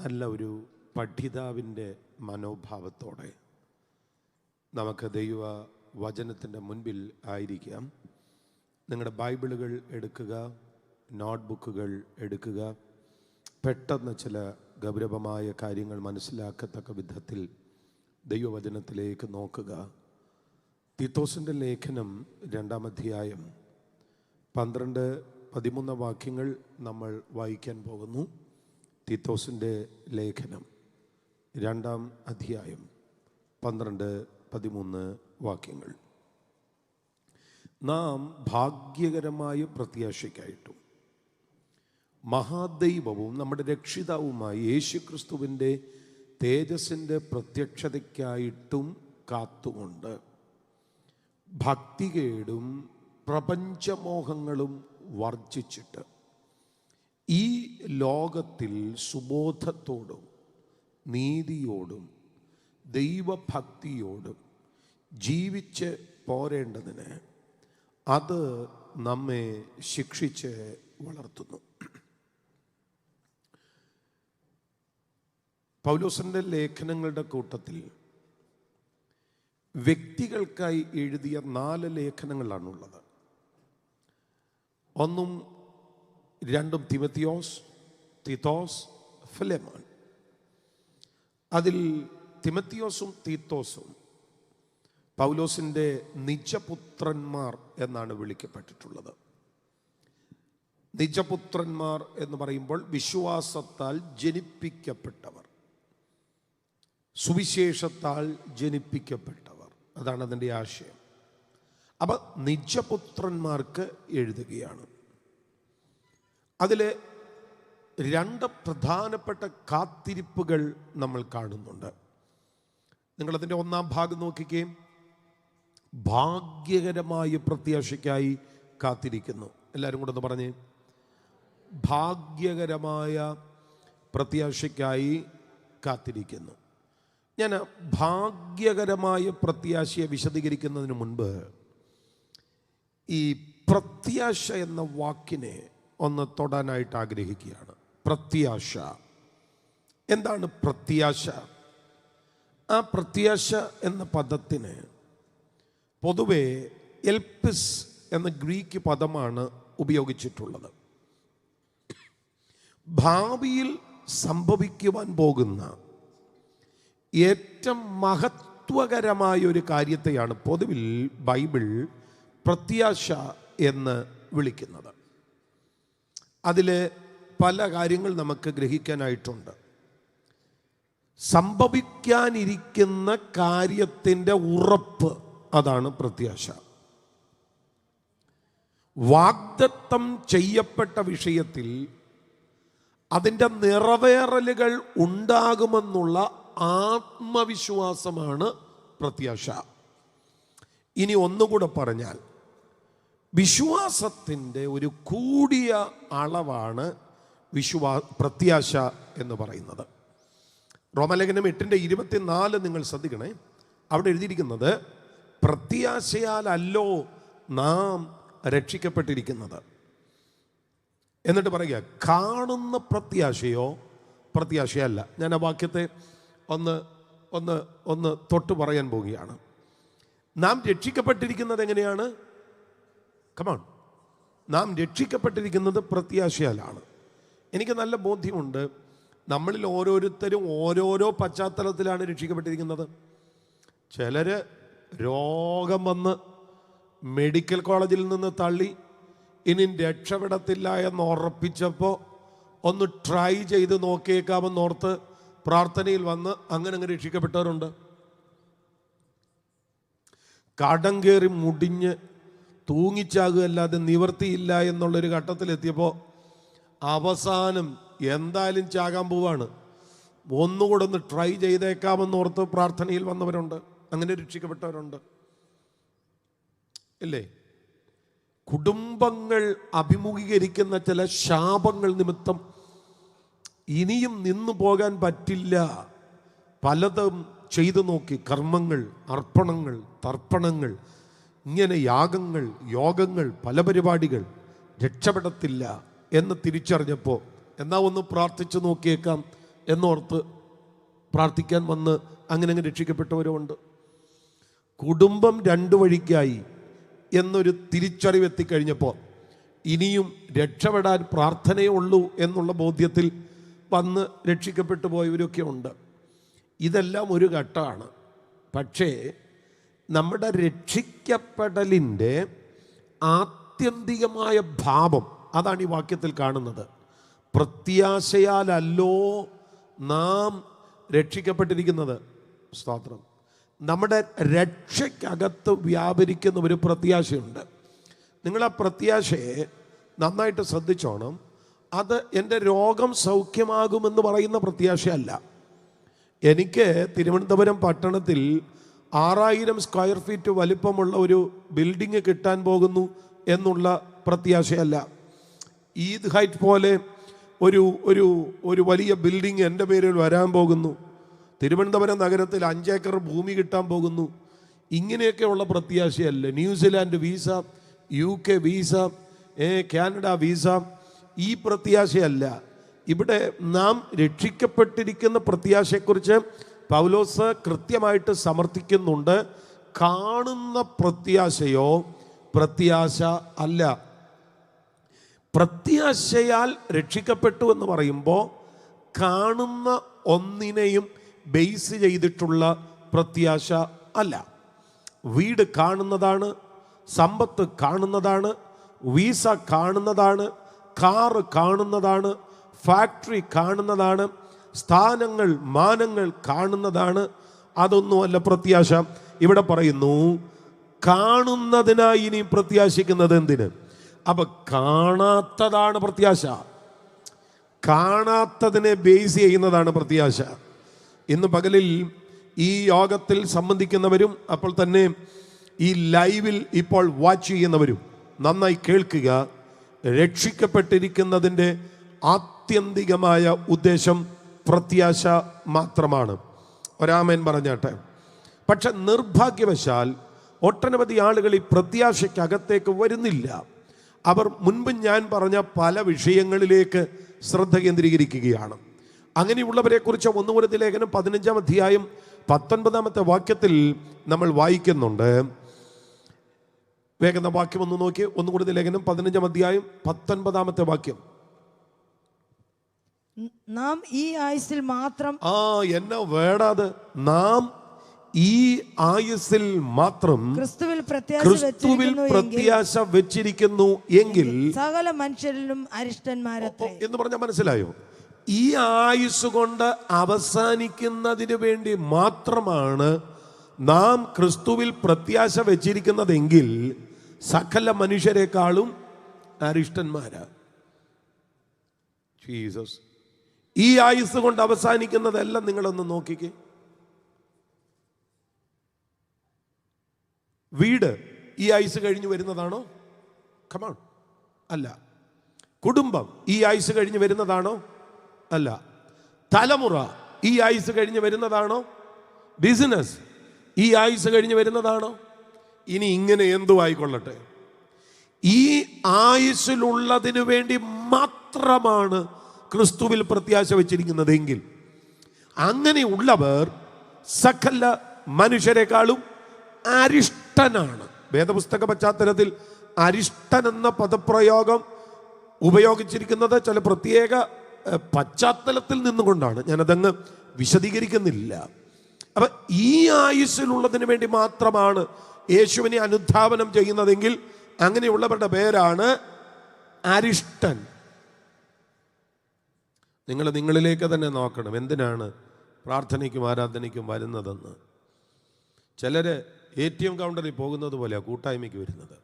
നല്ല ഒരു പഠിതാവിൻ്റെ മനോഭാവത്തോടെ നമുക്ക് ദൈവ വചനത്തിൻ്റെ മുൻപിൽ ആയിരിക്കാം. നിങ്ങളുടെ ബൈബിളുകൾ എടുക്കുക, നോട്ട്ബുക്കുകൾ എടുക്കുക. പെട്ടെന്ന് ചില ഗൗരവമായ കാര്യങ്ങൾ മനസ്സിലാക്കത്തക്ക വിധത്തിൽ ദൈവവചനത്തിലേക്ക് നോക്കുക. തീത്തോസിൻ്റെ ലേഖനം 2-ാം അധ്യായം 12-13 വാക്യങ്ങൾ നമ്മൾ വായിക്കാൻ പോകുന്നു. തീത്തോസിൻ്റെ ലേഖനം 2-ാം അധ്യായം 12-13 വാക്യങ്ങൾ. നാം ഭാഗ്യകരമായ പ്രത്യാശയ്ക്കായിട്ടും മഹാദൈവവും നമ്മുടെ രക്ഷിതാവുമായി യേശുക്രിസ്തുവിൻ്റെ തേജസ്സിൻ്റെ പ്രത്യക്ഷതയ്ക്കായിട്ടും കാത്തുകൊണ്ട് ഭക്തികേടും പ്രപഞ്ചമോഹങ്ങളും വർജിച്ചിട്ട് ഈ ലോകത്തിൽ സുബോധത്തോടും നീതിയോടും ദൈവഭക്തിയോടും ജീവിച്ച് പോരേണ്ടതിന് അത് നമ്മെ ശിക്ഷിച്ച് വളർത്തുന്നു. പൗലോസിൻ്റെ ലേഖനങ്ങളുടെ കൂട്ടത്തിൽ വ്യക്തികൾക്കായി എഴുതിയ 4 ലേഖനങ്ങളാണുള്ളത്. 1-ഉം 2-ഉം തിമത്തിയോസ്, തീത്തോസ്, ഫിലെമോൻ. അതിൽ തിമത്തിയോസും തീത്തോസും പൗലോസിൻ്റെ നിജപുത്രന്മാർ എന്നാണ് വിളിക്കപ്പെട്ടിട്ടുള്ളത്. നിജപുത്രന്മാർ എന്ന് പറയുമ്പോൾ വിശ്വാസത്താൽ ജനിപ്പിക്കപ്പെട്ടവർ, സുവിശേഷത്താൽ ജനിപ്പിക്കപ്പെട്ടവർ, അതാണ് അതിൻ്റെ ആശയം. അപ്പം നിജപുത്രന്മാർക്ക് എഴുതുകയാണ്. അതിൽ 2 പ്രധാനപ്പെട്ട കാത്തിരിപ്പുകൾ നമ്മൾ കാണുന്നുണ്ട്. നിങ്ങളതിൻ്റെ 1-ാം ഭാഗം നോക്കിക്കുകയും ഭാഗ്യകരമായ പ്രത്യാശയ്ക്കായി കാത്തിരിക്കുന്നു. എല്ലാവരും കൂടെ ഒന്ന് പറഞ്ഞേ, ഭാഗ്യകരമായ പ്രത്യാശയ്ക്കായി കാത്തിരിക്കുന്നു. ഞാൻ ഭാഗ്യകരമായ പ്രത്യാശയെ വിശദീകരിക്കുന്നതിന് മുൻപ് ഈ പ്രത്യാശ എന്ന വാക്കിനെ ഒന്ന് തൊടാനായിട്ട് ആഗ്രഹിക്കുകയാണ്. പ്രത്യാശ എന്താണ്? പ്രത്യാശ, ആ പ്രത്യാശ എന്ന പദത്തിന് പൊതുവെ എൽപിസ് എന്ന ഗ്രീക്ക് പദമാണ് ഉപയോഗിച്ചിട്ടുള്ളത്. ഭാവിയിൽ സംഭവിക്കുവാൻ പോകുന്ന ഏറ്റവും മഹത്വകരമായ ഒരു കാര്യത്തെയാണ് പൊതുവിൽ ബൈബിൾ പ്രത്യാശ എന്ന് വിളിക്കുന്നത്. അതിൽ പല കാര്യങ്ങൾ നമുക്ക് ഗ്രഹിക്കാനായിട്ടുണ്ട്. സംഭവിക്കാനിരിക്കുന്ന കാര്യത്തിൻ്റെ ഉറപ്പ്, അതാണ് പ്രത്യാശ. വാഗ്ദത്തം ചെയ്യപ്പെട്ട വിഷയത്തിൽ അതിൻ്റെ നിറവേറലുകൾ ഉണ്ടാകുമെന്നുള്ള ആത്മവിശ്വാസമാണ് പ്രത്യാശ. ഇനി ഒന്നുകൂടെ പറഞ്ഞാൽ, വിശ്വാസത്തിൻ്റെ ഒരു കൂടിയ അളവാണ് പ്രത്യാശ എന്ന് പറയുന്നത്. റോമലേഖനം 8:24 നിങ്ങൾ ശ്രദ്ധിക്കണേ. അവിടെ എഴുതിയിരിക്കുന്നത്, പ്രത്യാശയാലല്ലോ നാം രക്ഷിക്കപ്പെട്ടിരിക്കുന്നത്. എന്നിട്ട് പറയുക, കാണുന്ന പ്രത്യാശയോ പ്രത്യാശയല്ല. ഞാൻ ആ വാക്യത്തെ ഒന്ന് തൊട്ട് പറയാൻ പോവുകയാണ്. നാം രക്ഷിക്കപ്പെട്ടിരിക്കുന്നത് എങ്ങനെയാണ്? കമോൺ, നാം രക്ഷിക്കപ്പെട്ടിരിക്കുന്നത് പ്രത്യാശയാലാണ്. എനിക്ക് നല്ല ബോധ്യമുണ്ട്, നമ്മളിൽ ഓരോരുത്തരും ഓരോരോ പശ്ചാത്തലത്തിലാണ് രക്ഷിക്കപ്പെട്ടിരിക്കുന്നത്. ചിലർ രോഗം വന്ന് മെഡിക്കൽ കോളേജിൽ നിന്ന് തള്ളി ഇനി രക്ഷപ്പെടത്തില്ല എന്ന് ഉറപ്പിച്ചപ്പോൾ ഒന്ന് ട്രൈ ചെയ്ത് നോക്കിയേക്കാമെന്നോർത്ത് പ്രാർത്ഥനയിൽ വന്ന് അങ്ങനെ രക്ഷിക്കപ്പെട്ടവരുണ്ട്. കടം കയറി മുടിഞ്ഞ് തൂങ്ങിച്ചാകുകയല്ലാതെ നിവർത്തിയില്ല എന്നുള്ളൊരു ഘട്ടത്തിലെത്തിയപ്പോൾ അവസാനം എന്തായാലും ചാകാൻ പോവാണ്, ഒന്നുകൂടെ ഒന്ന് ട്രൈ ചെയ്തേക്കാമെന്നോർത്ത് പ്രാർത്ഥനയിൽ വന്നവരുണ്ട്. അങ്ങനെ രക്ഷിക്കപ്പെട്ടവരുണ്ട്, ഇല്ലേ? കുടുംബങ്ങൾ അഭിമുഖീകരിക്കുന്ന ചില ശാപങ്ങൾ നിമിത്തം ഇനിയും നിന്നു പോകാൻ പറ്റില്ല, പലതും ചെയ്തു നോക്കി, കർമ്മങ്ങൾ, അർപ്പണങ്ങൾ, തർപ്പണങ്ങൾ, ഇങ്ങനെ യാഗങ്ങൾ, യോഗങ്ങൾ, പല പരിപാടികൾ, രക്ഷപ്പെടത്തില്ല എന്ന് തിരിച്ചറിഞ്ഞപ്പോൾ എന്നാ ഒന്ന് പ്രാർത്ഥിച്ചു നോക്കിയേക്കാം, എന്നോർത്ത് പ്രാർത്ഥിക്കാൻ വന്ന് അങ്ങനെ രക്ഷിക്കപ്പെട്ടവരുമുണ്ട്. കുടുംബം രണ്ടു വഴിക്കായി എന്നൊരു തിരിച്ചറിവ് എത്തിക്കഴിഞ്ഞപ്പോൾ ഇനിയും രക്ഷപ്പെടാൻ പ്രാർത്ഥനയേ ഉള്ളൂ എന്നുള്ള ബോധ്യത്തിൽ വന്ന് രക്ഷിക്കപ്പെട്ടു പോയവരൊക്കെ ഉണ്ട്. ഇതെല്ലാം ഒരു ഘട്ടമാണ്. പക്ഷേ നമ്മുടെ രക്ഷിക്കപ്പെടലിൻ്റെ ആത്യന്തികമായ ഭാവം അതാണ് ഈ വാക്യത്തിൽ കാണുന്നത്. പ്രത്യാശയാലല്ലോ നാം രക്ഷിക്കപ്പെട്ടിരിക്കുന്നത്. സ്തോത്രം. നമ്മുടെ രക്ഷയ്ക്കകത്ത് വ്യാപരിക്കുന്ന ഒരു പ്രത്യാശയുണ്ട്. നിങ്ങളാ പ്രത്യാശയെ നന്നായിട്ട് ശ്രദ്ധിച്ചോണം. അത് എൻ്റെ രോഗം സൗഖ്യമാകുമെന്ന് പറയുന്ന പ്രത്യാശയല്ല. എനിക്ക് തിരുവനന്തപുരം പട്ടണത്തിൽ 6000 സ്ക്വയർ ഫീറ്റ് വലിപ്പമുള്ള ഒരു ബിൽഡിങ് കിട്ടാൻ പോകുന്നു എന്നുള്ള പ്രത്യാശയല്ല. ഈദ് ഹൈറ്റ് പോലെ ഒരു ഒരു ഒരു വലിയ ബിൽഡിങ് എൻ്റെ പേരിൽ വരാൻ പോകുന്നു. തിരുവനന്തപുരം നഗരത്തിൽ 5 ഏക്കർ ഭൂമി കിട്ടാൻ പോകുന്നു. ഇങ്ങനെയൊക്കെയുള്ള പ്രത്യാശയല്ല. New Zealand visa, UK visa, Canada visa, ഈ പ്രത്യാശയല്ല. ഇവിടെ നാം രക്ഷിക്കപ്പെട്ടിരിക്കുന്ന പ്രത്യാശയെക്കുറിച്ച് പൗലോസ് കൃത്യമായിട്ട് സമർത്ഥിക്കുന്നുണ്ട്. കാണുന്ന പ്രത്യാശയോ പ്രത്യാശ അല്ല. പ്രത്യാശയാൽ രക്ഷിക്കപ്പെട്ടു എന്ന് പറയുമ്പോൾ കാണുന്ന ഒന്നിനെയും ബേസ് ചെയ്തിട്ടുള്ള പ്രത്യാശ അല്ല. വീട് കാണുന്നതാണ്, സമ്പത്ത് കാണുന്നതാണ്, വീസ കാണുന്നതാണ്, കാറ് കാണുന്നതാണ്, ഫാക്ടറി കാണുന്നതാണ്, സ്ഥാനങ്ങൾ മാനങ്ങൾ കാണുന്നതാണ്. അതൊന്നുമല്ല പ്രത്യാശ. ഇവിടെ പറയുന്നു കാണുന്നതിനായി ഇനി പ്രത്യാശിക്കുന്നത് എന്തിന്? അപ്പൊ കാണാത്തതാണ് പ്രത്യാശ. കാണാത്തതിനെ ബേസ് ചെയ്യുന്നതാണ് പ്രത്യാശ. ഇന്ന് പകലിൽ ഈ യോഗത്തിൽ സംബന്ധിക്കുന്നവരും അപ്പോൾ തന്നെ ഈ ലൈവിൽ ഇപ്പോൾ വാച്ച് ചെയ്യുന്നവരും നന്നായി കേൾക്കുക. രക്ഷിക്കപ്പെട്ടിരിക്കുന്നതിൻ്റെ ആത്യന്തികമായ ഉദ്ദേശം പ്രത്യാശ മാത്രമാണ്. ഒരാമേൻ പറഞ്ഞാട്ടെ. പക്ഷെ നിർഭാഗ്യവശാൽ ഒട്ടനവധി ആളുകൾ ഈ പ്രത്യാശയ്ക്കകത്തേക്ക് വരുന്നില്ല. അവർ മുൻപ് ഞാൻ പറഞ്ഞ പല വിഷയങ്ങളിലേക്ക് ശ്രദ്ധ കേന്ദ്രീകരിക്കുകയാണ്. അങ്ങനെയുള്ളവരെ കുറിച്ച് 1 കൊരിന്ത്യർ ലേഖനം 15-ാം അധ്യായം 19-ാമത്തെ വാക്യത്തിൽ നമ്മൾ വായിക്കുന്നുണ്ട്. വേഗം വാക്യം ഒന്ന് നോക്കി. 1 കൊരിന്ത്യർ ലേഖനം 15-ാം അധ്യായം 19-ാമത്തെ വാക്യം. നാം ഈ ആയുസ്സിൽ മാത്രം എന്നെ വേടാത് നാം ഈ ആയുസ്സിൽ മാത്രം ക്രിസ്തുവിൽ പ്രത്യാശ വെച്ചിരിക്കുന്നു എങ്കിൽ സകല മനുഷ്യരിലും അരിഷ്ടന്മാരത്രേ എന്ന് പറഞ്ഞാൽ മനസ്സിലായോ? ഈ ആയുസ് കൊണ്ട് അവസാനിക്കുന്നതിന് വേണ്ടി മാത്രമാണ് നാം ക്രിസ്തുവിൽ പ്രത്യാശ വെച്ചിരിക്കുന്നതെങ്കിൽ സകല മനുഷ്യരെക്കാളും അരിഷ്ടന്മാരാ. ജീസസ്. ഈ ആയുസ് കൊണ്ട് അവസാനിക്കുന്നതെല്ലാം നിങ്ങളൊന്ന് നോക്കിക്കേ. വീട് ഈ ആയുസ് കഴിഞ്ഞു വരുന്നതാണോ? കമോൺ, അല്ല. കുടുംബം ഈ ആയുസ് കഴിഞ്ഞു വരുന്നതാണോ? അല്ല. തലമുറ ഈ ആയുസ് കഴിഞ്ഞു വരുന്നതാണോ? ബിസിനസ് ഈ ആയുസ് കഴിഞ്ഞു വരുന്നതാണോ? ഇനി ഇങ്ങനെ എന്തു ആയിക്കൊള്ളട്ടെ, ഈ ആയുസ്സിലുള്ളതിനു വേണ്ടി മാത്രമാണ് ക്രിസ്തുവിൽ പ്രത്യാശ വെച്ചിരിക്കുന്നതെങ്കിൽ അങ്ങനെയുള്ളവർ സകല മനുഷ്യരെക്കാളും അരിഷ്ടനാണ്. വേദപുസ്തക പശ്ചാത്തലത്തിൽ അരിഷ്ടൻ എന്ന പദപ്രയോഗം ഉപയോഗിച്ചിരിക്കുന്നത് ചില പ്രത്യേക പശ്ചാത്തലത്തിൽ നിന്നുകൊണ്ടാണ്. ഞാനതങ്ങ് വിശദീകരിക്കുന്നില്ല. അപ്പം ഈ ആയുസ്സിലുള്ളതിന് വേണ്ടി മാത്രമാണ് യേശുവിനെ അനുധാവനം ചെയ്യുന്നതെങ്കിൽ അങ്ങനെയുള്ളവരുടെ പേരാണ് അരിഷ്ടൻ. നിങ്ങൾ നിങ്ങളിലേക്ക് തന്നെ നോക്കണം, എന്തിനാണ് പ്രാർത്ഥനയ്ക്കും ആരാധനയ്ക്കും വരുന്നതെന്ന്. ചിലർ ATM കൗണ്ടറിൽ പോകുന്നത് പോലെയാണ് കൂട്ടായ്മയ്ക്ക് വരുന്നത്.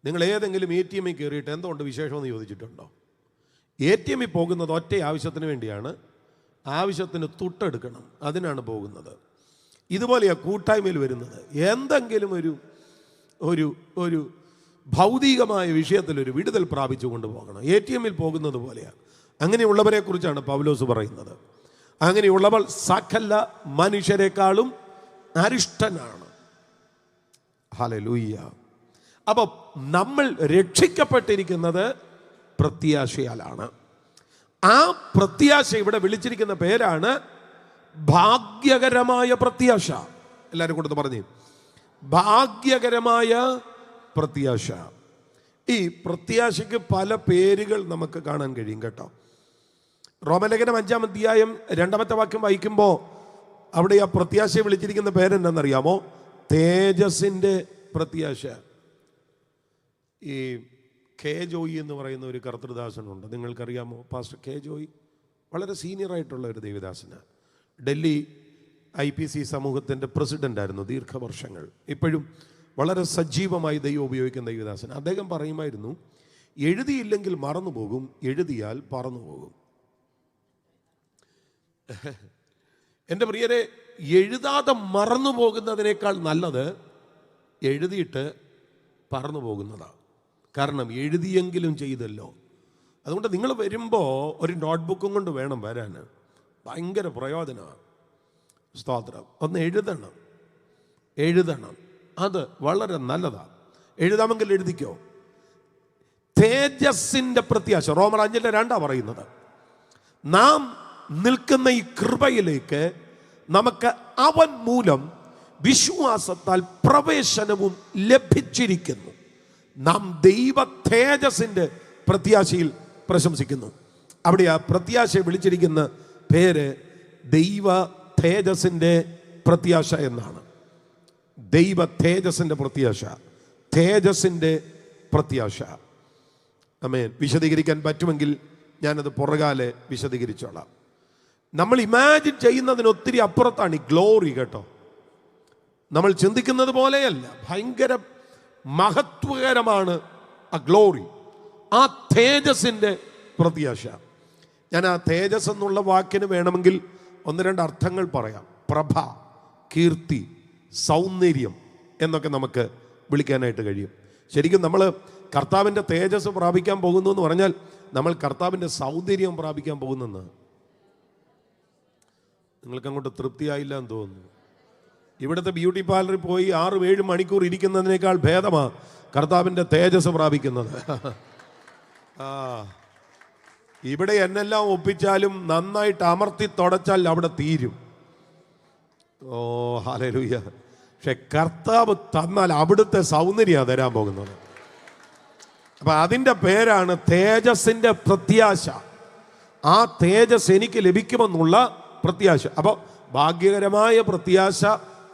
നിങ്ങൾ ഏതെങ്കിലും ATM കയറിയിട്ട് എന്തുകൊണ്ട് വിശേഷമെന്ന് ചോദിച്ചിട്ടുണ്ടോ? ATM പോകുന്നത് ഒറ്റ ആവശ്യത്തിന് വേണ്ടിയാണ്. ആവശ്യത്തിന് തുട്ടെടുക്കണം, അതിനാണ് പോകുന്നത്. ഇതുപോലെയാണ് കൂട്ടായ്മയിൽ വരുന്നത്. എന്തെങ്കിലും ഒരു ഒരു ഭൗതികമായ വിഷയത്തിലൊരു വിടുതൽ പ്രാപിച്ചു കൊണ്ടുപോകണം. ATM പോകുന്നത് പോലെയാണ്. അങ്ങനെയുള്ളവരെ കുറിച്ചാണ് പൗലോസ് പറയുന്നത്. അങ്ങനെയുള്ളവൾ സകല മനുഷ്യരെക്കാളും അരിഷ്ടനാണ്. ഹല്ലേലൂയ. അപ്പോൾ നമ്മൾ രക്ഷിക്കപ്പെട്ടിരിക്കുന്നത് പ്രത്യാശയാലാണ്. ആ പ്രത്യാശ ഇവിടെ വിളിച്ചിരിക്കുന്ന പേരാണ് ഭാഗ്യകരമായ പ്രത്യാശ. എല്ലാവരും കൊടുത്ത് പറഞ്ഞു, ഭാഗ്യകരമായ പ്രത്യാശ. ഈ പ്രത്യാശയ്ക്ക് പല പേരുകൾ നമുക്ക് കാണാൻ കഴിയും കേട്ടോ. റോമലേഖനം 5-ാം അധ്യായം 2-ാമത്തെ വാക്യം വായിക്കുമ്പോൾ അവിടെ ആ പ്രത്യാശയെ വിളിച്ചിരിക്കുന്ന പേരെന്താണെന്നറിയാമോ? തേജസ്സിൻ്റെ പ്രത്യാശ. ഈ കെ ജോയി എന്ന് പറയുന്ന ഒരു കർത്തൃദാസനുണ്ട്, നിങ്ങൾക്കറിയാമോ? പാസ്റ്റർ കെ ജോയി വളരെ സീനിയറായിട്ടുള്ള ഒരു ദൈവദാസനാണ്. ഡൽഹി IPC സമൂഹത്തിൻ്റെ പ്രസിഡൻ്റായിരുന്നു ദീർഘവർഷങ്ങൾ. ഇപ്പോഴും വളരെ സജീവമായി ദൈവം ഉപയോഗിക്കുന്ന ദൈവദാസൻ. അദ്ദേഹം പറയുമായിരുന്നു, എഴുതിയില്ലെങ്കിൽ മറന്നുപോകും, എഴുതിയാൽ പറന്നുപോകും. എൻ്റെ പ്രിയരെ, എഴുതാതെ മറന്നു പോകുന്നതിനേക്കാൾ നല്ലത് എഴുതിയിട്ട് പറന്നു പോകുന്നതാണ്. കാരണം എഴുതിയെങ്കിലും ചെയ്തല്ലോ. അതുകൊണ്ട് നിങ്ങൾ വരുമ്പോൾ ഒരു നോട്ട്ബുക്കും കൊണ്ട് വേണം വരാൻ. ഭയങ്കര പ്രയോജനമാണ്. സ്തോത്രം. ഒന്ന് എഴുതണം. അത് വളരെ നല്ലതാണ്. എഴുതാമെങ്കിൽ എഴുതിക്കോ. തേജസ്സിൻ്റെ പ്രത്യാശ റോമർ 5:2 പറയുന്നത്, നാം നിൽക്കുന്ന ഈ കൃപയിലേക്ക് നമുക്ക് അവൻ മൂലം വിശ്വാസത്താൽ പ്രവേശനവും ലഭിച്ചിരിക്കുന്നു. നാം ദൈവ തേജസ്സിൻ്റെ പ്രത്യാശയിൽ പ്രശംസിക്കുന്നു. അവിടെ ആ പ്രത്യാശയെ വിളിച്ചിരിക്കുന്ന പേര് ദൈവ തേജസ്സിൻ്റെ പ്രത്യാശ എന്നാണ്. ദൈവ തേജസ്സിൻ്റെ പ്രത്യാശ, തേജസ്സിൻ്റെ പ്രത്യാശ. ആമേൻ. വിശദീകരിക്കാൻ പറ്റുമെങ്കിൽ ഞാനത് പുറകാലെ വിശദീകരിച്ചോളാം. നമ്മൾ ഇമാജിൻ ചെയ്യുന്നതിന് ഒത്തിരി അപ്പുറത്താണ് ഈ ഗ്ലോറി കേട്ടോ. നമ്മൾ ചിന്തിക്കുന്നത് പോലെയല്ല, ഭയങ്കര മഹത്വകരമാണ് ആ ഗ്ലോറി, ആ തേജസ്സിൻ്റെ പ്രത്യാശ. ഞാൻ ആ തേജസ് എന്നുള്ള വാക്കിന് വേണമെങ്കിൽ 1-2 അർത്ഥങ്ങൾ പറയാം. പ്രഭ, കീർത്തി, സൗന്ദര്യം എന്നൊക്കെ നമുക്ക് വിളിക്കാനായിട്ട് കഴിയും. ശരിക്കും നമ്മൾ കർത്താവിൻ്റെ തേജസ് പ്രാപിക്കാൻ പോകുന്നു എന്ന് പറഞ്ഞാൽ നമ്മൾ കർത്താവിൻ്റെ സൗന്ദര്യം പ്രാപിക്കാൻ പോകുന്നെന്ന്. നിങ്ങൾക്ക് അങ്ങോട്ട് തൃപ്തിയായില്ല എന്ന് തോന്നുന്നു. ഇവിടുത്തെ ബ്യൂട്ടി പാർലറിൽ പോയി 6-7 മണിക്കൂർ ഇരിക്കുന്നതിനേക്കാൾ ഭേദമാണ് കർത്താവിൻ്റെ തേജസ് പ്രാപിക്കുന്നത്. ഇവിടെ എന്നെല്ലാം ഒപ്പിച്ചാലും നന്നായിട്ട് അമർത്തി തുടച്ചാൽ അവിടെ തീരും. ഓ ഹല്ലേലൂയ. പക്ഷെ കർത്താവ് തന്നാൽ അവിടുത്തെ സൗന്ദര്യമാണ് തരാൻ പോകുന്നത്. അപ്പൊ അതിൻ്റെ പേരാണ് തേജസ്സിൻ്റെ പ്രത്യാശ. ആ തേജസ് എനിക്ക് ലഭിക്കുമെന്നുള്ള പ്രത്യാശ. അപ്പോൾ ഭാഗ്യകരമായ പ്രത്യാശ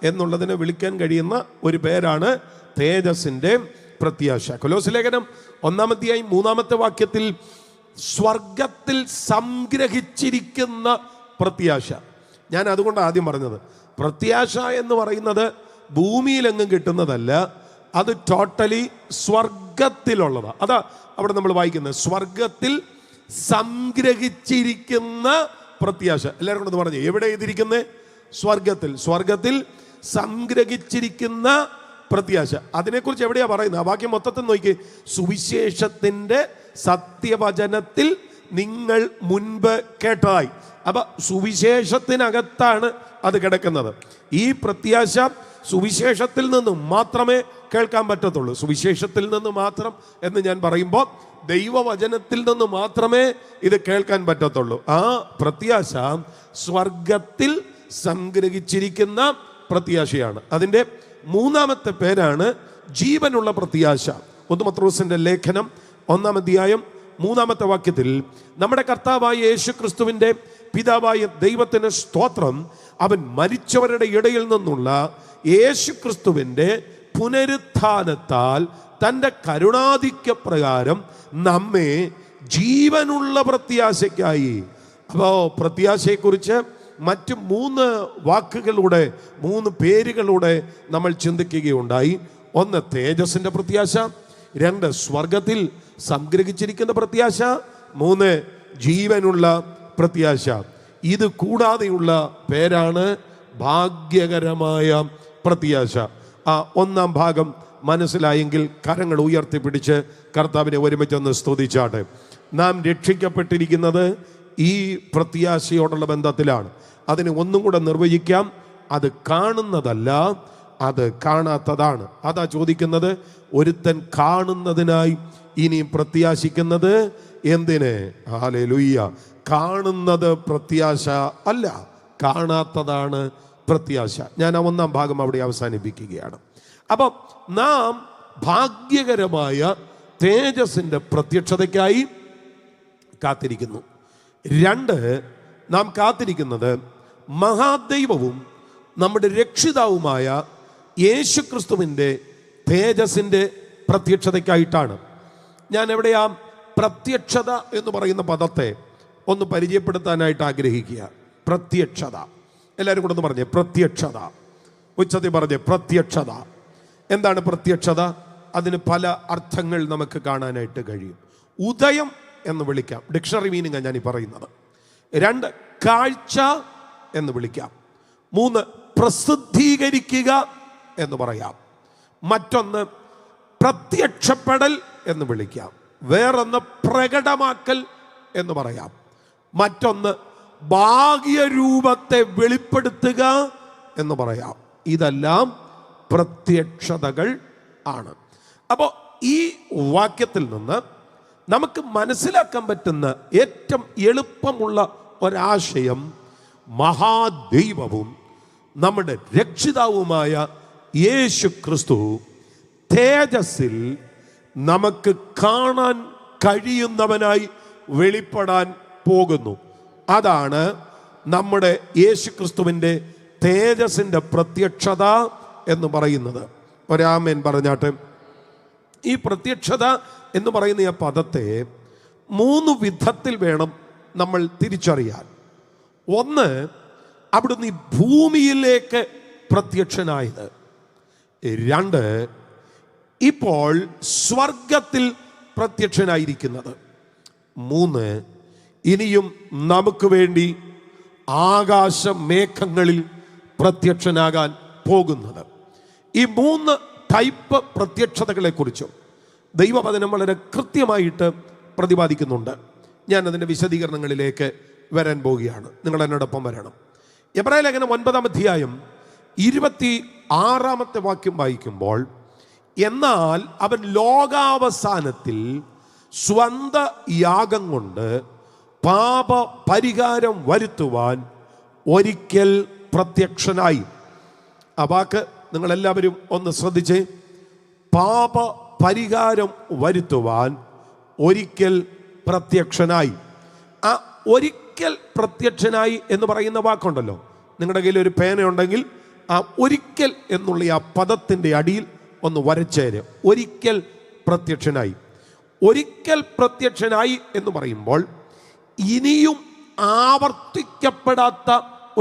എന്നുള്ളതിനെ വിളിക്കാൻ കഴിയുന്ന ഒരു പേരാണ് തേജസ്സിൻ്റെ പ്രത്യാശ. കൊലോസ്യ ലേഖനം 1-ാം അധ്യായം 3-ാമത്തെ വാക്യത്തിൽ സ്വർഗത്തിൽ സംഗ്രഹിച്ചിരിക്കുന്ന പ്രത്യാശ. ഞാൻ അതുകൊണ്ട് ആദ്യം പറഞ്ഞത്, പ്രത്യാശ എന്ന് പറയുന്നത് ഭൂമിയിലെങ്ങും കിട്ടുന്നതല്ല, അത് ടോട്ടലി സ്വർഗത്തിലുള്ളതാണ്. അതാ അവിടെ നമ്മൾ വായിക്കുന്നത്, സ്വർഗത്തിൽ സംഗ്രഹിച്ചിരിക്കുന്ന പ്രത്യാശ. എല്ലാവരും കൂടെ പറഞ്ഞു, എവിടെ എഴുതിയിരിക്കുന്നത്? സ്വർഗത്തിൽ. സ്വർഗത്തിൽ സംഗ്രഹിച്ചിരിക്കുന്ന പ്രത്യാശ. അതിനെക്കുറിച്ച് എവിടെയാ പറയുന്നത്? ആ വാക്യം മൊത്തത്തിൽ നോക്കി. സുവിശേഷത്തിൻ്റെ സത്യവചനത്തിൽ നിങ്ങൾ മുൻപ് കേട്ടതായി. അപ്പൊ സുവിശേഷത്തിനകത്താണ് അത് കിടക്കുന്നത്. ഈ പ്രത്യാശ സുവിശേഷത്തിൽ നിന്ന് മാത്രമേ കേൾക്കാൻ പറ്റത്തുള്ളൂ. സുവിശേഷത്തിൽ നിന്ന് മാത്രം എന്ന് ഞാൻ പറയുമ്പോൾ ദൈവവചനത്തിൽ നിന്ന് മാത്രമേ ഇത് കേൾക്കാൻ പറ്റത്തുള്ളൂ. ആ പ്രത്യാശ സ്വർഗത്തിൽ സംഗ്രഹിച്ചിരിക്കുന്ന പ്രത്യാശയാണ്. അതിൻ്റെ 3-ാമത്തെ പേരാണ് ജീവനുള്ള പ്രത്യാശ. 1 പത്രോസിന്റെ ലേഖനം 1-ാം അധ്യായം 3-ാമത്തെ വാക്യത്തിൽ നമ്മുടെ കർത്താവായ യേശു ക്രിസ്തുവിൻ്റെ പിതാവായ ദൈവത്തിന് സ്തോത്രം, അവൻ മരിച്ചവരുടെ ഇടയിൽ നിന്നുള്ള യേശു ക്രിസ്തുവിൻ്റെ പുനരുത്ഥാനത്താൽ തൻ്റെ കരുണാധിക്യപ്രകാരം നമ്മെ ജീവനുള്ള പ്രത്യാശയ്ക്കായി. അപ്പോൾ പ്രത്യാശയെക്കുറിച്ച് മറ്റ് 3 വാക്കുകളിലൂടെ 3 പേരുകളിലൂടെ നമ്മൾ ചിന്തിക്കുകയുണ്ടായി. 1 തേജസ്സിൻ്റെ പ്രത്യാശ, 2 സ്വർഗത്തിൽ സംഗ്രഹിച്ചിരിക്കുന്ന പ്രത്യാശ, 3 ജീവനുള്ള പ്രത്യാശ. ഇത് കൂടാതെയുള്ള പേരാണ് ഭാഗ്യകരമായ പ്രത്യാശ. ആ 1-ാം ഭാഗം മനസ്സിലായെങ്കിൽ കരങ്ങൾ ഉയർത്തിപ്പിടിച്ച് കർത്താവിനെ ഒരുമിച്ചൊന്ന് സ്തുതിച്ചാട്ടെ. നാം രക്ഷിക്കപ്പെട്ടിരിക്കുന്നത് ഈ പ്രത്യാശയോടുള്ള ബന്ധത്തിലാണ്. അതിനെ ഒന്നും കൂടെ നിർവചിക്കാം. അത് കാണുന്നതല്ല, അത് കാണാത്തതാണ്. അതാ ചോദിക്കുന്നത്, ഒരുത്തൻ കാണുന്നതിനായി ഇനിയും പ്രത്യാശിക്കുന്നത് എന്തിന്? ഹല്ലേലൂയ. കാണുന്നത് പ്രത്യാശ അല്ല, കാണാത്തതാണ് പ്രത്യാശ. ഞാൻ ആ 1-ാം ഭാഗം അവിടെ അവസാനിപ്പിക്കുകയാണ്. അപ്പം നാം ഭാഗ്യകരമായ തേജസ്സിൻ്റെ പ്രത്യക്ഷതയ്ക്കായി കാത്തിരിക്കുന്നു. 2, നാം കാത്തിരിക്കുന്നത് മഹാദൈവവും നമ്മുടെ രക്ഷിതാവുമായ യേശുക്രിസ്തുവിൻ്റെ തേജസ്സിൻ്റെ പ്രത്യക്ഷതയ്ക്കായിട്ടാണ്. ഞാൻ എവിടെയാ പ്രത്യക്ഷത എന്ന് പറയുന്ന പദത്തെ ഒന്ന് പരിചയപ്പെടുത്താനായിട്ട് ആഗ്രഹിക്കുക. പ്രത്യക്ഷത, എല്ലാവരും കൂടെ ഒന്ന് പറഞ്ഞേ, പ്രത്യക്ഷത. ഉച്ചത്തിൽ പറഞ്ഞേ പ്രത്യക്ഷത. എന്താണ് പ്രത്യക്ഷത? അതിന് പല അർത്ഥങ്ങൾ നമുക്ക് കാണാനായിട്ട് കഴിയും. ഉദയം എന്ന് വിളിക്കാം, ഡിക്ഷണറി മീനിങ്ങാണ് ഞാൻ ഈ പറയുന്നത്. 2, കാഴ്ച എന്ന് വിളിക്കാം. 3, പ്രസിദ്ധീകരിക്കുക എന്ന് പറയാം. മറ്റൊന്ന് പ്രത്യക്ഷപ്പെടൽ എന്ന് വിളിക്കാം. വേറൊന്ന് പ്രകടമാക്കൽ എന്ന് പറയാം. മറ്റൊന്ന് ഭാഗ്യരൂപത്തെ വെളിപ്പെടുത്തുക എന്ന് പറയാം. ഇതെല്ലാം പ്രത്യക്ഷതകൾ ആണ്. അപ്പോൾ ഈ വാക്യത്തിൽ നിന്ന് നമുക്ക് മനസ്സിലാക്കാൻ പറ്റുന്ന ഏറ്റവും എളുപ്പമുള്ള ഒരാശയം, മഹാദൈവവും നമ്മുടെ രക്ഷിതാവുമായ യേശു ക്രിസ്തു തേജസ്സിൽ നമുക്ക് കാണാൻ കഴിയുന്നവനായി വെളിപ്പെടാൻ പോകുന്നു. അതാണ് നമ്മുടെ യേശു ക്രിസ്തുവിൻ്റെ തേജസ്സിൻ്റെ പ്രത്യക്ഷത എന്ന് പറയുന്നത്. ഒരാമേൻ പറഞ്ഞാട്ട്. ഈ പ്രത്യക്ഷത എന്ന് പറയുന്ന ഈ പദത്തെ 3 വിധത്തിൽ വേണം നമ്മൾ തിരിച്ചറിയാൻ. 1, അവിടുന്ന് ഈ ഭൂമിയിലേക്ക് പ്രത്യക്ഷനായത്. 2, ഇപ്പോൾ സ്വർഗത്തിൽ പ്രത്യക്ഷനായിരിക്കുന്നത്. 3, ഇനിയും നമുക്ക് വേണ്ടി ആകാശമേഘങ്ങളിൽ പ്രത്യക്ഷനാകാൻ പോകുന്നത്. ഈ 3 ടൈപ്പ് പ്രത്യക്ഷതകളെ കുറിച്ചും ദൈവവചനം വളരെ കൃത്യമായിട്ട് പ്രതിപാദിക്കുന്നുണ്ട്. ഞാൻ അതിൻ്റെ വിശദീകരണങ്ങളിലേക്ക് വരാൻ പോവുകയാണ്. നിങ്ങൾ എന്നോടൊപ്പം വരണം. എബ്രായ ലേഖനം 9-ാം അധ്യായം 26-ാമത്തെ വാക്യം വായിക്കുമ്പോൾ, എന്നാൽ അവൻ ലോകാവസാനത്തിൽ സ്വന്ത യാഗം കൊണ്ട് പാപ പരിഹാരം വരുത്തുവാൻ ഒരിക്കൽ പ്രത്യക്ഷനായി. ആ വാക്ക് നിങ്ങളെല്ലാവരും ഒന്ന് ശ്രദ്ധിച്ചേ. പാപ പരിഹാരം വരുത്തുവാൻ ഒരിക്കൽ പ്രത്യക്ഷനായി. ആ ഒരിക്കൽ പ്രത്യക്ഷനായി എന്ന് പറയുന്ന വാക്കുണ്ടല്ലോ, നിങ്ങളുടെ കയ്യിൽ ഒരു പേനയുണ്ടെങ്കിൽ ആ ഒരിക്കൽ എന്നുള്ള ആ പദത്തിൻ്റെ അടിയിൽ ഒന്ന് വരച്ചേര്. ഒരിക്കൽ പ്രത്യക്ഷനായി. ഒരിക്കൽ പ്രത്യക്ഷനായി എന്ന് പറയുമ്പോൾ ഇനിയും ആവർത്തിക്കപ്പെടാത്ത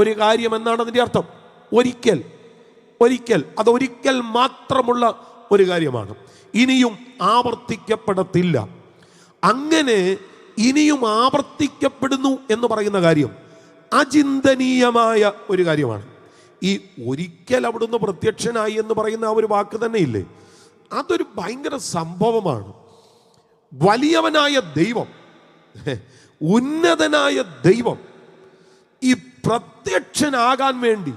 ഒരു കാര്യം എന്നാണ് അതിൻ്റെ അർത്ഥം. ഒരിക്കൽ, ഒരിക്കൽ, അതൊരിക്കൽ മാത്രമുള്ള ഒരു കാര്യമാണ്. ഇനിയും ആവർത്തിക്കപ്പെടത്തില്ല. അങ്ങനെ ഇനിയും ആവർത്തിക്കപ്പെടുന്നു എന്ന് പറയുന്ന കാര്യം അചിന്തനീയമായ ഒരു കാര്യമാണ്. ഈ ഒരിക്കൽ അവിടുന്ന് പ്രത്യക്ഷനായി എന്ന് പറയുന്ന ആ ഒരു വാക്ക് തന്നെ ഇല്ലേ, അതൊരു ഭയങ്കര സംഭവമാണ്. വലിയവനായ ദൈവം, ഉന്നതനായ ദൈവം ഈ പ്രത്യക്ഷനാകാൻ വേണ്ടി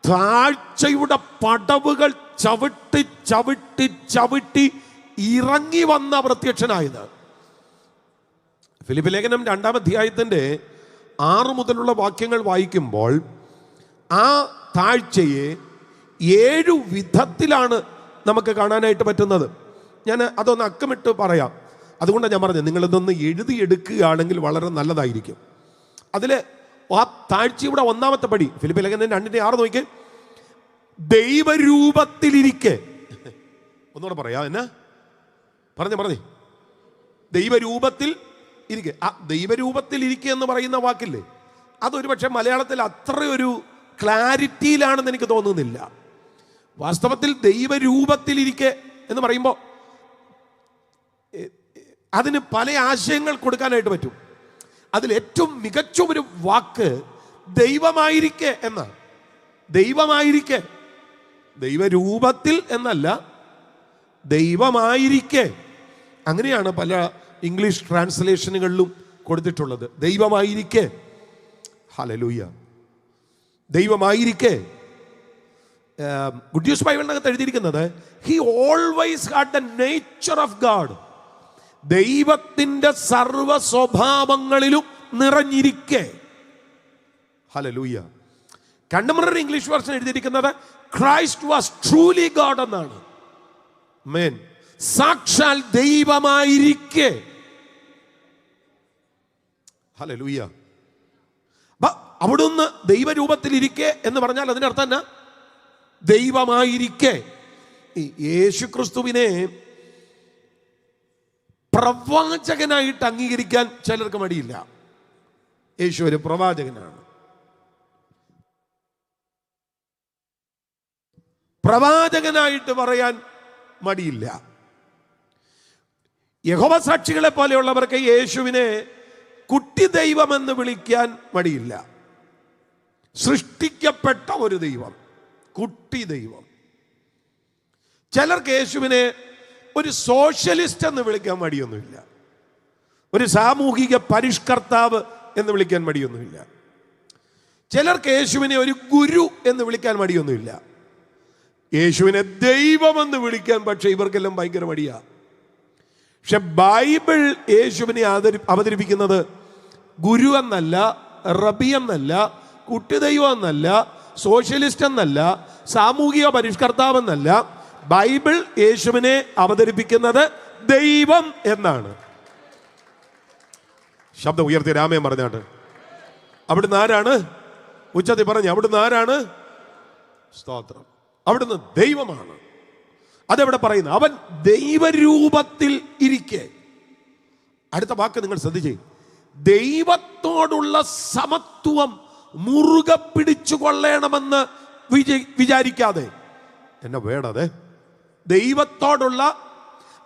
താഴ്ചയുടെ പടവുകൾ ചവിട്ടി ചവിട്ടി ചവിട്ടി ഇറങ്ങി വന്ന പ്രത്യക്ഷനായത്. ഫിലിപ്പി ലേഖനം 2-ാം അധ്യായത്തിൻ്റെ 6 മുതലുള്ള വാക്യങ്ങൾ വായിക്കുമ്പോൾ ആ താഴ്ചയെ 7 വിധത്തിലാണ് നമുക്ക് കാണാനായിട്ട് പറ്റുന്നത്. ഞാൻ അതൊന്ന് അക്കമിട്ട് പറയാം. അതുകൊണ്ടാണ് ഞാൻ പറഞ്ഞത്, നിങ്ങളിതൊന്ന് എഴുതിയെടുക്കുകയാണെങ്കിൽ വളരെ നല്ലതായിരിക്കും. അതിൽ ആ താഴ്ചയുടെ 1-ാമത്തെ പടി ഫിലിപ്പി ലേഖനം 2-ന്റെ 6 നോക്കിക്കേ. ദൈവരൂപത്തിലിരിക്കെ, ഒന്നുകൂടെ പറയാം, എന്നാ പറഞ്ഞേ, ദൈവരൂപത്തിൽ ഇരിക്കെ. ആ ദൈവരൂപത്തിൽ ഇരിക്കുക എന്ന് പറയുന്ന വാക്കില്ലേ, അതൊരു പക്ഷേ മലയാളത്തിൽ അത്രയൊരു ക്ലാരിറ്റിയിലാണെന്ന് എനിക്ക് തോന്നുന്നില്ല. വാസ്തവത്തിൽ ദൈവരൂപത്തിലിരിക്കെ എന്ന് പറയുമ്പോൾ അതിന് പല ആശയങ്ങൾ കൊടുക്കാനായിട്ട് പറ്റും. അതിൽ ഏറ്റവും മികച്ച ഒരു വാക്ക് ദൈവമായിരിക്കെ എന്നാണ്. ദൈവമായിരിക്കെ, ദൈവരൂപത്തിൽ എന്നല്ല, ദൈവമായിരിക്കെ. അങ്ങനെയാണ് പല ഇംഗ്ലീഷ് ട്രാൻസ്ലേഷനുകളിലും കൊടുത്തിട്ടുള്ളത്. ദൈവമായിരിക്കെ. ഹല്ലേലൂയ. ദൈവമായിരിക്കെ. ഗുഡ് ന്യൂസ് ബൈബിളിനകത്ത് എഴുതിയിരിക്കുന്നത് he always had the nature of God. ദൈവത്തിൻ്റെ സർവ്വ സ്വഭാവങ്ങളിലും നിറഞ്ഞിരിക്കെ. ഹല്ലേലൂയ. കണ്ടംപററി ഇംഗ്ലീഷ് വേർഷൻ എഴുതിയിരിക്കുന്നത് ക്രൈസ്റ്റ് വാസ് ട്രൂലി ഗോഡ് എന്നാണ്. ആമേൻ. സാക്ഷാൽ ദൈവമായിരിക്കെ. ഹല്ലേലൂയ. അവിടുന്ന് ദൈവരൂപത്തിലിരിക്കെ എന്ന് പറഞ്ഞാൽ അതിനർത്ഥം എന്നാ? ദൈവമായിരിക്കെ. യേശു ക്രിസ്തുവിനെ പ്രവാചകനായിട്ട് അംഗീകരിക്കാൻ ചിലർക്ക് മടിയില്ല. യേശു ഒരു പ്രവാചകനാണ്. പ്രവാചകനായിട്ട് പറയാൻ മടിയില്ല. യഹോവ സാക്ഷികളെ പോലെയുള്ളവർക്ക് യേശുവിനെ കുട്ടി ദൈവമെന്ന് വിളിക്കാൻ മടിയില്ല. സൃഷ്ടിക്കപ്പെട്ട ഒരു ദൈവം, കുട്ടി ദൈവം. ചിലർക്ക് യേശുവിനെ ഒരു സോഷ്യലിസ്റ്റ് എന്ന് വിളിക്കാൻ മടിയൊന്നുമില്ല. ഒരു സാമൂഹിക പരിഷ്കർത്താവ് എന്ന് വിളിക്കാൻ മടിയൊന്നുമില്ല. ചിലർക്ക് യേശുവിനെ ഒരു ഗുരു എന്ന് വിളിക്കാൻ മടിയൊന്നുമില്ല. യേശുവിനെ ദൈവമെന്ന് വിളിക്കാൻ പക്ഷെ ഇവർക്കെല്ലാം ഭയങ്കര മടിയാ. പക്ഷെ ബൈബിൾ യേശുവിനെ അവതരിപ്പിക്കുന്നത് ഗുരു എന്നല്ല, റബി എന്നല്ല, കുട്ടി ദൈവം എന്നല്ല, സോഷ്യലിസ്റ്റ് എന്നല്ല, സാമൂഹിക പരിഷ്കർത്താവ് എന്നല്ല. ബൈബിൾ യേശുവിനെ അവതരിപ്പിക്കുന്നത് ദൈവം എന്നാണ്. ശബ്ദം ഉയർത്തി രാമൻ പറഞ്ഞാട്ട്. അവിടുന്ന് ആരാണ്? ഉച്ചത്തിൽ പറഞ്ഞു, അവിടുന്ന് ആരാണ്? സ്തോത്രം. അവിടുന്ന് ദൈവമാണ്. അതെവിടെ പറയുന്നു? അവൻ ദൈവരൂപത്തിൽ ഇരിക്കെ. അടുത്ത വാക്ക് നിങ്ങൾ ശ്രദ്ധിച്ചേ. ദൈവത്തോടുള്ള സമത്വം മുറുകെ പിടിച്ചു കൊള്ളണമെന്ന് വിചാരിക്കാതെ. എന്നെ വേണതെ ദൈവത്തോടുള്ള.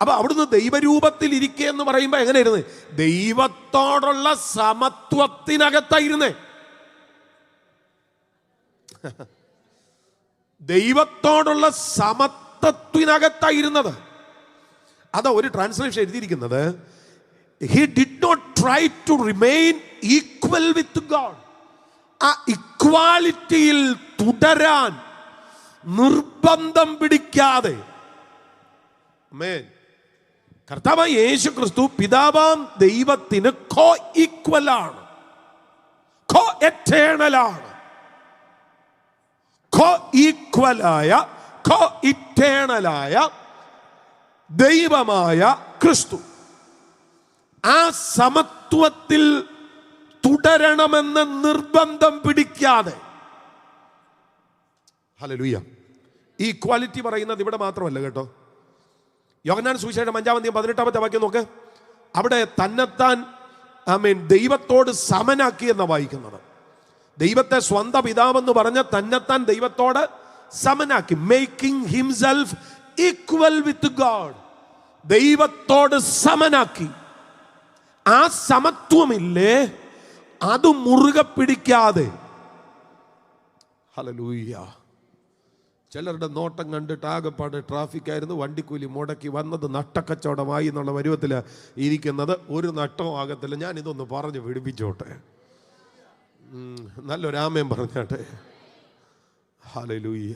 അപ്പൊ അവിടുന്ന് ദൈവരൂപത്തിൽ ഇരിക്കെ എന്ന് പറയുമ്പോ എങ്ങനെയായിരുന്നു? ദൈവത്തോടുള്ള സമത്വത്തിനകത്തായിരുന്നേ. ദൈവത്തോടുള്ള സമത്വത്തിനകത്തായിരുന്നത്. അതാ ഒരു ട്രാൻസ്ലേഷൻ എഴുതിയിരിക്കുന്നത്, he did not try to remain equal with God. ആ ഇക്വാലിറ്റിയിൽ തുടരാൻ നിർബന്ധം പിടിക്കാതെ. ആമേൻ. കർത്താവായ യേശു ക്രിസ്തു പിതാവാം ദൈവത്തിന് കോ ഈക്വലാണ്, കോ എറ്റേണലാണ്. കോ ഈക്വലായ, കോ ഇറ്റേണലായ ദൈവമായ ക്രിസ്തു ആ സമത്വത്തിൽ തുടരണമെന്ന് നിർബന്ധം പിടിക്കാതെ. ഹല്ലേലൂയ. ഈ ക്വാളിറ്റി പറയുന്നത് ഇവിടെ മാത്രമല്ല കേട്ടോ. യോഹന്നാൻ സുവിശേഷം 5-18 വാക്യം നോക്ക്. അവിടെ തന്നെത്താൻ ദൈവത്തോട് സമനാക്കി എന്ന വായിക്കുന്നത്. ദൈവത്തെ സ്വന്തം പിതാവെന്ന് പറഞ്ഞ തന്നെത്താൻ ദൈവത്തോട് സമനാക്കി. Making himself equal with God. ദൈവത്തോട് സമനാക്കി. ആ സമത്വമില്ലേ, അത് മുറുകെ പിടിക്കാതെ. ഹല്ലേലൂയ. ചിലരുടെ നോട്ടം കണ്ടിട്ട് ആകെപ്പാട് ട്രാഫിക്കായിരുന്നു, വണ്ടിക്കൂലി മുടക്കി വന്നത് നട്ടക്കച്ചവടമായി എന്നുള്ള പരുവത്തിൽ ഇരിക്കുന്നത്. ഒരു നട്ടവും ആകത്തില്ല. ഞാൻ ഇതൊന്ന് പറഞ്ഞു പിടിപ്പിച്ചോട്ടെ. നല്ലൊരാമയം പറഞ്ഞാട്ടെ. ഹല്ലേലൂയ.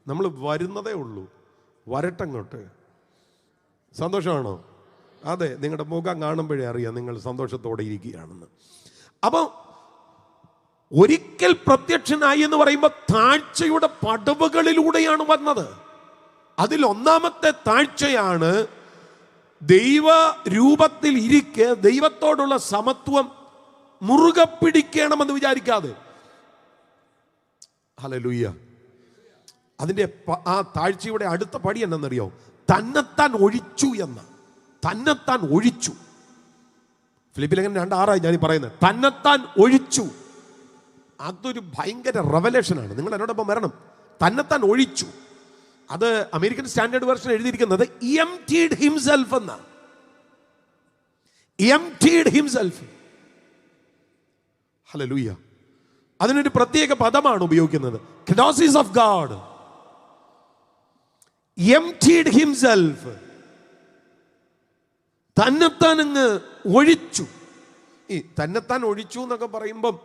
നമ്മൾ വരുന്നതേ ഉള്ളൂ, വരട്ടങ്ങോട്ട്. സന്തോഷമാണോ? അതെ, നിങ്ങളുടെ മുഖം കാണുമ്പോഴേ അറിയാം നിങ്ങൾ സന്തോഷത്തോടെ ഇരിക്കുകയാണെന്ന്. അപ്പം ഒരിക്കൽ പ്രത്യക്ഷനായി എന്ന് പറയുമ്പോൾ താഴ്ചയുടെ പടവുകളിലൂടെയാണ് വന്നത്. അതിൽ ഒന്നാമത്തെ താഴ്ചയാണ് ദൈവ രൂപത്തിൽ ഇരിക്കെ ദൈവത്തോടുള്ള സമത്വം മുറുകെ പിടിക്കണമെന്ന് വിചാരിക്കാതെ. ഹല്ലേലൂയ. അതിൻ്റെ ആ താഴ്ചയുടെ അടുത്ത പടി എന്നറിയോ? തന്നെത്താൻ ഒഴിച്ചു എന്ന. തന്നെത്താൻ ഒഴിച്ചു. ഫിലിപ്പിലേഖനം 2:6 ഞാൻ പറയുന്നത്. തന്നെത്താൻ ഒഴിച്ചു. അതൊരു ഭയങ്കര റെവലേഷനാണ്. നിങ്ങൾ എന്നോടൊപ്പം വരണം. തന്നെത്താൻ ഒഴിച്ചു. അത് അമേരിക്കൻ സ്റ്റാൻഡേർഡ് വേർഷൻ എഴുതിയിരിക്കുന്നത് emptied himself എന്ന. emptied himself. ഹല്ലേലൂയ. അതിനൊരു പ്രത്യേക പദമാണ് ഉപയോഗിക്കുന്നത്, kenosis of God. emptied himself. തന്നെത്താൻ അങ്ങ് ഒഴിച്ചു. ഈ തന്നെത്താൻ ഒഴിച്ചു എന്നൊക്കെ പറയുമ്പം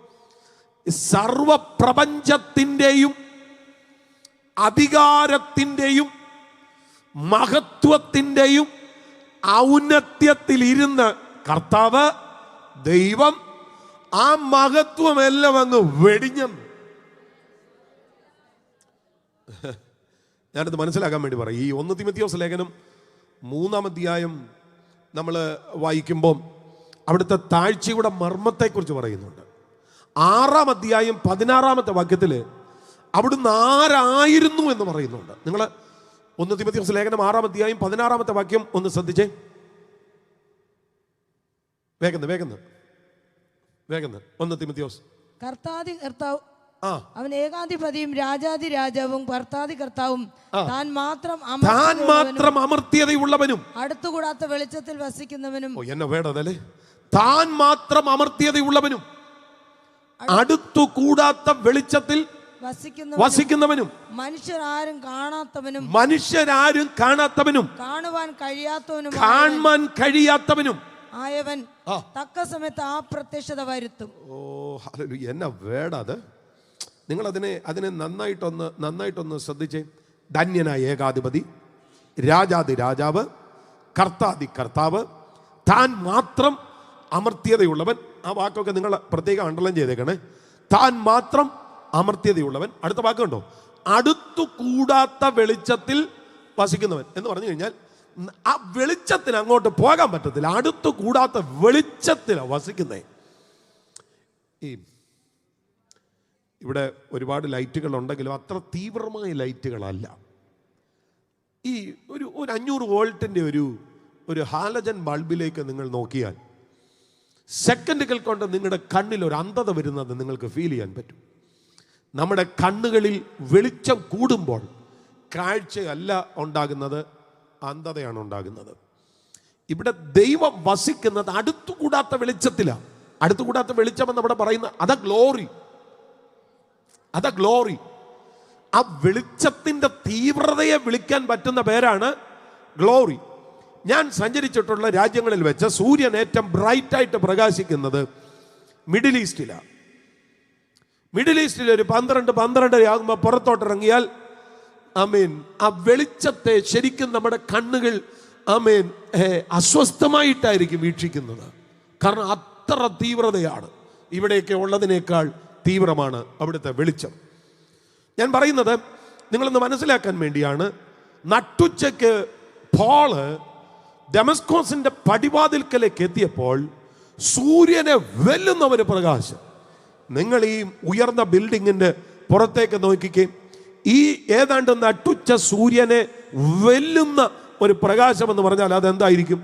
സർവപ്രപഞ്ചത്തിൻ്റെയും അധികാരത്തിൻ്റെയും മഹത്വത്തിൻ്റെയും ഔന്നത്യത്തിൽ ഇരുന്ന് കർത്താവ് ദൈവം ആ മഹത്വം എല്ലാം അങ്ങ് വെടിഞ്ഞെന്ന്. ഞാനത് മനസ്സിലാക്കാൻ വേണ്ടി പറയും. ഈ 1 തിമോഥെയോസ് ലേഖനം 3-ാം അധ്യായം നമ്മൾ വായിക്കുമ്പോൾ അവിടുത്തെ താഴ്ചയുടെ മർമ്മത്തെക്കുറിച്ച് പറയുന്നുണ്ട്. 6-ാം അധ്യായം 16-ാമത്തെ വാക്യത്തിൽ അവിടുന്ന് ആരായിരുന്നു എന്ന് പറയുന്നുണ്ട്. നിങ്ങൾ 1 തിമോഥെയോസ് ലേഖനം 6-ാം അധ്യായം 16-ാമത്തെ വാക്യം ഒന്ന് ശ്രദ്ധിച്ചേ. വേഗം 1 തിമോഥെയോസ്. കർത്താതി കർത്താവ്, അവൻ ഏകാധിപതിയും രാജാതി രാജാവും കർത്താതി കർത്താവും, താൻ മാത്രം അമർത്യതയുള്ളവനും അടുത്തുകൂടാത്ത വെളിച്ചത്തിൽ വസിക്കുന്നവനും. എന്നെ വേണ്ടതല്ലേ? താൻ മാത്രം അമർത്യതയുള്ളവനും അടുത്തുകൂടാത്ത വെളിച്ചത്തിൽ വസിക്കുന്നവനും മനുഷ്യരാരും കാണാത്തവനും കാണുവാൻ കഴിയാത്തവനും ആയവൻ തക്ക സമയത്ത് ആ പ്രത്യക്ഷത വരുത്തും. ഓ ഹല്ലേലൂയ. എന്നെ വേണ്ടത് നിങ്ങൾ അതിനെ നന്നായിട്ടൊന്ന് ശ്രദ്ധിച്ചേ. ധന്യനായ ഏകാധിപതി, രാജാതി രാജാവ്, കർത്താതി കർത്താവ്, താൻ മാത്രം അമർത്യതയുള്ളവൻ. ആ വാക്കൊക്കെ നിങ്ങൾ പ്രത്യേകം അണ്ടർലൈൻ ചെയ്തേക്കണേ. താൻ മാത്രം അമർത്യതയുള്ളവൻ. അടുത്ത വാക്കുണ്ടോ? അടുത്തുകൂടാത്ത വെളിച്ചത്തിൽ വസിക്കുന്നവൻ എന്ന് പറഞ്ഞു കഴിഞ്ഞാൽ ആ വെളിച്ചത്തിന് അങ്ങോട്ട് പോകാൻ പറ്റത്തില്ല. അടുത്തുകൂടാത്ത വെളിച്ചത്തിലാണ് വസിക്കുന്നേ. ഇവിടെ ഒരുപാട് ലൈറ്റുകൾ ഉണ്ടെങ്കിലും അത്ര തീവ്രമായ ലൈറ്റുകളല്ല. ഈ ഒരു 500 വോൾട്ടിൻ്റെ ഒരു ഹാലജൻ ബൾബിലേക്ക് നിങ്ങൾ നോക്കിയാൽ സെക്കൻഡുകൾ കൊണ്ട് നിങ്ങളുടെ കണ്ണിൽ ഒരു അന്ധത വരുന്നത് നിങ്ങൾക്ക് ഫീൽ ചെയ്യാൻ പറ്റും. നമ്മുടെ കണ്ണുകളിൽ വെളിച്ചം കൂടുമ്പോൾ കാഴ്ചയല്ല ഉണ്ടാകുന്നത്, അന്ധതയാണ് ഉണ്ടാകുന്നത്. ഇവിടെ ദൈവം വസിക്കുന്നത് അടുത്തുകൂടാത്ത വെളിച്ചത്തിലാണ്. അടുത്തുകൂടാത്ത വെളിച്ചം എന്ന് ഇവിടെ പറയുന്ന അതാ ഗ്ലോറി. ആ വെളിച്ചത്തിൻ്റെ തീവ്രതയെ വിളിക്കാൻ പറ്റുന്ന പേരാണ് ഗ്ലോറി. ഞാൻ സഞ്ചരിച്ചിട്ടുള്ള രാജ്യങ്ങളിൽ വെച്ച് സൂര്യൻ ഏറ്റവും ബ്രൈറ്റായിട്ട് പ്രകാശിക്കുന്നത് മിഡിൽ ഈസ്റ്റിലാണ്. മിഡിൽ ഈസ്റ്റിൽ ഒരു 12-12:30 ആകുമ്പോൾ പുറത്തോട്ടിറങ്ങിയാൽ ആ വെളിച്ചത്തെ ശരിക്കും നമ്മുടെ കണ്ണുകൾ അസ്വസ്ഥമായിട്ടായിരിക്കും വീക്ഷിക്കുന്നത്. കാരണം അത്ര തീവ്രതയാണ്. ഇവിടെയൊക്കെ ഉള്ളതിനേക്കാൾ തീവ്രമാണ് അവിടുത്തെ വെളിച്ചം. ഞാൻ പറയുന്നത് നിങ്ങളൊന്ന് മനസ്സിലാക്കാൻ വേണ്ടിയാണ്. നട്ടുച്ചയ്ക്ക് പോള് ഡെമസ്കോസിന്റെ പടിവാതിൽക്കലേക്ക് എത്തിയപ്പോൾ സൂര്യനെ വെല്ലുന്ന ഒരു പ്രകാശം. നിങ്ങൾ ഈ ഉയർന്ന ബിൽഡിങ്ങിന്റെ പുറത്തേക്ക് നോക്കിക്കേ. ഈ ഏതാണ്ട് നട്ടുച്ച സൂര്യനെ വെല്ലുന്ന ഒരു പ്രകാശം എന്ന് പറഞ്ഞാൽ അതെന്തായിരിക്കും?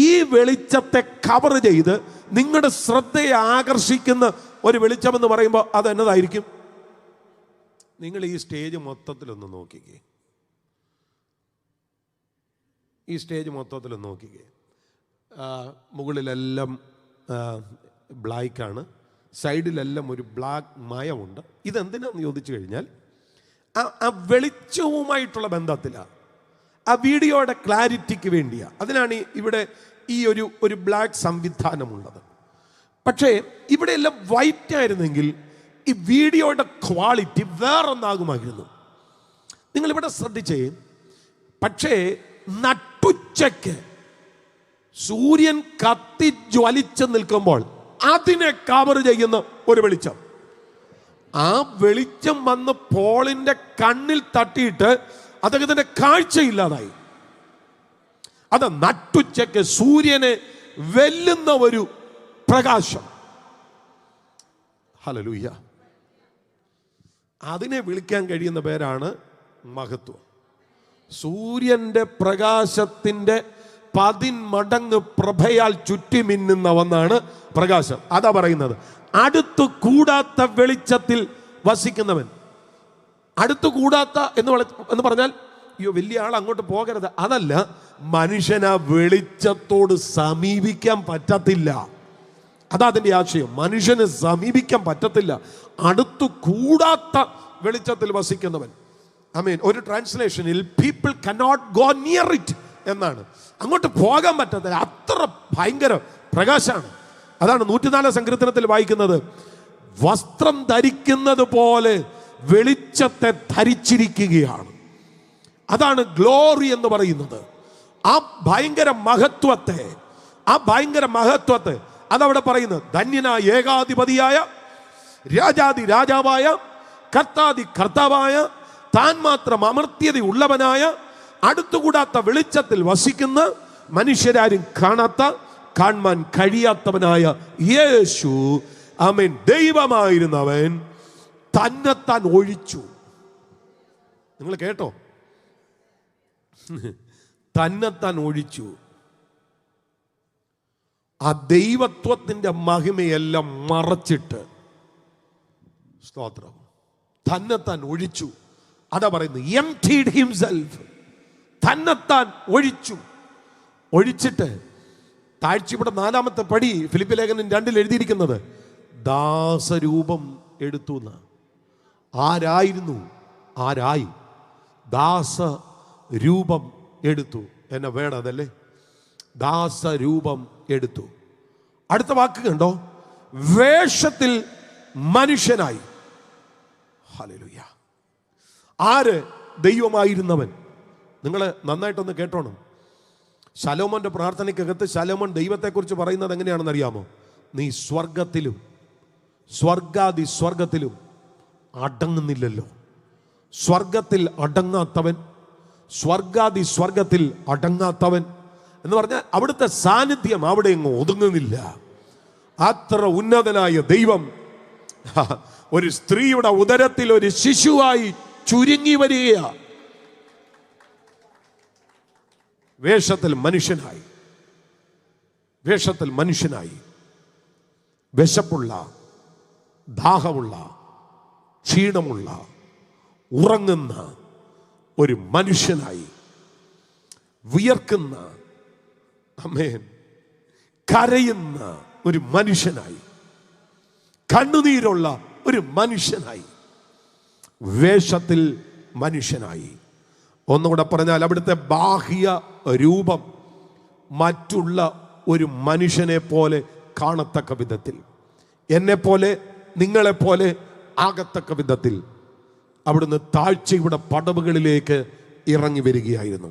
ഈ വെളിച്ചത്തെ കവർ ചെയ്ത് നിങ്ങളുടെ ശ്രദ്ധയെ ആകർഷിക്കുന്ന ഒരു വെളിച്ചം എന്ന് പറയുമ്പോൾ അതെന്നതായിരിക്കും? നിങ്ങൾ ഈ സ്റ്റേജ് മൊത്തത്തിലൊന്ന് നോക്കിക്കേ. ഈ സ്റ്റേജ് മൊത്തത്തിലൊന്ന് നോക്കിക്കേ. മുകളിലെല്ലാം ബ്ലാക്കാണ്, സൈഡിലെല്ലാം ഒരു ബ്ലാക്ക് മയമുണ്ട്. ഇതെന്തിനാന്ന് ചോദിച്ചു കഴിഞ്ഞാൽ ആ വെളിച്ചവുമായിട്ടുള്ള ബന്ധത്തിലാണ്, ആ വീഡിയോയുടെ ക്ലാരിറ്റിക്ക് വേണ്ടിയാണ്. അതിനാണ് ഇവിടെ ഈ ഒരു ബ്ലാക്ക് സംവിധാനമുള്ളത്. പക്ഷേ ഇവിടെ എല്ലാം വൈറ്റ് ആയിരുന്നെങ്കിൽ ഈ വീഡിയോയുടെ ക്വാളിറ്റി വേറൊന്നാകുമായിരുന്നു. നിങ്ങളിവിടെ ശ്രദ്ധിച്ചേ. പക്ഷേ നട്ടുച്ചയ്ക്ക് സൂര്യൻ കത്തി ജ്വലിച്ച് നിൽക്കുമ്പോൾ അതിനെ കവർ ചെയ്യുന്ന ഒരു വെളിച്ചം, ആ വെളിച്ചം വന്ന് പോളിന്റെ കണ്ണിൽ തട്ടിയിട്ട് അദ്ദേഹത്തിന്റെ കാഴ്ചയില്ലാതായി. അത് നട്ടുച്ചയ്ക്ക് സൂര്യനെ വെല്ലുന്ന ഒരു പ്രകാശം. ഹല്ലേലൂയ. അതിനെ വിളിക്കാൻ കഴിയുന്ന പേരാണ് മഹത്വം. സൂര്യന്റെ പ്രകാശത്തിന്റെ 10 മടങ്ങ് പ്രഭയാൽ ചുറ്റി മിന്നുന്ന ഒന്നാണ് പ്രകാശം. അതാ പറയുന്നത് അടുത്തു കൂടാത്ത വെളിച്ചത്തിൽ വസിക്കുന്നവൻ. അടുത്തു കൂടാത്ത എന്ന് പറഞ്ഞാൽ അയ്യോ വലിയ ആൾ അങ്ങോട്ട് പോകരുത്, അതല്ല. മനുഷ്യന് ആ വെളിച്ചത്തോട് സമീപിക്കാൻ പറ്റത്തില്ല. അതാ അതിൻ്റെ ആശയം. മനുഷ്യന് സമീപിക്കാൻ പറ്റത്തില്ല, അടുത്തു കൂടാത്ത വെളിച്ചത്തിൽ വസിക്കുന്നവൻ. ഒരു ട്രാൻസ്ലേഷനിൽ people cannot go near it എന്നാണ്. അങ്ങോട്ട് പോകാൻ പറ്റത്തില്ല, അത്ര ഭയങ്കര പ്രകാശമാണ്. അതാണ് 104 സങ്കീർത്തനത്തിൽ വായിക്കുന്നത്, വസ്ത്രം ധരിക്കുന്നത് പോലെ വെളിച്ചത്തെ ധരിച്ചിരിക്കുകയാണ്. അതാണ് ഗ്ലോറി എന്ന് പറയുന്നത്. ആ ഭയങ്കര മഹത്വത്തെ അതവിടെ പറയുന്നത്. ധന്യനായ ഏകാധിപതിയായ രാജാതി രാജാവായ കർത്താതി കർത്താവായ താൻ മാത്രം അമർത്യത ഉള്ളവനായ അടുത്തുകൂടാത്ത വെളിച്ചത്തിൽ വസിക്കുന്ന മനുഷ്യരാരും കാണാത്ത കാണാൻ കഴിയാത്തവനായ യേശു, ആമേൻ, ദൈവമായിരുന്നവൻ തന്നെത്താൻ ഒഴിച്ചു. നിങ്ങൾ കേട്ടോ? തന്നെത്താൻ ഒഴിച്ചു. ആ ദൈവത്വത്തിന്റെ മഹിമയെല്ലാം മറച്ചിട്ട്, സ്തോത്രം, തന്നെത്താൻ ഒഴിച്ചു. അതാ പറയുന്നത്, emptied himself. തന്നെത്താൻ ഒഴിച്ചു. ഒഴിച്ചിട്ട് താഴ്ച. ഇവിടെ 4-ാമത്തെ പടി ഫിലിപ്പി ലേഖനം 2 എഴുതിയിരിക്കുന്നത് ദാസരൂപം എടുത്തു എന്ന്. ആരായിരുന്നു? ആരായി? ദാസരൂപം എടുത്തു. എന്നെ വേണതല്ലേ? ദാസരൂപം എടുത്തു. അടുത്ത വാക്ക് കണ്ടോ? വേഷത്തിൽ മനുഷ്യനായി. ഹല്ലേലൂയ. ആര്? ദൈവമായിരുന്നവൻ. നിങ്ങൾ നന്നായിട്ടൊന്ന് കേട്ടോണം. ശലോമോന്റെ പ്രാർത്ഥനയ്ക്കകത്ത് ശലോമോൻ ദൈവത്തെക്കുറിച്ച് പറയുന്നത് എങ്ങനെയാണെന്ന് അറിയാമോ? നീ സ്വർഗത്തിലും സ്വർഗാദി സ്വർഗത്തിലും അടങ്ങുന്നില്ലല്ലോ. സ്വർഗത്തിൽ അടങ്ങാത്തവൻ, സ്വർഗാദി സ്വർഗത്തിൽ അടങ്ങാത്തവൻ എന്ന് പറഞ്ഞാൽ അവിടുത്തെ സാന്നിധ്യം അവിടെ എങ്ങും ഒതുങ്ങുന്നില്ല. അത്ര ഉന്നതനായ ദൈവം ഒരു സ്ത്രീയുടെ ഉദരത്തിൽ ഒരു ശിശുവായി ചുരുങ്ങി വരികയാണ്. വേഷത്തിൽ മനുഷ്യനായി. വേഷത്തിൽ മനുഷ്യനായി. വിശപ്പുള്ള, ദാഹമുള്ള, ക്ഷീണമുള്ള, ഉറങ്ങുന്ന ഒരു മനുഷ്യനായി. വിയർക്കുന്ന, ആമേൻ, കരയുന്ന ഒരു മനുഷ്യനായി. കണ്ണുനീരുള്ള ഒരു മനുഷ്യനായി. വേഷത്തിൽ മനുഷ്യനായി. ഒന്നുകൂടെ പറഞ്ഞാൽ അവിടുത്തെ ബാഹ്യ രൂപം മറ്റുള്ള ഒരു മനുഷ്യനെ പോലെ കാണത്തക്ക വിധത്തിൽ, എന്നെപ്പോലെ നിങ്ങളെപ്പോലെ ആകത്തക്ക വിധത്തിൽ അവിടുന്ന് താഴ്ചയുടെ പടവുകളിലേക്ക് ഇറങ്ങി വരികയായിരുന്നു.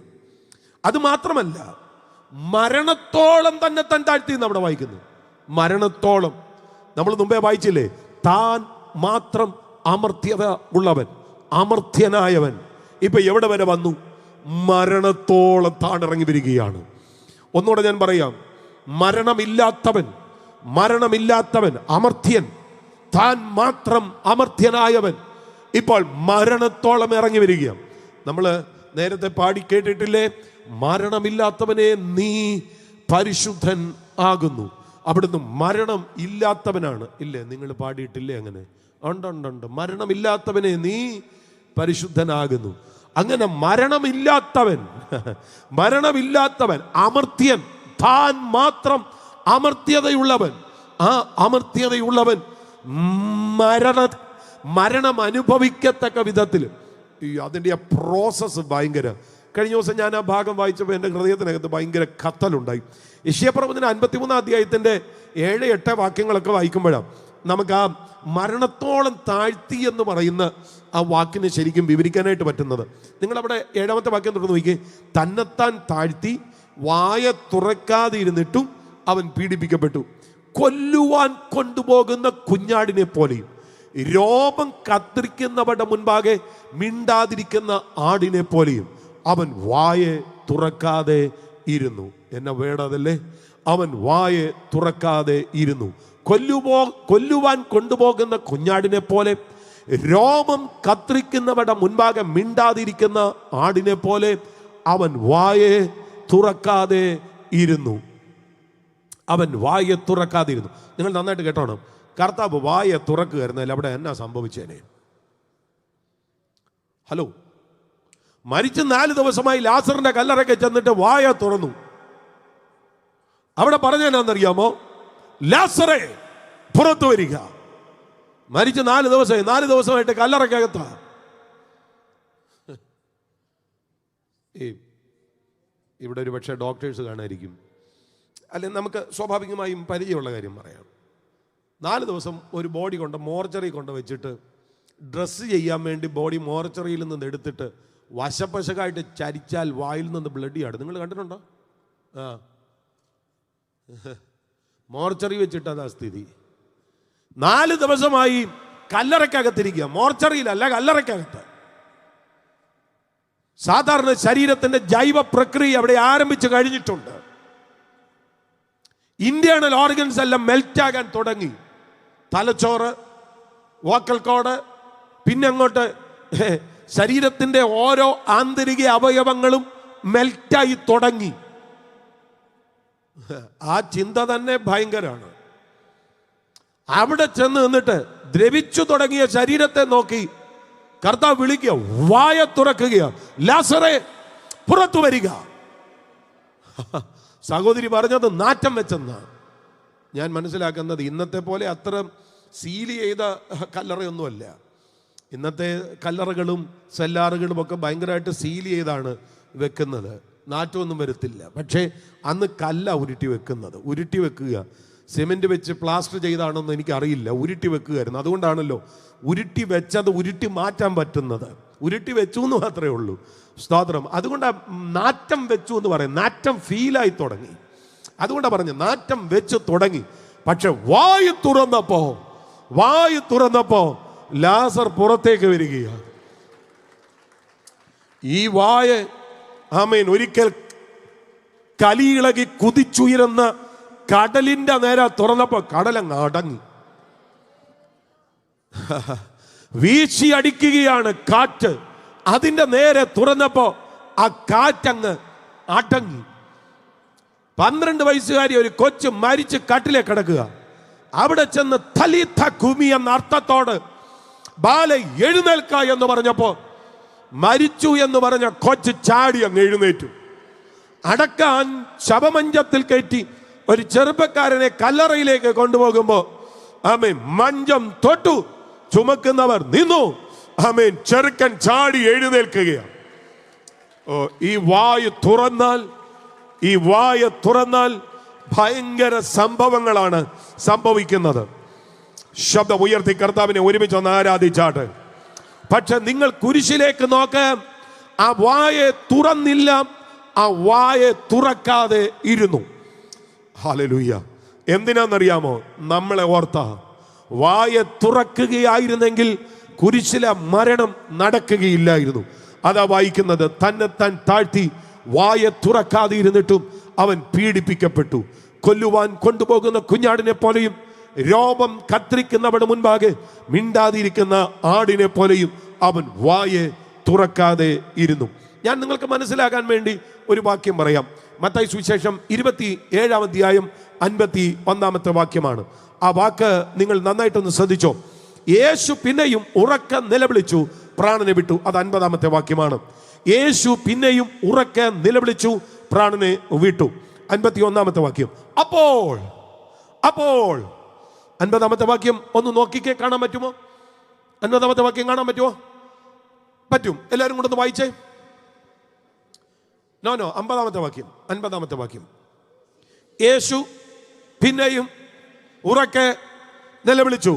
അതുമാത്രമല്ല, മരണത്തോളം തന്നെ താൻ താഴ്ത്തി എന്ന് അവിടെ വായിക്കുന്നു. മരണത്തോളം. നമ്മൾ മുമ്പേ വായിച്ചില്ലേ? താൻ മാത്രം അമർത്യത ഉള്ളവൻ, അമർത്യനായവൻ. ഇപ്പൊ എവിടെ വരെ വന്നു? മരണത്തോളം താണിറങ്ങി വരികയാണ്. ഒന്നുകൂടെ ഞാൻ പറയാം, മരണമില്ലാത്തവൻ, മരണമില്ലാത്തവൻ, അമർത്യൻ, താൻ മാത്രം അമർത്യനായവൻ ഇപ്പോൾ മരണത്തോളം ഇറങ്ങി വരികയാണ്. നമ്മൾ നേരത്തെ പാടി കേട്ടിട്ടില്ലേ? മരണമില്ലാത്തവനെ നീ പരിശുദ്ധൻ ആകുന്നു. അവിടുന്ന് മരണം ഇല്ലാത്തവനാണ്. ഇല്ലേ? നിങ്ങൾ പാടിയിട്ടില്ലേ അങ്ങനെ? ഉണ്ട്. മരണമില്ലാത്തവനെ നീ പരിശുദ്ധനാകുന്നു. അങ്ങനെ മരണമില്ലാത്തവൻ, മരണമില്ലാത്തവൻ, അമർത്യൻ, താൻ മാത്രം അമർത്യതയുള്ളവൻ. ആ അമർത്യതയുള്ളവൻ മരണം അനുഭവിക്കത്തക്ക വിധത്തിൽ അതിൻ്റെ ആ പ്രോസസ്സ് ഭയങ്കര. കഴിഞ്ഞ ദിവസം ഞാൻ ആ ഭാഗം വായിച്ചപ്പോൾ എൻ്റെ ഹൃദയത്തിനകത്ത് ഭയങ്കര കത്തലുണ്ടായി. യെശയ്യാപ്രവചനം 53-ാം അധ്യായത്തിൻ്റെ 7-8 വാക്യങ്ങളൊക്കെ വായിക്കുമ്പോഴാണ് നമുക്ക് ആ മരണത്തോളം താഴ്ത്തി എന്ന് പറയുന്ന ആ വാക്കിനെ ശരിക്കും വിവരിക്കാനായിട്ട് പറ്റുന്നത്. നിങ്ങളവിടെ 7-ാമത്തെ വാക്യം തുടർന്ന് നോക്കിയേ. തന്നെത്താൻ താഴ്ത്തി വായ തുറക്കാതെ ഇരുന്നിട്ടും അവൻ പീഡിപ്പിക്കപ്പെട്ടു. കൊല്ലുവാൻ കൊണ്ടുപോകുന്ന കുഞ്ഞാടിനെ പോലെയും രോമം കത്തിരിക്കുന്നവരുടെ മുൻപാകെ മിണ്ടാതിരിക്കുന്ന ആടിനെ പോലെയും അവൻ വായെ തുറക്കാതെ ഇരുന്നു. എന്നെ വേണ്ടതല്ലേ? അവൻ വായെ തുറക്കാതെ ഇരുന്നു. കൊല്ലുവാൻ കൊണ്ടുപോകുന്ന കുഞ്ഞാടിനെ പോലെ, രോമം കത്തിരിക്കുന്നവരുടെ മുൻപാകെ മിണ്ടാതിരിക്കുന്ന ആടിനെ പോലെ അവൻ വായെ തുറക്കാതെ ഇരുന്നു. അവൻ വായെ തുറക്കാതെ ഇരുന്നു. നിങ്ങൾ നന്നായിട്ട് കേട്ടോണം. കർത്താവ് വായെ തുറക്കുകയായിരുന്നല്ല അവിടെ എന്നാ സംഭവിച്ചേനെ? ഹലോ, മരിച്ച് 4 ദിവസമായി ലാസറിന്റെ കല്ലറയ്ക്ക് ചെന്നിട്ട് വായ തുറന്നു. അവിടെ പറഞ്ഞെന്നാന്നറിയാമോ? ലാസറേ പുറത്തു വരിക. മരിച്ച് 4 ദിവസമായി, 4 ദിവസമായിട്ട് കല്ലറയ്ക്കകത്ത. ഇവിടെ ഒരു പക്ഷേ ഡോക്ടേഴ്സ് കാണാതിരിക്കും, അല്ലെങ്കിൽ നമുക്ക് സ്വാഭാവികമായും പരിചയമുള്ള കാര്യം പറയാം. 4 ദിവസം ഒരു ബോഡി കൊണ്ട് മോർച്ചറി കൊണ്ട് വെച്ചിട്ട് ഡ്രസ്സ് ചെയ്യാൻ വേണ്ടി ബോഡി മോർച്ചറിയിൽ നിന്ന് എടുത്തിട്ട് വശപ്പശകായിട്ട് ചരിച്ചാൽ വായിൽ നിന്ന് ബ്ലഡ് ചാടും. നിങ്ങൾ കണ്ടിട്ടുണ്ടോ? മോർച്ചറി വെച്ചിട്ടതാ സ്ഥിതി. 4 ദിവസമായി കല്ലറയ്ക്കകത്തിരിക്കുക. മോർച്ചറിയിലല്ല, കല്ലറയ്ക്കകത്ത്. സാധാരണ ശരീരത്തിന്റെ ജൈവ പ്രക്രിയ അവിടെ ആരംഭിച്ചു കഴിഞ്ഞിട്ടുണ്ട്. ഇന്റേണൽ ഓർഗൻസ് എല്ലാം മെൽറ്റാകാൻ തുടങ്ങി. തലച്ചോറ്, വോക്കൽ കോഡ്, പിന്നെ അങ്ങോട്ട് ശരീരത്തിന്റെ ഓരോ ആന്തരിക അവയവങ്ങളും മെൽറ്റായി തുടങ്ങി. ആ ചിന്ത തന്നെ ഭയങ്കരമാണ്. അവിടെ ചെന്ന് നിന്നിട്ട് ദ്രവിച്ചു തുടങ്ങിയ ശരീരത്തെ നോക്കി കർത്താവ് വിളിക്കുക, വായ തുറക്കുക, ലാസറേ പുറത്തു വരിക. സഹോദരി പറഞ്ഞത് നാറ്റം വെച്ചെന്ന്. ഞാൻ മനസ്സിലാക്കുന്നത് ഇന്നത്തെ പോലെ അത്ര സീൽ ചെയ്ത കല്ലറയൊന്നുമല്ല. ഇന്നത്തെ കല്ലറകളും സെല്ലാറുകളും ഒക്കെ ഭയങ്കരമായിട്ട് സീൽ ചെയ്താണ് വെക്കുന്നത്. നാറ്റമൊന്നും വരത്തില്ല. പക്ഷേ അന്ന് കല്ല ഉരുട്ടി വെക്കുന്നത്. ഉരുട്ടി വെക്കുക, സിമെന്റ് വെച്ച് പ്ലാസ്റ്റർ ചെയ്താണെന്ന് എനിക്കറിയില്ല. ഉരുട്ടി വെക്കുകയായിരുന്നു. അതുകൊണ്ടാണല്ലോ ഉരുട്ടി വെച്ചത് ഉരുട്ടി മാറ്റാൻ പറ്റുന്നത്. ഉരുട്ടി വെച്ചു എന്ന് മാത്രമേ ഉള്ളൂ. സ്തോത്രം. അതുകൊണ്ടാണ് നാറ്റം വെച്ചു എന്ന് പറയും. നാറ്റം ഫീലായി തുടങ്ങി. അതുകൊണ്ടാണ് പറഞ്ഞ നാറ്റം വെച്ച് തുടങ്ങി. പക്ഷെ വായു തുറന്നപ്പോ ലാസർ പുറത്തേക്ക് വരികയാണ്. ഈ വായ ആമേൻ ഒരിക്കൽ കലിയിളകി കുതിച്ചുയരുന്ന കടലിന്റെ നേരെ തുറന്നപ്പോ കടലങ്ങ് അടങ്ങി. വീശി അടിക്കുകയാണ് കാറ്റ്. അതിന്റെ നേരെ തുറന്നപ്പോ ആ കാറ്റങ്ങ് അടങ്ങി. 12 വയസ്സുകാരി ഒരു കൊച്ചു മരിച്ച് കട്ടിലെ കിടക്കുക. അവിടെ ചെന്ന് തലീത്ത കുമി എന്ന അർത്ഥത്തോട് ബാല എഴുന്നേൽക്ക എന്ന് പറഞ്ഞപ്പോ മരിച്ചു എന്ന് പറഞ്ഞ കൊച്ചു ചാടി അങ്ങ് എഴുന്നേറ്റു. അടക്കാൻ ശവമഞ്ചത്തിൽ കയറ്റി ഒരു ചെറുപ്പക്കാരനെ കല്ലറയിലേക്ക് കൊണ്ടുപോകുമ്പോ ആമേൻ മഞ്ചം തൊട്ടു, ചുമക്കുന്നവർ നിന്നു. ആമേൻ ചെറുക്കൻ ചാടി എഴുന്നേൽക്കുകയാണ്. ഈ വായ തുറന്നാൽ ഭയങ്കര സംഭവങ്ങളാണ് സംഭവിക്കുന്നത്. ശബ്ദം ഉയർത്തി കർത്താവിനെ ഒരുമിച്ച് ഒന്ന് ആരാധിച്ചാട്ട്. പക്ഷെ നിങ്ങൾ കുരിശിലേക്ക് നോക്ക്. ആ വായ തുറന്നില്ല, ആ വായ തുറക്കാതെ ഇരുന്നു. ഹല്ലേലൂയ. എന്തിനാണെന്നറിയാമോ? നമ്മളെ ഓർത്ത വായ തുറക്കുകയായിരുന്നെങ്കിൽ കുരിശിലെ മരണം നടക്കുകയില്ലായിരുന്നു. അതാ വായിക്കുന്നത്. തന്നെത്താൻ താഴ്ത്തി വായ തുറക്കാതെ ഇരുന്നിട്ടും അവൻ പീഡിപ്പിക്കപ്പെട്ടു. കൊല്ലുവാൻ കൊണ്ടുപോകുന്ന കുഞ്ഞാടിനെ പോലെയും രോമം കത്രിക്കുന്നവരുടെ മുൻപാകെ മിണ്ടാതിരിക്കുന്ന ആടിനെ പോലെയും അവൻ വായ തുറക്കാതെ ഇരുന്നു. ഞാൻ നിങ്ങൾക്ക് മനസ്സിലാക്കാൻ വേണ്ടി ഒരു വാക്യം പറയാം. മത്തായി സുവിശേഷം 27-ാം അധ്യായം 51-ാമത്തെ വാക്യമാണ്. ആ വാക്ക് നിങ്ങൾ നന്നായിട്ടൊന്ന് ശ്രദ്ധിച്ചോ. യേശു പിന്നെയും ഉറക്കെ നിലവിളിച്ചു, പ്രാണനെ വിട്ടു. അത് 50-ാമത്തെ വാക്യമാണ്. യേശു പിന്നെയും ഉറക്കെ നിലവിളിച്ചു, പ്രാണനെ വിട്ടു. 51-ാമത്തെ വാക്യം. അപ്പോൾ 50-ാമത്തെ വാക്യം ഒന്ന് നോക്കിക്കേ, കാണാൻ പറ്റുമോ? 50-ാമത്തെ വാക്യം കാണാൻ പറ്റുമോ? പറ്റും. എല്ലാവരും കൂടെ ഒന്ന് വായിച്ചേ. 50-ാമത്തെ വാക്യം. 50-ാമത്തെ വാക്യം. യേശു പിന്നെയും ഉറക്കെ നിലവിളിച്ചു,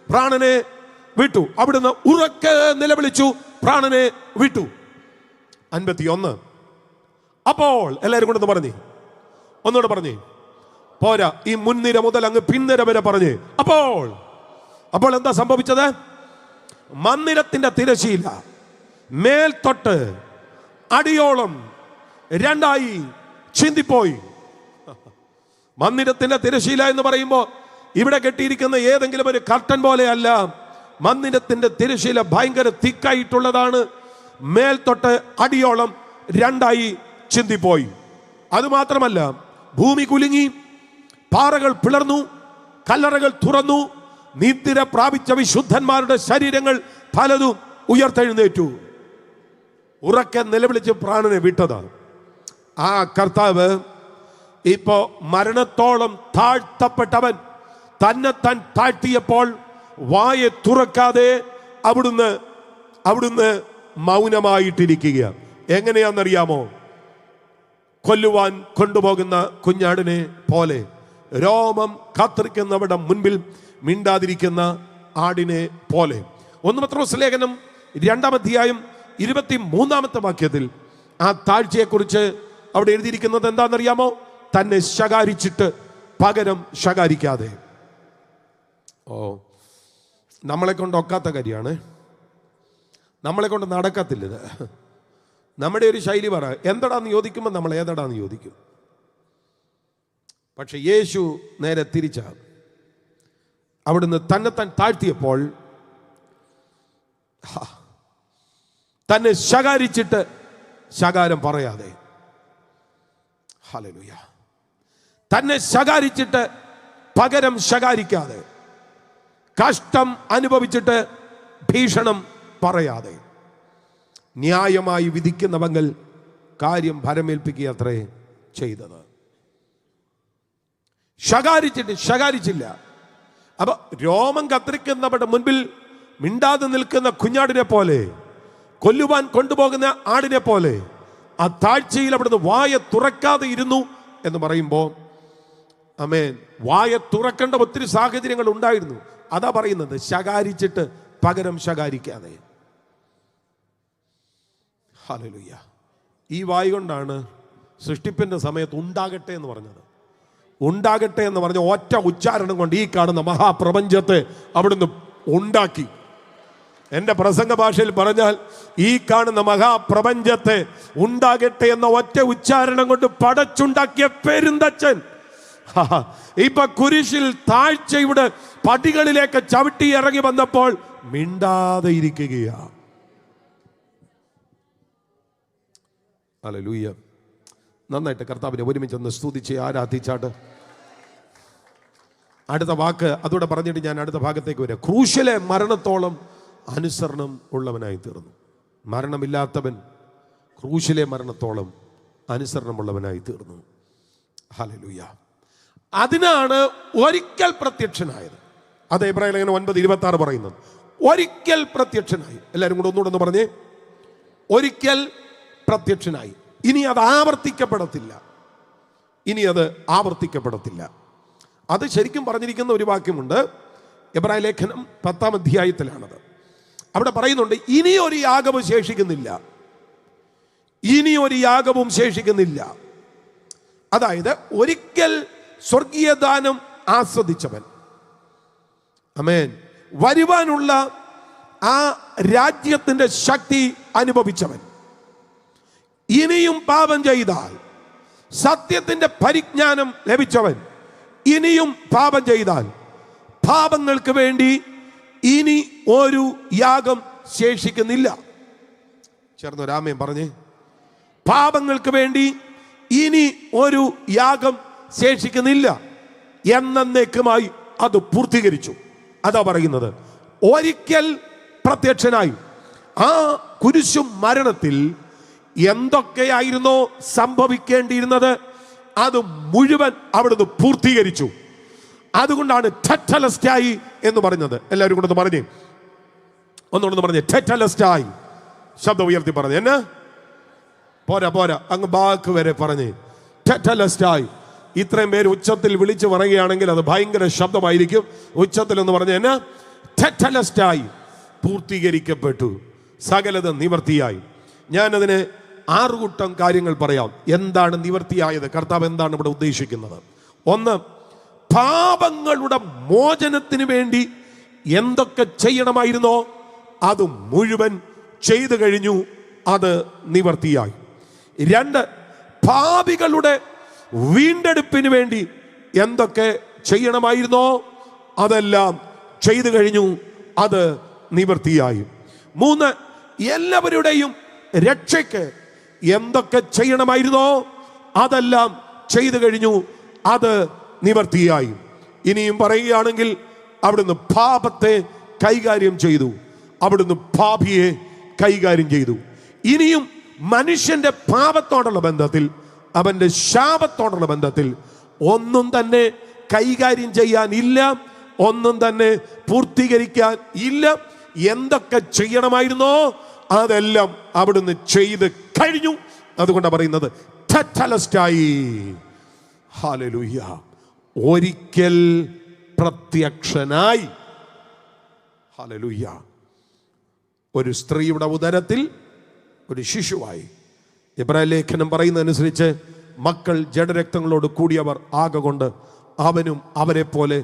പ്രാണനെ വിട്ടു. അവിടുന്ന് ഉറക്കെ നിലവിളിച്ചു, പ്രാണനെ വിട്ടു. 51. അപ്പോൾ എല്ലാവരും കൂടെ പറഞ്ഞേ, ഒന്നുകൂടെ പറഞ്ഞേ. പോരാ, ഈ മുൻനിര മുതൽ അങ്ങ് പിൻനിര വരെ പറഞ്ഞേ. അപ്പോൾ എന്താ സംഭവിച്ചത്? മന്ദിരത്തിന്റെ തിരശീല മേൽത്തൊട്ട് അടിയോളം രണ്ടായി ചിന്തിപ്പോയി. മന്ദിരത്തിന്റെ തിരശീല എന്ന് പറയുമ്പോൾ ഇവിടെ കെട്ടിയിരിക്കുന്ന ഏതെങ്കിലും ഒരു കർട്ടൻ പോലെയല്ല. മന്ദിരത്തിന്റെ തിരശീല ഭയങ്കര തിക്കായിട്ടുള്ളതാണ്. മേൽത്തൊട്ട് അടിയോളം രണ്ടായി ചിന്തിപ്പോയി. അതുമാത്രമല്ല, ഭൂമി കുലുങ്ങി, പാറകൾ പിളർന്നു, കല്ലറകൾ തുറന്നു, നിദ്ര പ്രാപിച്ച വിശുദ്ധന്മാരുടെ ശരീരങ്ങൾ പലതും ഉയർത്തെഴുന്നേറ്റു. ഉറക്കെ നിലവിളിച്ച് പ്രാണനെ വിട്ടതാണ് ആ കർത്താവ്. ഇപ്പോ മരണത്തോളം താഴ്ത്തപ്പെട്ടവൻ തന്നെത്താൻ താഴ്ത്തിയപ്പോൾ വായ തുറക്കാതെ അവിടുന്ന് മൗനമായിട്ടിരിക്കുക. എങ്ങനെയാണെന്നറിയാമോ? കൊല്ലുവാൻ കൊണ്ടുപോകുന്ന കുഞ്ഞാടിനെ പോലെ, രോമം കാത്തിരിക്കുന്നവരുടെ മുൻപിൽ മിണ്ടാതിരിക്കുന്ന ആടിനെ പോലെ. 1 പത്രോസ് ലേഖനം 2-ാം അധ്യായം 23-ാമത്തെ വാക്യത്തിൽ ആ താഴ്ചയെക്കുറിച്ച് അവിടെ എഴുതിയിരിക്കുന്നത് എന്താണെന്നറിയാമോ? തന്നെ ശകാരിച്ചിട്ട് പകരം ശകാരിക്കാതെ. ഓ, നമ്മളെ കൊണ്ട് ഒക്കാത്ത കാര്യമാണ്, നമ്മളെ കൊണ്ട് നടക്കത്തില്ലത്. നമ്മുടെ ഒരു ശൈലി പറ, എന്തടാന്ന് ചോദിക്കുമ്പോൾ നമ്മൾ ഏതടാന്ന് ചോദിക്കും. പക്ഷെ യേശു നേരെ തിരിച്ച, അവിടുന്ന് തന്നെത്താൻ താഴ്ത്തിയപ്പോൾ തന്നെ ശകാരിച്ചിട്ട് ശകാരം പറയാതെ, ഹല്ലേലൂയ, തന്നെ ശകാരിച്ചിട്ട് പകരം ശകാരിക്കാതെ, കഷ്ടം അനുഭവിച്ചിട്ട് ഭീഷണം പറയാതെ, ന്യായമായി വിധിക്കുന്നവങ്കൽ കാര്യം ഭരമേൽപ്പിക്കുക അത്രേ ചെയ്തത്. ശകാരിച്ചില്ല. അപ്പൊ രോമം കത്തിരിക്കുന്നവരുടെ മുൻപിൽ മിണ്ടാതെ നിൽക്കുന്ന കുഞ്ഞാടിനെ പോലെ, കൊല്ലുവാൻ കൊണ്ടുപോകുന്ന ആടിനെ പോലെ ആ താഴ്ചയിൽ അവിടുന്ന് വായ തുറക്കാതെ ഇരുന്നു എന്ന് പറയുമ്പോൾ, ആമേൻ, വായ തുറക്കേണ്ട ഒത്തിരി സാഹചര്യങ്ങൾ ഉണ്ടായിരുന്നു. അതാ പറയുന്നത്, ശകാരിച്ചിട്ട് പകരം ശകാരിക്കാതെ. ഹല്ലേലൂയ. ഈ വായ കൊണ്ടാണ് സൃഷ്ടിപ്പിന്റെ സമയത്ത് ഉണ്ടാകട്ടെ എന്ന് പറഞ്ഞത്. ഉണ്ടാകട്ടെ എന്ന് പറഞ്ഞ ഒറ്റ ഉച്ചാരണം കൊണ്ട് ഈ കാണുന്ന മഹാപ്രപഞ്ചത്തെ അവിടുന്ന് ഉണ്ടാക്കി. എൻ്റെ പ്രസംഗ ഭാഷയിൽ പറഞ്ഞാൽ, ഈ കാണുന്ന മഹാപ്രപഞ്ചത്തെ ഉണ്ടാകട്ടെ എന്ന ഒറ്റ ഉച്ചാരണം കൊണ്ട് പടച്ചുണ്ടാക്കിയ പെരുന്തച്ഛൻ ഇപ്പൊ കുരിശിൽ താഴ്ചയുടെ പടികളിലേക്ക് ചവിട്ടി ഇറങ്ങി വന്നപ്പോൾ മിണ്ടാതെ ഇരിക്കുകയാ. ഹല്ലേലൂയ. നന്നായിട്ട് കർത്താവിനെ ഒരുമിച്ചൊന്ന് സ്തുതിച്ച് ആരാധിച്ചാട്ട് അടുത്ത വാക്ക് അതോടെ പറഞ്ഞിട്ട് ഞാൻ അടുത്ത ഭാഗത്തേക്ക് വരാം. ക്രൂശിലെ മരണത്തോളം അനുസരണം ഉള്ളവനായി തീർന്നു. മരണമില്ലാത്തവൻ ക്രൂശിലെ മരണത്തോളം അനുസരണമുള്ളവനായി തീർന്നു. ഹല്ലേലൂയ. അതിനാണ് ഒരിക്കൽ പ്രത്യക്ഷനായത്. അത് എബ്രായ ലേഖനം 9:26 പറയുന്നത്. ഒരിക്കൽ പ്രത്യക്ഷനായി. എല്ലാവരും കൂടെ ഒന്നുകൂടെ ഒന്ന് പറഞ്ഞേ, ഒരിക്കൽ പ്രത്യക്ഷനായി. ഇനി അത് ആവർത്തിക്കപ്പെടത്തില്ല. അത് ശരിക്കും പറഞ്ഞിരിക്കുന്ന ഒരു വാക്യമുണ്ട്, എബ്രായ ലേഖനം 10-ാം അധ്യായത്തിലാണത്. അവിടെ പറയുന്നുണ്ട്, ഇനിയൊരു യാഗവും ശേഷിക്കുന്നില്ല. അതായത് ഒരിക്കൽ സ്വർഗീയ ദാനം ആസ്വദിച്ചവൻ, ആമേൻ, വരുവാനുള്ള ആ രാജ്യത്തിന്റെ ശക്തി അനുഭവിച്ചവൻ, ഇനിയും പാപം ചെയ്താൽ സത്യത്തിന്റെ പരിജ്ഞാനം ലഭിച്ചവൻ, ഇനിയും പാപം ചെയ്താൽ പാപങ്ങൾക്ക് വേണ്ടി ഇനി ഒരു യാഗം ശേഷിക്കുന്നില്ല. ചേർന്നൊരാമേൻ പറഞ്ഞേ. പാപങ്ങൾക്ക് വേണ്ടി ഇനി ഒരു യാഗം ശേഷിക്കുന്നില്ല, എന്നേക്കുമായി അത് പൂർത്തീകരിച്ചു. അതാ പറയുന്നത്, ഒരിക്കൽ പ്രത്യക്ഷനായി. ആ കുരിശു മരണത്തിൽ എന്തൊക്കെയായിരുന്നോ സംഭവിക്കേണ്ടിയിരുന്നത് അത് മുഴുവൻ അവിടുന്ന് പൂർത്തീകരിച്ചു. അതുകൊണ്ടാണ് ടെറ്റലസ്റ്റായി എന്ന് പറഞ്ഞത്. എല്ലാവരും കൂടെ പറഞ്ഞേ, ഒന്നുകൊണ്ടൊന്ന് പറഞ്ഞേ, ടെറ്റലസ്റ്റായി. ശബ്ദം ഉയർത്തി പറഞ്ഞു. എന്നാ പോരാ അങ്ങ് ബാക്ക് വരെ പറഞ്ഞേ, ടെറ്റലസ്റ്റായി. ഇത്രയും പേര് ഉച്ചത്തിൽ വിളിച്ചു പറയുകയാണെങ്കിൽ അത് ഭയങ്കര ശബ്ദമായിരിക്കും. ഉച്ചത്തിൽ എന്ന് പറഞ്ഞ എന്നാ, ടെറ്റലസ്റ്റായി, പൂർത്തീകരിക്കപ്പെട്ടു, സകലത നിവർത്തിയായി. ഞാനതിന് 6 കൂട്ടം കാര്യങ്ങൾ പറയാം. എന്താണ് നിവർത്തിയായത്, കർത്താവ് എന്താണ് ഇവിടെ ഉദ്ദേശിക്കുന്നത്? ഒന്ന്, പാപങ്ങളുടെ മോചനത്തിന് വേണ്ടി എന്തൊക്കെ ചെയ്യണമായിരുന്നോ അത് മുഴുവൻ ചെയ്തു കഴിഞ്ഞു, അത് നിവർത്തിയായി. 2, പാപികളുടെ വീണ്ടെടുപ്പിന് വേണ്ടി എന്തൊക്കെ ചെയ്യണമായിരുന്നോ അതെല്ലാം ചെയ്തു കഴിഞ്ഞു, അത് നിവർത്തിയായി. 3, എല്ലാവരുടെയും രക്ഷയ്ക്ക് എന്തൊക്കെ ചെയ്യണമായിരുന്നോ അതെല്ലാം ചെയ്തു കഴിഞ്ഞു, അത് നിവർത്തിയായി. ഇനിയും പറയുകയാണെങ്കിൽ അവിടുന്ന് പാപത്തെ കൈകാര്യം ചെയ്തു, അവിടുന്ന് പാപിയെ കൈകാര്യം ചെയ്തു. ഇനിയും മനുഷ്യന്റെ പാപത്തോടുള്ള ബന്ധത്തിൽ, അവന്റെ ശാപത്തോടുള്ള ബന്ധത്തിൽ ഒന്നും തന്നെ കൈകാര്യം ചെയ്യാനില്ല, ഒന്നും തന്നെ പൂർത്തീകരിക്കാൻ ഇല്ല. എന്തൊക്കെ ചെയ്യണമായിരുന്നോ അതെല്ലാം അവിടുന്ന് ചെയ്ത് കഴിഞ്ഞു. അതുകൊണ്ടാണ് പറയുന്നത് ടെറ്റലസ്റ്റായി. ഹല്ലേലൂയ. ഒരിക്കൽ പ്രത്യക്ഷനായി. ഹല്ലേലൂയ. ഒരു സ്ത്രീയുടെ ഉദരത്തിൽ ഒരു ശിശുവായി. എബ്രായ ലേഖനം പറയുന്നതനുസരിച്ച് മക്കൾ ജഡരക്തങ്ങളോട് കൂടിയവർ ആകൊണ്ട് അവനും അവരെ പോലെ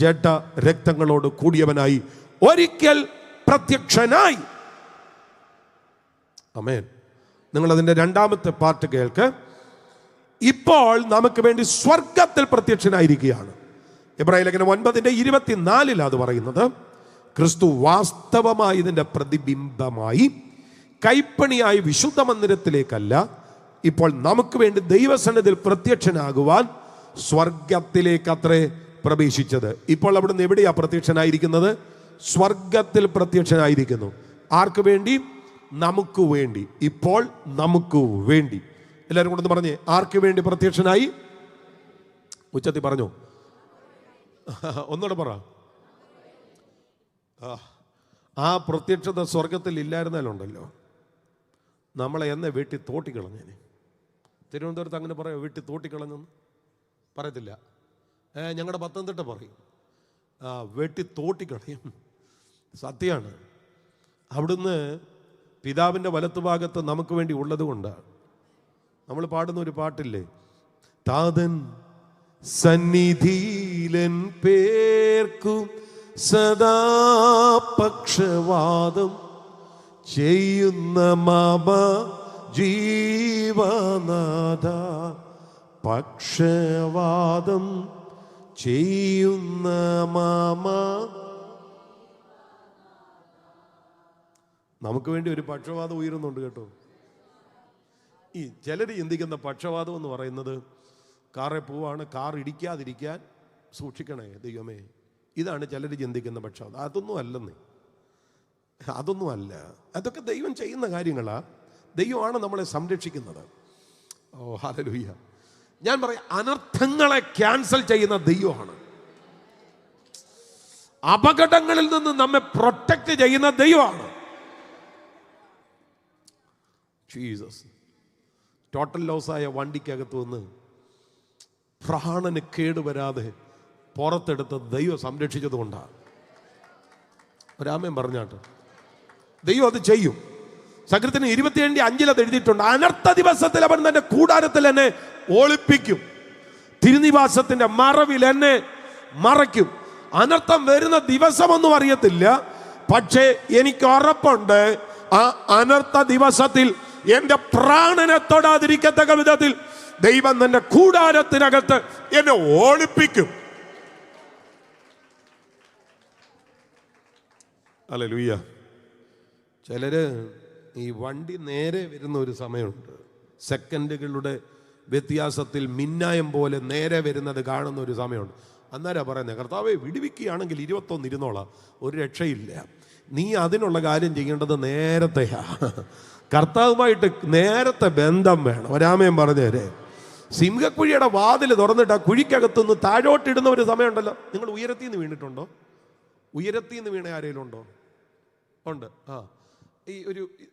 ജഡ രക്തങ്ങളോട് കൂടിയവനായി ഒരിക്കൽ പ്രത്യക്ഷനായി. ആമേൻ. നിങ്ങളതിൻ്റെ രണ്ടാമത്തെ പാർട്ട് കേൾക്ക്. ഇപ്പോൾ നമുക്ക് വേണ്ടി സ്വർഗത്തിൽ പ്രത്യക്ഷനായിരിക്കുകയാണ്. എബ്രായലേഖനം 9:24 അത് പറയുന്നത്, ക്രിസ്തു വാസ്തവമായി ഇതിൻ്റെ പ്രതിബിംബമായി കൈപ്പണിയായി വിശുദ്ധ മന്ദിരത്തിലേക്കല്ല, ഇപ്പോൾ നമുക്ക് വേണ്ടി ദൈവസന്നിധിയിൽ പ്രത്യക്ഷനാകുവാൻ സ്വർഗത്തിലേക്ക് അത്രേ പ്രവേശിച്ചത്. ഇപ്പോൾ അവിടുന്ന് എവിടെയാ പ്രത്യക്ഷനായിരിക്കുന്നത്? സ്വർഗത്തിൽ പ്രത്യക്ഷനായിരിക്കുന്നു. ആർക്ക് വേണ്ടി? നമുക്ക് വേണ്ടി. ഇപ്പോൾ നമുക്ക് വേണ്ടി. എല്ലാവരും കൊണ്ടൊന്ന് പറഞ്ഞേ, ആർക്ക് വേണ്ടി പ്രത്യക്ഷനായി? ഉച്ചത്തിൽ പറഞ്ഞു, ഒന്നുകൂടെ പറ. ആ പ്രത്യക്ഷത സ്വർഗത്തിൽ ഇല്ലായിരുന്നാലുണ്ടല്ലോ നമ്മളെ എന്നെ വെട്ടി തോട്ടിക്കളഞ്ഞേനെ. തിരുവനന്തപുരത്ത് അങ്ങനെ പറയാം, വെട്ടി തോട്ടിക്കളഞ്ഞെന്ന് പറയത്തില്ല. ഞങ്ങളുടെ പത്തനംതിട്ട പറയും, വെട്ടി തോട്ടിക്കളയും. സത്യമാണ്. അവിടുന്ന് പിതാവിൻ്റെ വലത്തുഭാഗത്ത് നമുക്ക് വേണ്ടി ഉള്ളത് കൊണ്ടാണ്. നമ്മൾ പാടുന്ന ഒരു പാട്ടില്ലേ, താതൻ സന്നിധിയിലൻ പേർക്കും സദാ പക്ഷവാദം ചെയ്യുന്ന മമ ജീവനാഥ, പക്ഷവാദം ചെയ്യുന്ന മമ. നമുക്ക് വേണ്ടി ഒരു പക്ഷവാദം ഉയരുന്നുണ്ട് കേട്ടോ. ഈ ചിലർ ചിന്തിക്കുന്ന പക്ഷവാദം എന്ന് പറയുന്നത് കാറിൽ പോവാണ്, കാർ ഇടിക്കാതിരിക്കാൻ സൂക്ഷിക്കണേ ദൈവമേ, ഇതാണ് ചിലർ ചിന്തിക്കുന്ന പക്ഷവാദം. അതൊന്നും അല്ലെന്നേ, അതൊന്നും അല്ല. അതൊക്കെ ദൈവം ചെയ്യുന്ന കാര്യങ്ങളാ. ദൈവമാണ് നമ്മളെ സംരക്ഷിക്കുന്നത്. ഓ ഹല്ലേലൂയ. ഞാൻ പറയാം, അനർത്ഥങ്ങളെ ക്യാൻസൽ ചെയ്യുന്ന ദൈവമാണ്. അപകടങ്ങളിൽ നിന്ന് നമ്മെ പ്രൊട്ടക്ട് ചെയ്യുന്ന ദൈവമാണ്. ജീസസ്. ടോട്ടൽ ലോസായ വണ്ടിക്കകത്ത് നിന്ന് പ്രാണന് കേടുവരാതെ പുറത്തെടുത്ത് ദൈവം സംരക്ഷിച്ചത് കൊണ്ടാണ്. ഒരാമേൻ പറഞ്ഞാട്ട് ദൈവം അത് ചെയ്യും. സങ്കീർത്തനം 27:5 അത് എഴുതിയിട്ടുണ്ട്. അനർത്ഥ ദിവസത്തിൽ അവൻ തന്റെ കൂടാരത്തിൽ എന്നെ ഒളിപ്പിക്കും, തിരുനിവാസത്തിന്റെ മറവിൽ എന്നെ മറയ്ക്കും. അനർത്ഥം വരുന്ന ദിവസമൊന്നും അറിയത്തില്ല, പക്ഷേ എനിക്ക് ഉറപ്പുണ്ട്, ആ അനർത്ഥ ദിവസത്തിൽ എന്റെ പ്രാണനെ തൊടാതിരിക്കത്തക്ക വിധത്തിൽ ദൈവം തന്റെ കൂടാരത്തിനകത്ത് എന്നെ ഒളിപ്പിക്കും. ഹല്ലേലൂയ. ചിലര് ഈ വണ്ടി നേരെ വരുന്ന ഒരു സമയമുണ്ട്, സെക്കൻഡുകളുടെ വ്യത്യാസത്തിൽ മിന്നായം പോലെ നേരെ വരുന്നത് കാണുന്ന ഒരു സമയമുണ്ട്. അന്നേരം പറയുന്നത്, കർത്താവേ വിടുവിക്കുകയാണെങ്കിൽ 21 ഇരുന്നോളാം, ഒരു രക്ഷയില്ല. നീ അതിനുള്ള കാര്യം ചെയ്യേണ്ടത് നേരത്തെയാ. കർത്താവുമായിട്ട് നേരത്തെ ബന്ധം വേണം. ഒരാമയം പറഞ്ഞേരെ. സിംഹക്കുഴിയുടെ വാതിൽ തുറന്നിട്ട് ആ കുഴിക്കകത്തുനിന്ന് താഴോട്ടിടുന്ന ഒരു സമയമുണ്ടല്ലോ. നിങ്ങൾ ഉയരത്തിൽ നിന്ന് വീണിട്ടുണ്ടോ? ഉയരത്തിൽ നിന്ന് വീണ ആരെങ്കിലും ഉണ്ടോ? ഉണ്ട്.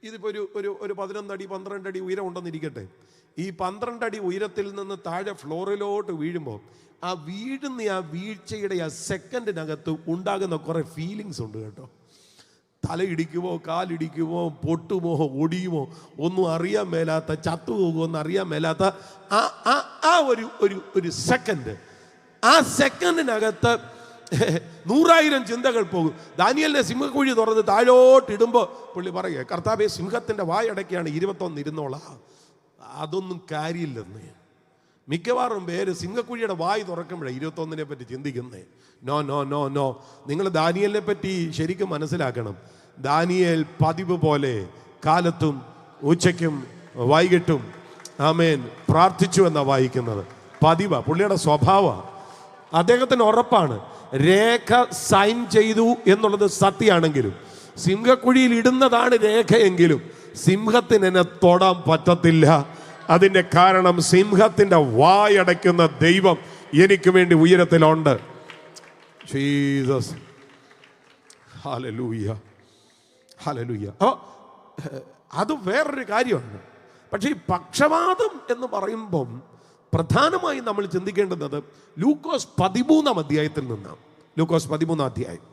ഇതിപ്പോൾ ഒരു 11 അടി 12 അടി ഉയരം ഉണ്ടെന്നിരിക്കട്ടെ. ഈ 12 അടി ഉയരത്തിൽ നിന്ന് താഴെ ഫ്ലോറിലോട്ട് വീഴുമ്പോൾ ആ വീഴുന്ന ആ വീഴ്ചയുടെ ആ സെക്കൻഡിനകത്ത് ഉണ്ടാകുന്ന കുറേ ഫീലിങ്സ് ഉണ്ട് കേട്ടോ. തലയിടിക്കുമോ, കാലിടിക്കുമോ, പൊട്ടുമോ, ഒടിയുമോ, ഒന്നും അറിയാൻ മേലാത്ത, ചത്തുപോകുമോ അറിയാൻ മേലാത്ത ഒരു സെക്കൻഡ്. ആ സെക്കൻഡിനകത്ത് 100,000 ചിന്തകൾ പോകും. ദാനിയേലിനെ സിംഹക്കുഴി തുറന്ന് താഴോട്ടിടുമ്പോൾ പുള്ളി പറയുക, കർത്താവേ സിംഹത്തിൻ്റെ വായടയ്ക്കാണ് 21 ഇരുന്നോളാം. അതൊന്നും കാര്യമില്ലെന്ന്. മിക്കവാറും പേര് സിംഹക്കുഴിയുടെ വായ് തുറക്കുമ്പോഴേ 21 പറ്റി ചിന്തിക്കുന്നേ. No no no no. നിങ്ങൾ ദാനിയേലിനെ പറ്റി ശരിക്കും മനസ്സിലാക്കണം. ദാനിയേൽ പതിവ് പോലെ കാലത്തും ഉച്ചയ്ക്കും വൈകിട്ടും ആമേൻ പ്രാർത്ഥിച്ചു എന്നാണ് വായിക്കുന്നത്. പതിവാ, പുള്ളിയുടെ സ്വഭാവമാണ്. അദ്ദേഹത്തിന് ഉറപ്പാണ്, രേഖ സൈൻ ചെയ്തു എന്നുള്ളത് സത്യമാണെങ്കിലും, സിംഹക്കുഴിയിൽ ഇടുന്നതാണ് രേഖയെങ്കിലും സിംഹത്തിന് എന്നെ തൊടാൻ പറ്റത്തില്ല. അതിൻ്റെ കാരണം സിംഹത്തിൻ്റെ വായടയ്ക്കുന്ന ദൈവം എനിക്ക് വേണ്ടി ഉയരത്തിലുണ്ട്. ജീസസ്. Hallelujah, hallelujah. അത് വേറൊരു കാര്യമാണ്. പക്ഷേ ഈ പക്ഷവാതം എന്ന് പറയുമ്പം പ്രധാനമായും നമ്മൾ ചിന്തിക്കേണ്ടുന്നത് ലൂക്കോസ് 13 അധ്യായത്തിൽ നിന്നാണ്. ലൂക്കോസ് 13 അധ്യായം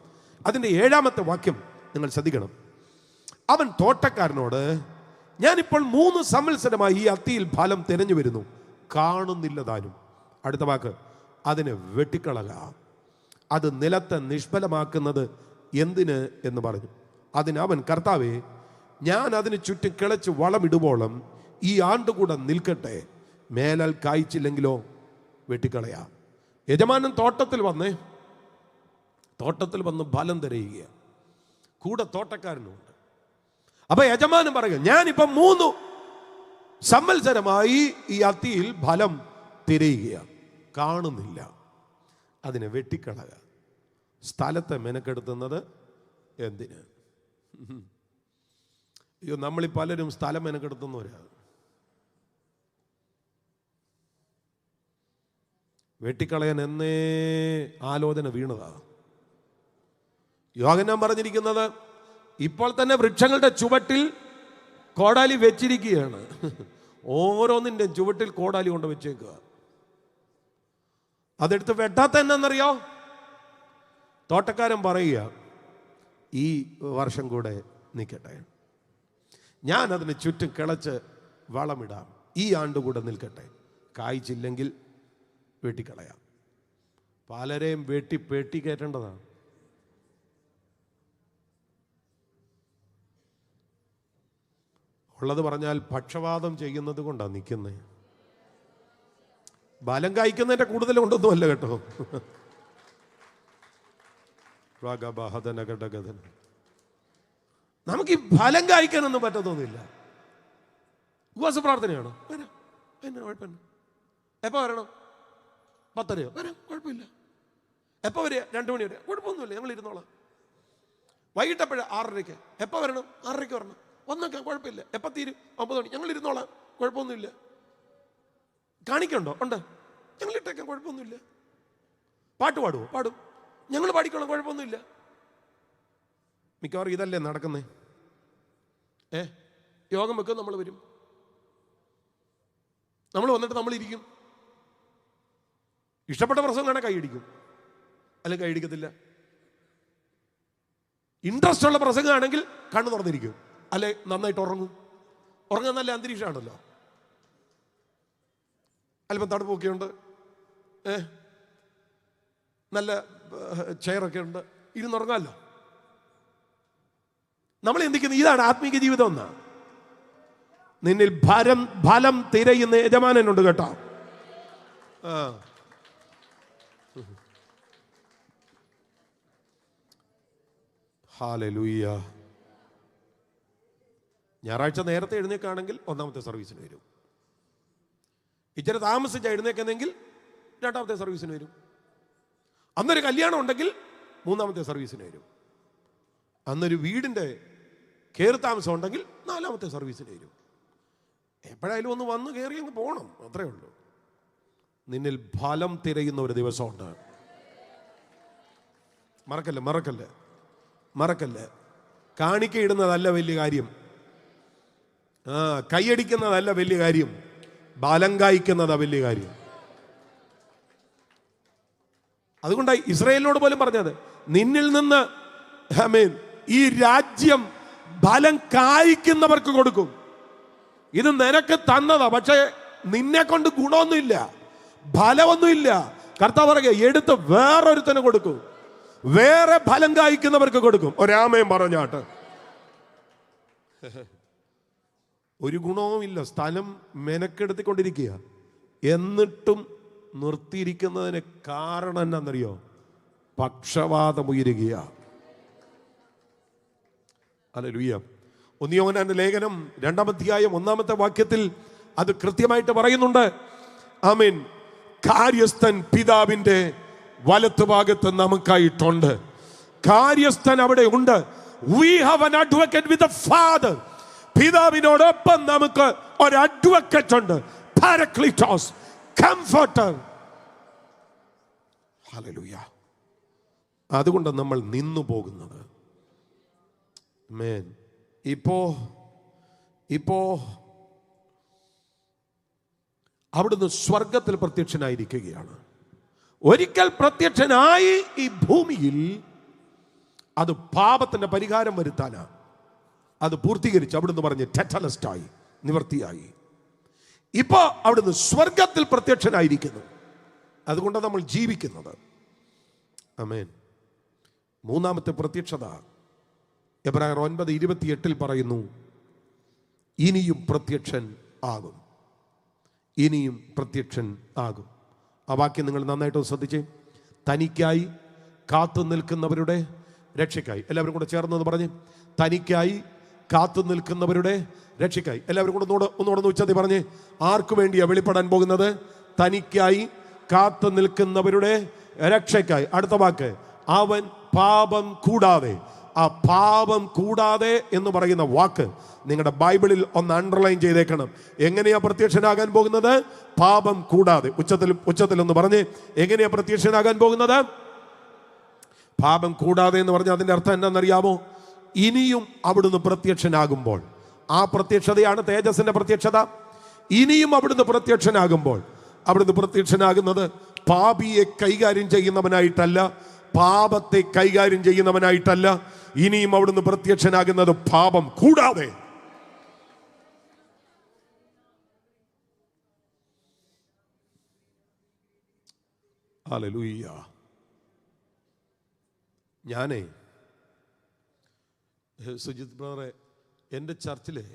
അതിൻ്റെ 7-ാമത്തെ വാക്യം നിങ്ങൾ ശ്രദ്ധിക്കണം. അവൻ തോട്ടക്കാരനോട്, ഞാനിപ്പോൾ 3 സംവത്സരമായി ഈ അത്തിയിൽ ഫലം തിരഞ്ഞു വരുന്നു, കാണുന്നില്ല താനും. അടുത്ത വാക്ക്, അതിനെ വെട്ടിക്കളക. അത് നിലത്തെ നിഷ്ഫലമാക്കുന്നത് എന്തിന് എന്ന് പറഞ്ഞു. അതിന് അവൻ, കർത്താവേ, ഞാൻ അതിന് ചുറ്റും കിളച്ച് വളമിടുവോളം ഈ ആണ്ടുകൂടെ നിൽക്കട്ടെ, മേലാൽ കായ്ച്ചില്ലെങ്കിലോ വെട്ടിക്കളയാം. യജമാനൻ തോട്ടത്തിൽ വന്ന് ഫലം തിരയുക. കൂടെ തോട്ടക്കാരനുണ്ട്. അപ്പൊ യജമാനൻ പറയുക, ഞാനിപ്പം 3 സംവത്സരമായി ഈ അത്തിയിൽ ഫലം തിരയുക, കാണുന്നില്ല, അതിനെ വെട്ടിക്കളക. സ്ഥലത്തെ മെനക്കെടുത്തുന്നത് എന്തിന്? അയ്യോ, നമ്മളീ പലരും സ്ഥലം മെനക്കെടുത്തുന്നവരാണ്. വെട്ടിക്കളയാൻ എന്നേ ആലോചന വീണതാ. യോഹന്നാൻ പറഞ്ഞിരിക്കുന്നത്, ഇപ്പോൾ തന്നെ വൃക്ഷങ്ങളുടെ ചുവട്ടിൽ കോടാലി വെച്ചിരിക്കുകയാണ്. ഓരോന്നിൻ്റെ ചുവട്ടിൽ കോടാലി കൊണ്ട് വെച്ചേക്കുക. അതെടുത്ത് വെട്ടാത്ത എന്നറിയോ? തോട്ടക്കാരൻ പറയുക, ഈ വർഷം കൂടെ നിൽക്കട്ടെ, ഞാൻ അതിന് ചുറ്റും കിളച്ച് വളമിടാം, ഈ ആണ്ടുകൂടെ നിൽക്കട്ടെ, കായ്ച്ചില്ലെങ്കിൽ വെട്ടിക്കളയാം. പലരെയും പെട്ടി കയറ്റേണ്ടതാണ്. ഉള്ളത് പറഞ്ഞാൽ പക്ഷപാതം ചെയ്യുന്നത് കൊണ്ടാണ് നിൽക്കുന്നത്. ബലം കായ്ക്കുന്നതിൻ്റെ കൂടുതൽ കൊണ്ടൊന്നും അല്ല കേട്ടോ. നമുക്ക് ഈ ഫലം കായ്ക്കാനൊന്നും പറ്റത്തൊന്നുമില്ല. ഉപവാസ പ്രാർത്ഥനയാണോ? വരാം, എന്നാ കുഴപ്പമില്ല. എപ്പോ വരണം? 10:30 വരാം, കുഴപ്പമില്ല. എപ്പോൾ വരിക? 2 മണി വരെ, കുഴപ്പമൊന്നുമില്ല, ഞങ്ങൾ ഇരുന്നോളാം. വൈകിട്ടപ്പോഴ 6:30. എപ്പോൾ വരണം? 6:30 വരണം, വന്നേക്കാം, കുഴപ്പമില്ല. എപ്പോൾ തീരും? 9 മണി, ഞങ്ങൾ ഇരുന്നോളാം, കുഴപ്പമൊന്നുമില്ല. കാണിക്കണ്ടോ? ഉണ്ട്, ഞങ്ങൾ ഇട്ടേക്കാം, കുഴപ്പമൊന്നുമില്ല. പാട്ട് പാടുമോ? പാടും, ഞങ്ങൾ പാടിക്കോളാം, കുഴപ്പമൊന്നുമില്ല. മിക്കവാറും ഇതല്ലേ നടക്കുന്നേ. യോഗം വെക്കും, നമ്മൾ വരും, നമ്മൾ വന്നിട്ട് നമ്മൾ ഇരിക്കും. ഇഷ്ടപ്പെട്ട പ്രസംഗം കാണാൻ കൈയടിക്കും, അല്ലെങ്കിൽ കൈയടിക്കത്തില്ല. ഇൻട്രസ്റ്റ് ഉള്ള പ്രസംഗമാണെങ്കിൽ കണ്ണു തുറന്നിരിക്കും, അല്ലെ നന്നായിട്ട് ഉറങ്ങും. ഉറങ്ങാൻ നല്ല അന്തരീക്ഷമാണല്ലോ, അല്പം തണുപ്പൊക്കെ ഉണ്ട്, നല്ല ചെയറൊക്കെ ഉണ്ട്, ഇരുന്നുറങ്ങാമല്ലോ. നമ്മൾ ചിന്തിക്കുന്നത് ഇതാണ് ആത്മീക ജീവിതം എന്നാ. നിന്നിൽ ഫലം തിരയുന്ന യജമാനനുണ്ട് കേട്ടോ. ഹല്ലേലൂയ. ഞായറാഴ്ച നേരത്തെ എഴുന്നേക്കാണെങ്കിൽ 1ാമത്തെ സർവീസിന് വരും. ഇച്ചിരി താമസിച്ച് എഴുന്നേക്കുന്നെങ്കിൽ 2ാമത്തെ സർവീസിന് വരും. അന്നൊരു കല്യാണം ഉണ്ടെങ്കിൽ 3ാമത്തെ സർവീസിന് വരും. അന്നൊരു വീടിൻ്റെ കയറി താമസം ഉണ്ടെങ്കിൽ 4ാമത്തെ സർവീസിന് വരും. എപ്പോഴായാലും ഒന്ന് വന്ന് കയറി അങ്ങ് പോകണം, അത്രേ ഉള്ളൂ. നിന്നിൽ ഫലം തിരയുന്ന ഒരു ദിവസമുണ്ട്. മറക്കല്ലേ. കാണിക്കയിടുന്നതല്ല വലിയ കാര്യം, കൈയടിക്കുന്നതല്ല വലിയ കാര്യം, ഫലം കായ്ക്കുന്നതാ വലിയ കാര്യം. അതുകൊണ്ടാണ് ഇസ്രായേലിനോട് പോലും പറഞ്ഞത്, നിന്നിൽ നിന്ന് ഈ രാജ്യം ഫലം കായ്ക്കുന്നവർക്ക് കൊടുക്കും. ഇത് നിനക്ക് തന്നതാ, പക്ഷെ നിന്നെ കൊണ്ട് ഗുണമൊന്നുമില്ല, ഫലമൊന്നുമില്ല. കർത്താവ് പറയുക, എടുത്ത് വേറൊരുത്തന് കൊടുക്കും, വേറെ ഫലം കായ്ക്കുന്നവർക്ക് കൊടുക്കും. ഒരാമയും പറഞ്ഞാട്ട്. ഒരു ഗുണവുമില്ല, സ്ഥലം മെനക്കെടുത്തിക്കൊണ്ടിരിക്കുക, എന്നിട്ടും നിർത്തിയിരിക്കുന്നതിന് കാരണം എന്നാന്നറിയോ? പക്ഷപാതം ഉയരുക. ഹല്ലേലൂയ. 1 യോഹന്നാന്റെ ലേഖനം 2-ാം അധ്യായം 1-ാമത്തെ വാക്യത്തിൽ അത് കൃത്യമായിട്ട് പറയുന്നുണ്ട്. ആമേൻ. കാര്യസ്ഥൻ പിതാവിന്റെ വലത്തുഭാഗത്ത് നമുക്കായിട്ടുണ്ട്. കാര്യസ്ഥൻ അവിടെ ഉണ്ട്. We have an advocate with the Father. പിതാവിനോടൊപ്പം നമുക്ക് ഒരു അഡ്വക്കേറ്റ് ഉണ്ട്, പാരക്ലീറ്റോസ്, കംഫർട്ടർ. ഹല്ലേലൂയ. അതുകൊണ്ട് നമ്മൾ നിന്നു പോകുന്നത്. ആമേൻ. ഇപ്പോ അവിടുന്ന് സ്വർഗത്തിൽ പ്രത്യക്ഷനായിരിക്കുകയാണ്. ഒരിക്കൽ പ്രത്യക്ഷനായി ഈ ഭൂമിയിൽ അത് പാപത്തിന്റെ പരിഹാരം വരുത്താനാ. അത് പൂർത്തീകരിച്ച് അവിടുന്ന് പറഞ്ഞ് ടെറ്റലസ്റ്റായി, നിവർത്തിയായി. ഇപ്പോ അവിടുന്ന് സ്വർഗത്തിൽ പ്രത്യക്ഷനായിരിക്കുന്നു. അതുകൊണ്ടാണ് നമ്മൾ ജീവിക്കുന്നത്. ആമേൻ. മൂന്നാമത്തെ പ്രത്യക്ഷത എബ്രായർ 9:28 പറയുന്നു, ഇനിയും പ്രത്യക്ഷൻ ആകും. ഇനിയും പ്രത്യക്ഷൻ ആകും. ആ വാക്യം നിങ്ങൾ നന്നായിട്ട് ശ്രദ്ധിച്ചേ. തനിക്കായി കാത്തു നിൽക്കുന്നവരുടെ രക്ഷയ്ക്കായി. എല്ലാവരും കൂടെ ചേർന്നത് പറഞ്ഞ്, തനിക്കായി കാത്തു നിൽക്കുന്നവരുടെ രക്ഷയ്ക്കായി. എല്ലാവരും കൂടെ ഒന്നുകൂടെ ഉച്ചത്തിൽ പറഞ്ഞ്, ആർക്കു വേണ്ടിയാ വെളിപ്പെടാൻ പോകുന്നത്? തനിക്കായി കാത്തു നിൽക്കുന്നവരുടെ രക്ഷയ്ക്കായി. അടുത്ത വാക്ക്, അവൻ പാപം കൂടാതെ. ആ പാപം കൂടാതെ എന്ന് പറയുന്ന വാക്ക് നിങ്ങളുടെ ബൈബിളിൽ ഒന്ന് അണ്ടർലൈൻ ചെയ്തേക്കണം. എങ്ങനെയാ പ്രത്യക്ഷനാകാൻ പോകുന്നത്? പാപം കൂടാതെ. ഉച്ചത്തിൽ ഒന്ന് പറഞ്ഞ്, എങ്ങനെയാ പ്രത്യക്ഷനാകാൻ പോകുന്നത്? പാപം കൂടാതെ എന്ന് പറഞ്ഞാൽ അതിൻ്റെ അർത്ഥം എന്താണെന്നറിയാമോ? ഇനിയും അവിടുന്ന് പ്രത്യക്ഷനാകുമ്പോൾ, ആ പ്രത്യക്ഷതയാണ് തേജസ്സിന്റെ പ്രത്യക്ഷത. ഇനിയും അവിടുന്ന് പ്രത്യക്ഷനാകുമ്പോൾ, അവിടുന്ന് പ്രത്യക്ഷനാകുന്നത് പാപിയെ കൈകാര്യം ചെയ്യുന്നവനായിട്ടല്ല, പാപത്തെ കൈകാര്യം ചെയ്യുന്നവനായിട്ടല്ല. ഇനിയും അവിടുന്ന് പ്രത്യക്ഷനാകുന്നത് പാപം കൂടാതെ. ഹല്ലേലൂയ. ഞാനേ സുജിത് ബ്രദറെ, എൻ്റെ ചർച്ചിലെ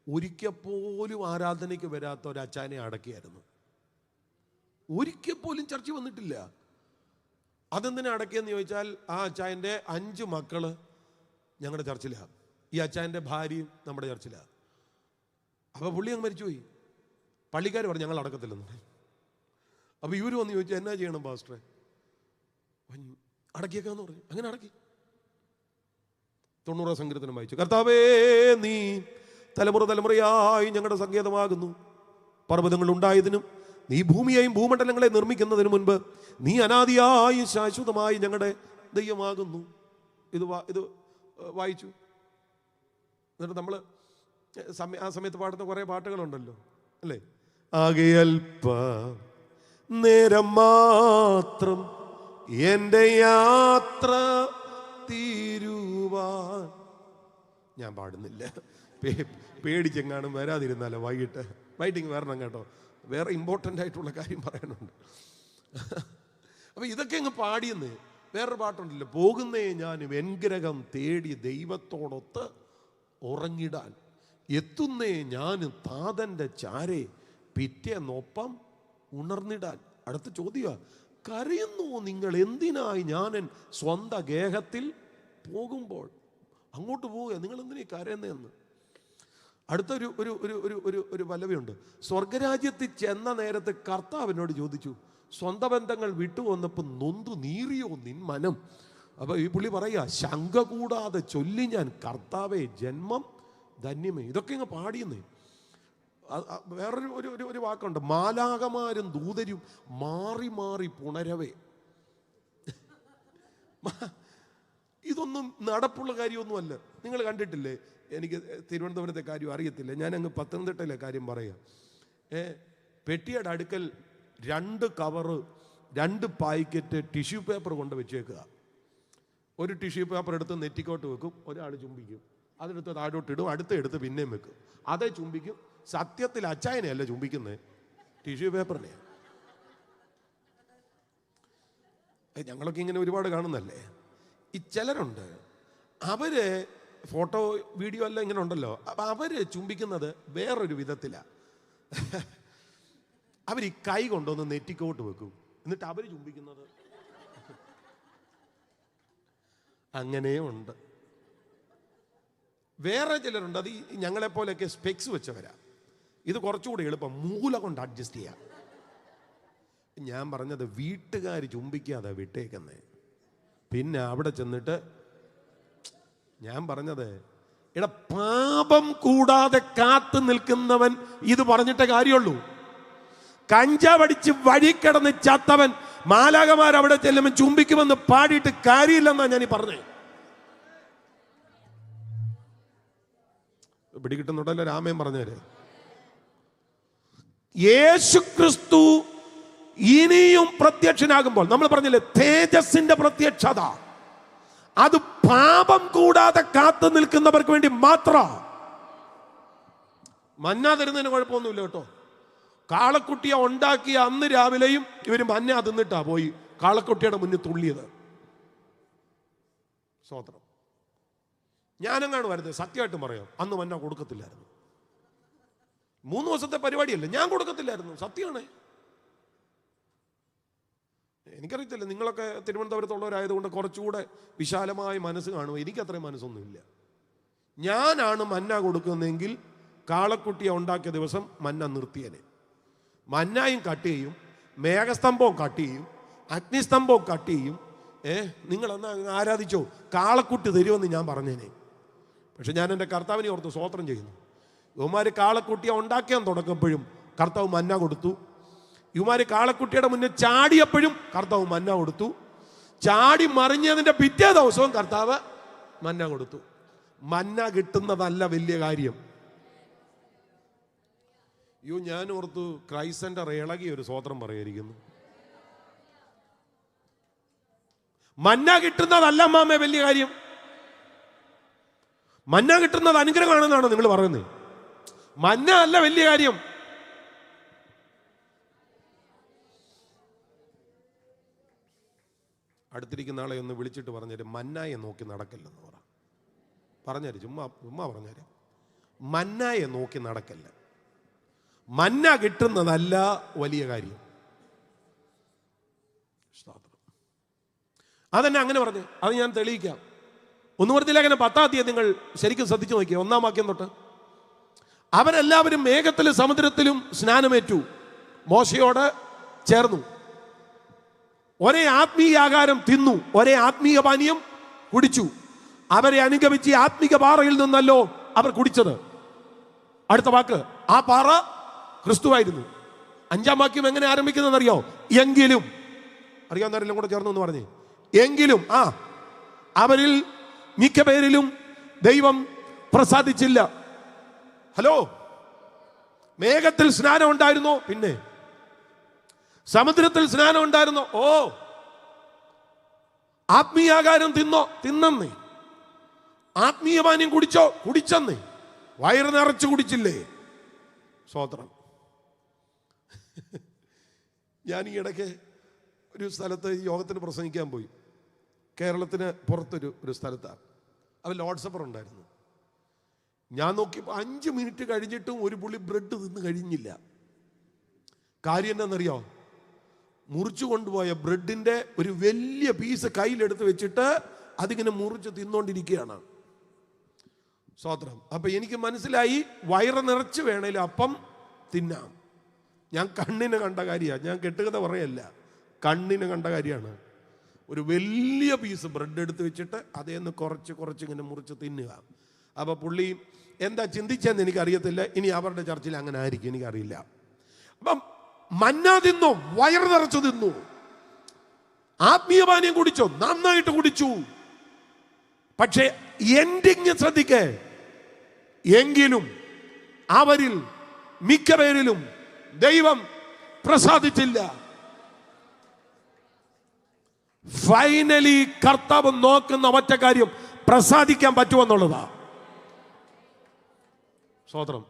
ഒരിക്കൽ പോലും ആരാധനയ്ക്ക് വരാത്ത ഒരു അച്ചായനെ അടക്കിയായിരുന്നു. ഒരിക്കൽ പോലും ചർച്ച വന്നിട്ടില്ല. അതെന്തിനാ അടക്കിയെന്ന് ചോദിച്ചാൽ, ആ അച്ചായൻ്റെ 5 മക്കള് ഞങ്ങളുടെ ചർച്ചിലാണ്. ഈ അച്ചായൻ്റെ ഭാര്യയും നമ്മുടെ ചർച്ചിലാണ്. അപ്പോൾ പുള്ളി അങ്ങ് മരിച്ചുപോയി. പള്ളിക്കാർ പറഞ്ഞു ഞങ്ങൾ അടക്കത്തില്ലെന്ന്. അപ്പോൾ ഇവർ വന്ന് ചോദിച്ചു, എന്നാ ചെയ്യണം പാസ്റ്ററെ? അടക്കിയേക്കാന്ന് പറഞ്ഞു. അങ്ങനെ അടക്കി. 90 സങ്കീർത്തനം വായിച്ചു. കർത്താവേ, നീ തലമുറ തലമുറയായി ഞങ്ങളുടെ സങ്കേതമാകുന്നു. പർവ്വതങ്ങൾ ഉണ്ടായതിനും നീ ഭൂമിയെയും ഭൂമണ്ഡലങ്ങളെ നിർമ്മിക്കുന്നതിന് മുൻപ് നീ അനാദിയായി ശാശ്വതമായി ഞങ്ങളുടെ ദൈവമാകുന്നു. ഇത് വായിച്ചു. എന്നിട്ട് നമ്മൾ ആ സമയത്ത് പാടുന്ന കുറേ പാട്ടുകളുണ്ടല്ലോ, അല്ലേ? ആകെയൽപ്പ നേരം മാത്രം എൻ്റെ യാത്ര തീരുവാൻ. ഞാൻ പാടുന്നില്ല, പേടിച്ചെങ്ങാനും വരാതിരുന്നാലോ. വൈകിട്ട് വരണം കേട്ടോ, വേറെ ഇമ്പോർട്ടൻ്റ് ആയിട്ടുള്ള കാര്യം പറയാനുണ്ട്. അപ്പം ഇതൊക്കെ അങ്ങ് പാടിയെന്ന്. വേറൊരു പാട്ടുണ്ടല്ലോ, പോകുന്നേ ഞാൻ വെൻഗ്രഹം തേടി ദൈവത്തോടൊത്ത് ഉറങ്ങിടാൻ, എത്തുന്നേ ഞാൻ താതൻ്റെ ചാരെ പിറ്റേന്നൊപ്പം ഉണർന്നിടാൻ. അടുത്ത ചോദ്യമാ, കരയുന്നു നിങ്ങൾ എന്തിനായി ഞാൻ സ്വന്തം ഗേഹത്തിൽ പോകുമ്പോൾ? അങ്ങോട്ട് പോവുക, നിങ്ങൾ എന്തിനാ കരയുന്നതെന്ന്. അടുത്തൊരു ഒരു ഒരു ഒരു ഒരു ഒരു പല്ലവിയുണ്ട്. സ്വർഗരാജ്യത്തിൽ ചെന്ന നേരത്ത് കർത്താവിനോട് ചോദിച്ചു, സ്വന്തം ബന്ധങ്ങൾ വിട്ടുവന്നപ്പോൾ നൊന്തു നീറിയോ നിൻ മനം? അപ്പോൾ ഈ പുള്ളി പറയുക, ശങ്ക കൂടാതെ ചൊല്ലി ഞാൻ കർത്താവേ ജന്മം ധന്യമേ. ഇതൊക്കെ ഇങ്ങ് പാടിയെന്നേ. വേറൊരു ഒരു ഒരു വാക്കുണ്ട്, മാലാകമാരും ദൂതരും മാറി മാറി പുണരവേ. ഇതൊന്നും നടപ്പുള്ള കാര്യമൊന്നുമല്ല. നിങ്ങൾ കണ്ടിട്ടില്ലേ? എനിക്ക് തിരുവനന്തപുരത്തെ കാര്യം അറിയത്തില്ല, ഞാനങ്ങ് പത്തനംതിട്ടയിലെ കാര്യം പറയാം. പെട്ടിയുടെ അടുക്കൽ 2 കവറ് 2 പാക്കറ്റ് ടിഷ്യൂ പേപ്പർ കൊണ്ട് വെച്ചേക്കുക. ഒരു ടിഷ്യൂ പേപ്പർ എടുത്ത് നെറ്റിക്കോട്ട് വെക്കും, ഒരാൾ ചുംബിക്കും, അതെടുത്ത് താഴോട്ടിടും, അടുത്ത് പിന്നെയും വെക്കും, അതേ ചുംബിക്കും. സത്യത്തിൽ അച്ചായനെയല്ല ചുംബിക്കുന്നത്, ടിഷ്യൂ പേപ്പറിനെ. ഞങ്ങളൊക്കെ ഇങ്ങനെ ഒരുപാട് കാണുന്നല്ലേ. ഈ ചിലരുണ്ട്, അവര് ഫോട്ടോ വീഡിയോ എല്ലാം ഇങ്ങനെ ഉണ്ടല്ലോ, അപ്പം അവര് ചുംബിക്കുന്നത് വേറൊരു വിധത്തിലാണ്. അവർ ഈ കൈ കൊണ്ടൊന്ന് നെറ്റിക്കോട്ട് വെക്കും, എന്നിട്ട് അവർ ചുംബിക്കുന്നത് അങ്ങനെയും ഉണ്ട്. വേറെ ചിലരുണ്ട്, അത് ഞങ്ങളെപ്പോലെയൊക്കെ സ്പെക്സ് വെച്ചവരാ. ഇത് കുറച്ചുകൂടി എളുപ്പം, മൂല കൊണ്ട് അഡ്ജസ്റ്റ് ചെയ്യാം. ഞാൻ പറഞ്ഞത് വീട്ടുകാർ ചുംബിക്കാതെ വിട്ടേക്കുന്നേ. പിന്നെ അവിടെ ചെന്നിട്ട് ഞാൻ പറഞ്ഞത്, പാപം കൂടാതെ കാത്തു നിൽക്കുന്നവൻ ഇത് പറഞ്ഞിട്ടേ കാര്യമുള്ളൂ. കഞ്ചാവടിച്ച് വഴി കിടന്ന് ചത്തവൻ മാലാകമാർ അവിടെ ചെല്ലുമ്പോൾ ചുംബിക്കുമെന്ന് പാടിയിട്ട് കാര്യമില്ലെന്നാ ഞാൻ പറഞ്ഞേ. പിടികിട്ടുന്നുണ്ടല്ലോ, രാമൻ പറഞ്ഞേരെ. യേശുക്രിസ്തു ഇനിയും പ്രത്യക്ഷനാകുമ്പോൾ, നമ്മൾ പറഞ്ഞില്ലേ തേജസ്സിന്റെ പ്രത്യക്ഷത, അത് പാപം കൂടാതെ കാത്തു നിൽക്കുന്നവർക്ക് വേണ്ടി മാത്രം. മന്ന തരുന്നതിന് കുഴപ്പമൊന്നുമില്ല കേട്ടോ. കാളക്കുട്ടിയെ ഉണ്ടാക്കിയ അന്ന് രാവിലെയും ഇവർ മന്ന തിന്നിട്ടാ പോയി കാളക്കുട്ടിയുടെ മുന്നിൽ തുള്ളിയത്. സ്വതന്ത്രം. ഞാനെങ്ങാണ് വരുന്നത്, സത്യമായിട്ടും പറയാം, അന്ന് മന്ന കൊടുക്കത്തില്ലായിരുന്നു. 3 ദിവസത്തെ പരിപാടിയല്ലേ, ഞാൻ കൊടുക്കത്തില്ലായിരുന്നു. സത്യമാണ്. എനിക്കറിയത്തില്ല, നിങ്ങളൊക്കെ തിരുവനന്തപുരത്തുള്ളവരായതുകൊണ്ട് കുറച്ചുകൂടെ വിശാലമായ മനസ്സ് കാണും. എനിക്കത്രയും മനസ്സൊന്നുമില്ല. ഞാനാണ് മന്ന കൊടുക്കുന്നതെങ്കിൽ കാളക്കുട്ടിയെ ഉണ്ടാക്കിയ ദിവസം മന്ന നിർത്തിയനെ. മന്നായും കട്ട് ചെയ്യും, മേഘസ്തംഭവും കട്ട് ചെയ്യും, അഗ്നിസ്തംഭവും കട്ട് ചെയ്യും. നിങ്ങളെന്നാ ആരാധിച്ചോ, കാളക്കുട്ടി തരുമെന്ന് ഞാൻ പറഞ്ഞേനെ. പക്ഷെ ഞാൻ എൻ്റെ കർത്താവിനെ ഓർത്ത് സ്തോത്രം ചെയ്യുന്നു. ഇവന്മാർ കാളക്കുട്ടിയെ ഉണ്ടാക്കിയാൻ തുടങ്ങപ്പോഴും കർത്താവ് മന്ന കൊടുത്തു. ഇവന്മാർ കാളക്കുട്ടിയുടെ മുന്നിൽ ചാടിയപ്പോഴും കർത്താവ് മന്ന കൊടുത്തു. ചാടി മറിഞ്ഞതിൻ്റെ പിറ്റേ ദിവസവും കർത്താവ് മന്ന കൊടുത്തു. മന്ന കിട്ടുന്നതല്ല വലിയ കാര്യം. ഞാൻ ഓർത്തു ക്രൈസ്റ്റ് സെന്റർ ഇളകിയ ഒരു സ്തോത്രം പറയായിരിക്കുന്നു. മന്ന കിട്ടുന്നതല്ല മാമേ വലിയ കാര്യം. മന്ന കിട്ടുന്നത് അനുഗ്രഹമാണെന്നാണ് നിങ്ങൾ പറയുന്നത്. മന്ന അല്ല വലിയ കാര്യം. അടുത്തിരിക്കുന്ന ആളെ ഒന്ന് വിളിച്ചിട്ട് പറഞ്ഞേരും, മന്നായെ നോക്കി നടക്കല്ലെന്ന് പറഞ്ഞേര്. ചുമ്മാ പറഞ്ഞേര്, മന്നായെ നോക്കി നടക്കല്ല. മന്ന കിട്ടുന്നതല്ല വലിയ കാര്യം. അതെന്നെ അങ്ങനെ പറഞ്ഞു. അത് ഞാൻ തെളിയിക്കാം. 1 കൊരിന്ത്യർ 10 നിങ്ങൾ ശരിക്കും ശ്രദ്ധിച്ചു നോക്കിയ 1-ാം വാക്യം തൊട്ട്. അവരെല്ലാവരും മേഘത്തിലും സമുദ്രത്തിലും സ്നാനമേറ്റു, മോശയോട് ചേർന്നു, ഒരേ ആത്മീയ ആഹാരം തിന്നു, ഒരേ ആത്മീയ പാനീയം കുടിച്ചു. അവരെ അനുഗമിച്ച് ആത്മീക പാറയിൽ നിന്നല്ലോ അവർ കുടിച്ചത്. അടുത്ത വാക്ക്, ആ പാറ ക്രിസ്തുവായിരുന്നു. 5-ാം വാക്യം എങ്ങനെ ആരംഭിക്കുന്നതെന്നറിയോ? എങ്കിലും. അറിയാവുന്നവരെല്ലാം കൂടെ ചേർന്നു എന്ന് പറഞ്ഞേ. എങ്കിലും അവരിൽ മിക്ക പേരിലും ദൈവം പ്രസാദിച്ചില്ല. ഹലോ, മേഘത്തിൽ സ്നാനം ഉണ്ടായിരുന്നോ? പിന്നെ സമുദ്രത്തിൽ സ്നാനം ഉണ്ടായിരുന്നോ? ഓ, ആത്മീയാകാരം തിന്നോ? തിന്നന്നേ. ആത്മീയപാനീയം കുടിച്ചോ? കുടിച്ചെന്നേ. വയറ് നിറച്ച് കുടിച്ചില്ലേ? സ്തോത്രം. ഞാൻ ഈ ഇടയ്ക്ക് ഒരു സ്ഥലത്ത് യോഗത്തിന് പ്രസംഗിക്കാൻ പോയി. കേരളത്തിന് പുറത്തൊരു സ്ഥലത്താണ്. അവർ ലോർഡ് സപ്പർ ഉണ്ടായിരുന്നു. ഞാൻ നോക്കിയപ്പോൾ 5 മിനിറ്റ് കഴിഞ്ഞിട്ടും ഒരു പുള്ളി ബ്രെഡ് തിന്ന് കഴിഞ്ഞില്ല. കാര്യം എന്താണെന്നറിയോ? മുറിച്ചു കൊണ്ടുപോയ ബ്രെഡിന്റെ ഒരു വലിയ പീസ് കയ്യിലെടുത്ത് വെച്ചിട്ട് അതിങ്ങനെ മുറിച്ച് തിന്നോണ്ടിരിക്കുകയാണ്. സ്തോത്രം. അപ്പൊ എനിക്ക് മനസ്സിലായി, വയറ് നിറച്ച് വേണേലും അപ്പം തിന്നാം. ഞാൻ കണ്ണിന് കണ്ട കാര്യമാണ്, ഞാൻ കെട്ടുകഥ പറയല്ല, കണ്ണിന് കണ്ട കാര്യമാണ്. ഒരു വലിയ പീസ് ബ്രെഡ് എടുത്ത് വെച്ചിട്ട് അതേന്ന് കുറച്ച് ഇങ്ങനെ മുറിച്ച് തിന്നുക. അപ്പൊ പുള്ളി എന്താ ചിന്തിച്ചെന്ന് എനിക്കറിയത്തില്ല. ഇനി അവരുടെ ചർച്ചയിൽ അങ്ങനെ ആയിരിക്കും, എനിക്കറിയില്ല. അപ്പം മന്ന തിന്നു, വയറ് നിറച്ചു തിന്നു. ആത്മീയപാനീയം കുടിച്ചോ? നന്നായിട്ട് കുടിച്ചു. പക്ഷേ എൻഡിങ് ശ്രദ്ധിക്കേ, എങ്കിലും അവരിൽ മിക്ക പേരിലും ദൈവം പ്രസാദിച്ചില്ല. ഫൈനലി കർത്താവ് നോക്കുന്ന ഒറ്റ കാര്യം, പ്രസാദിക്കാൻ പറ്റുമെന്നുള്ളതാ. സ്തോത്രം.